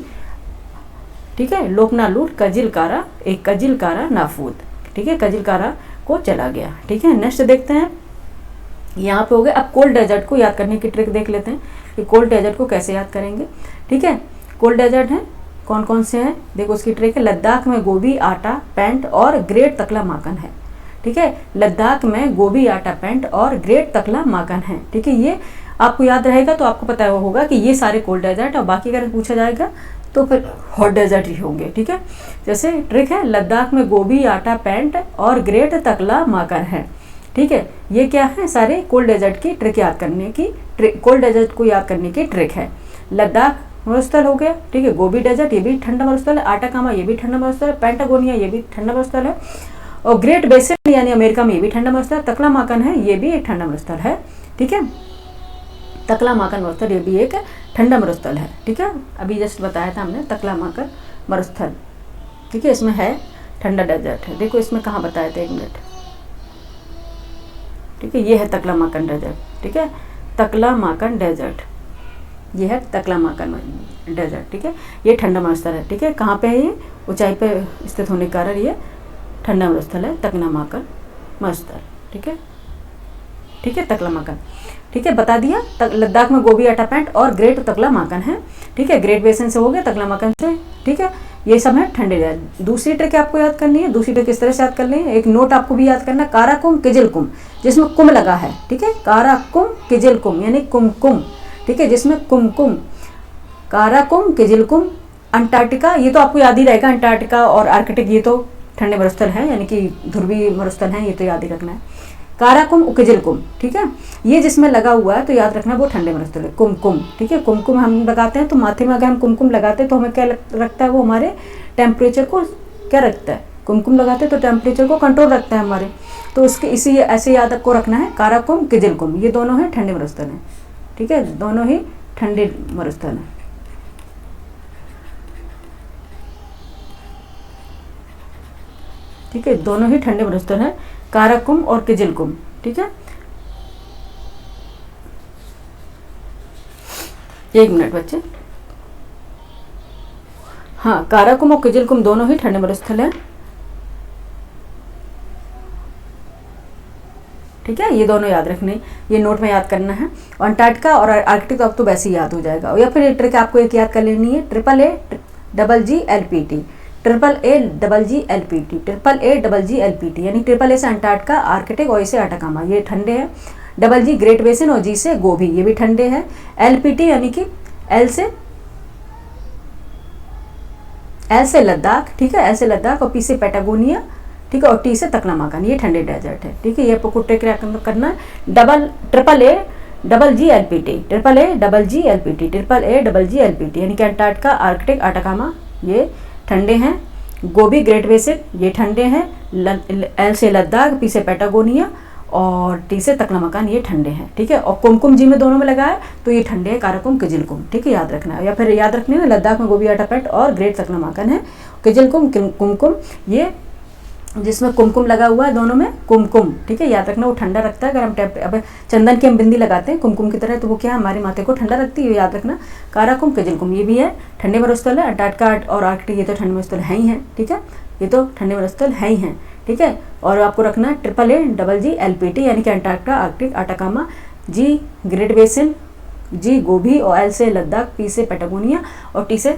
S1: ठीक है, लोपना लूट, कजिल कारा, एक कजिल कारा नाफूद। ठीक है, कजिल कारा को चला गया। ठीक है, नेक्स्ट देखते हैं, यहाँ पे हो गया। अब कोल्ड डेजर्ट को याद करने की ट्रिक देख लेते हैं कि कोल्ड डेजर्ट को कैसे याद करेंगे। ठीक है, कोल्ड डेजर्ट हैं कौन कौन से हैं, देखो उसकी ट्रिक है। लद्दाख में गोभी, आटा, पेंट और ग्रेट तकला माकन है। ठीक है, लद्दाख में गोभी, आटा, पेंट और ग्रेट तकला माकन है। ठीक है, ये आपको याद रहेगा तो आपको पता होगा कि ये सारे कोल्ड डेजर्ट। और बाकी अगर पूछा जाएगा तो फिर हॉट डेजर्ट ही होंगे। ठीक है, जैसे ट्रिक है, लद्दाख में गोभी आटा पैंट और ग्रेट तकला माकर है। ठीक है, ये क्या है, सारे कोल्ड डेजर्ट की ट्रिक याद करने की, कोल्ड डेजर्ट को याद करने की ट्रिक है। लद्दाख मरुस्थल हो गया। ठीक है, गोभी डेजर्ट ये भी ठंडा मरुस्थल है, आटाकामा ये भी ठंडा मरुस्थल है, पेंटागोनिया ये भी ठंडा मरुस्थल है, और ग्रेट बेसिन यानी अमेरिका में ये भी ठंडा मरुस्थल है। तकला माकन है, ये भी एक ठंडा मरुस्थल है। ठीक है, तकला माकन मरुस्थल ये भी एक ठंडा मरुस्थल है। ठीक है, अभी जस्ट बताया था हमने तकला माकन मरुस्थल। ठीक है, इसमें है ठंडा डेजर्ट है। देखो इसमें कहाँ बताया था, 1 मिनट। ठीक है, ये है तकला माकन डेजर्ट। ठीक है, तकला माकन डेजर्ट, ये है तकला माकन डेजर्ट। ठीक है, ये ठंडा मरुस्थल है। ठीक है, कहाँ पे है ये, ऊंचाई पे स्थित होने के कारण ये ठंडा मरुस्थल है, तकला माकन मरुस्थल। ठीक है, ठीक है, तकला माकन। ठीक है, बता दिया। लद्दाख में गोभी आटा पैंट और ग्रेट तकला माकन है। ठीक है, ग्रेट बेसिन से हो गया, तकला माकन से। ठीक है, ये सब है ठंडे डेजर्ट। दूसरी ट्रिक आपको याद करनी है, दूसरी ट्रिक किस तरह से याद करनी है, एक नोट आपको भी याद करना, काराकुम किजिलकुम, जिसमें कुम लगा है। ठीक है, काराकुम किजिलकुम यानी कुमकुम। ठीक है, जिसमें कुमकुम, काराकुम किजिलकुम। अंटार्कटिका ये तो आपको याद ही रहेगा, अंटार्कटिका और आर्कटिक ये तो ठंडे मरुस्थल है, यानी कि ध्रुवीय मरुस्थल है, ये तो याद ही रखना है। काराकुम उकिजिलकुम। ठीक है, ये जिसमें लगा हुआ है तो याद रखना वो ठंडे मरुस्थल है, कुमकुम। ठीक है, कुमकुम हम लगाते हैं तो माथे में अगर हम कुमकुम लगाते हैं तो हमें क्या रखता है, वो हमारे टेम्परेचर को क्या रखता है, कुमकुम लगाते हैं तो टेम्परेचर को कंट्रोल रखता है हमारे। तो उसके इसी ऐसे याद को रखना है, काराकुम किजिलकुम, ये दोनों हैं ठंडे मरुस्थल हैं। ठीक है, दोनों ही ठंडे मरुस्थल हैं। ठीक है, दोनों ही ठंडे मरुस्थल हैं, काराकुम और किजिलकुम। ठीक है, 1 मिनट बच्चे। हाँ, काराकुम और किजिलकुम दोनों ही ठंडे मरुस्थल हैं। ठीक है, ये दोनों याद रखने, ये नोट में याद करना है। अंटार्कटिका और आर्कटिक तो अब तो वैसे ही याद हो जाएगा। या फिर ये ट्रिक आपको एक याद कर लेनी है, AAAGGLPT, AAAGLPT यानी AAA से अंटार्कटिका, आर्कटिक और इसे आटाकामा, ये ठंडे हैं। G ग्रेट बेसिन और G से गोभी, ये भी ठंडे हैं। LPT यानी कि L से लद्दाख। ठीक है, L से लद्दाख और P से पैटागोनिया। ठीक है, और T से तकला माकन, ये ठंडे डेजर्ट है। ठीक है, ये आपको ट्रिक करना है। AAAGGLPT यानी कि अंटार्कटिका, आर्कटिक, आटाकामा ये ठंडे हैं। गोभी ग्रेट बेसिन ये ठंडे हैं। L से लद्दाख, P से पैटागोनिया और T से तकला माकन ये ठंडे हैं। ठीक है, और कुमकुम जी में दोनों में लगा है तो ये ठंडे हैं, काराकुम किजिलकुम। ठीक है, याद रखना है। या फिर याद रखने में लद्दाख में गोभी आटा पैंट और ग्रेट तकला माकन है, किजिलकुम कुमकुम, ये जिसमें कुमकुम लगा हुआ है दोनों में कुमकुम। ठीक है, याद रखना, वो ठंडा रखता है। अगर हम अब चंदन की हम बिंदी लगाते हैं कुमकुम की तरह तो वो क्या हमारे माथे को ठंडा रखती है, याद रखना। काराकुम किजिलकुम ये भी है ठंडे मरुस्थल है। अंटार्कटिका और आर्कटिक ये तो ठंडे मरुस्थल है ही हैं। ठीक है, ये तो ठंडे मरुस्थल है ही हैं। ठीक है, और आपको रखना है AAAGGLPT यानी कि Antarctica, Arctic, Atacama, G great basin, G गोभी और L से लद्दाख, P से पैटागोनिया और T से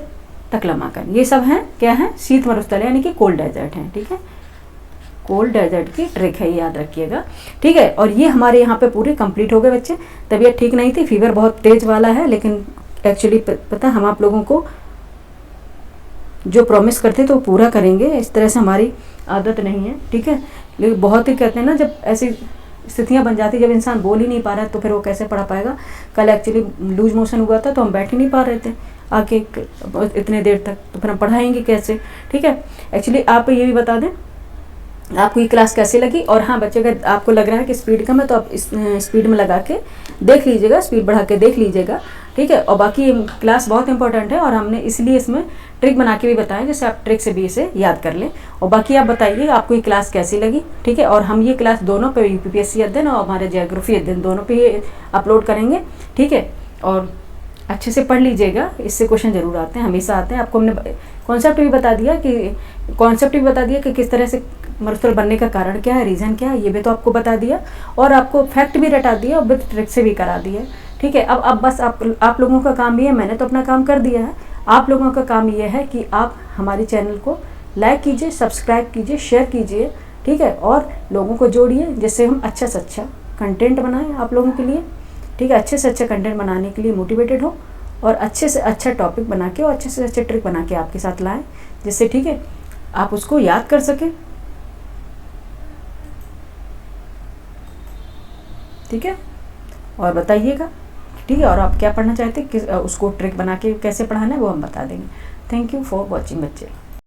S1: तकला माकन, ये सब हैं क्या है, शीत मरुस्थल यानी कि कोल्ड डेजर्ट हैं। ठीक है, कोल्ड डेजर्ट की ट्रिक है, याद रखिएगा। ठीक है, और ये हमारे यहाँ पे पूरे कंप्लीट हो गए बच्चे। तबीयत ठीक नहीं थी, फीवर बहुत तेज वाला है, लेकिन एक्चुअली पता है हम आप लोगों को जो प्रॉमिस करते तो पूरा करेंगे, इस तरह से हमारी आदत नहीं है। ठीक है, लेकिन बहुत ही कहते हैं ना, जब ऐसी स्थितियाँ बन जाती, जब इंसान बोल ही नहीं पा रहा है तो फिर वो कैसे पढ़ा पाएगा। कल एक्चुअली लूज मोशन हुआ था तो हम बैठ ही नहीं पा रहे थे आके इतने देर तक, तो फिर हम पढ़ाएंगे कैसे। ठीक है, एक्चुअली आप ये भी बता दें आपको ये क्लास कैसे लगी। और हाँ बच्चे, अगर आपको लग रहा है कि स्पीड कम है तो आप इस स्पीड में लगा के देख लीजिएगा, स्पीड बढ़ा के देख लीजिएगा। ठीक है, और बाकी क्लास बहुत इंपॉर्टेंट है और हमने इसलिए इसमें ट्रिक बना के भी बताया, जैसे आप ट्रिक से भी इसे याद कर लें। और बाकी आप बताइए आपको ये क्लास कैसी लगी। ठीक है, और हम ये क्लास दोनों पे, यूपीपीएससी अध्ययन और हमारे ज्योग्राफी अध्ययन दोनों पे अपलोड करेंगे। ठीक है, और अच्छे से पढ़ लीजिएगा, इससे क्वेश्चन जरूर आते हैं, हमेशा आते हैं। आपको हमने कॉन्सेप्ट भी बता दिया कि किस तरह से मरुस्थल बनने का कारण क्या है, रीज़न क्या है, ये भी तो आपको बता दिया। और आपको फैक्ट भी रटा दिया और विद ट्रिक से भी करा दिया। ठीक है, अब बस आप लोगों का काम ये है, मैंने तो अपना काम कर दिया है, आप लोगों का काम ये है कि आप हमारे चैनल को लाइक कीजिए, सब्सक्राइब कीजिए, शेयर कीजिए। ठीक है, और लोगों को जोड़िए, जिससे हम अच्छा से अच्छा कंटेंट बनाएं आप लोगों के लिए। ठीक है, अच्छे से अच्छा कंटेंट बनाने के लिए मोटिवेटेड हो और अच्छे से अच्छा टॉपिक बना के और अच्छे से अच्छे ट्रिक बना के आपके साथ लाएं, जिससे ठीक है आप उसको याद कर सकें। ठीक है, और बताइएगा, ठीक है, और आप क्या पढ़ना चाहते हैं, किस उसको ट्रिक बना के कैसे पढ़ाना है वो हम बता देंगे। थैंक यू फॉर वॉचिंग बच्चे।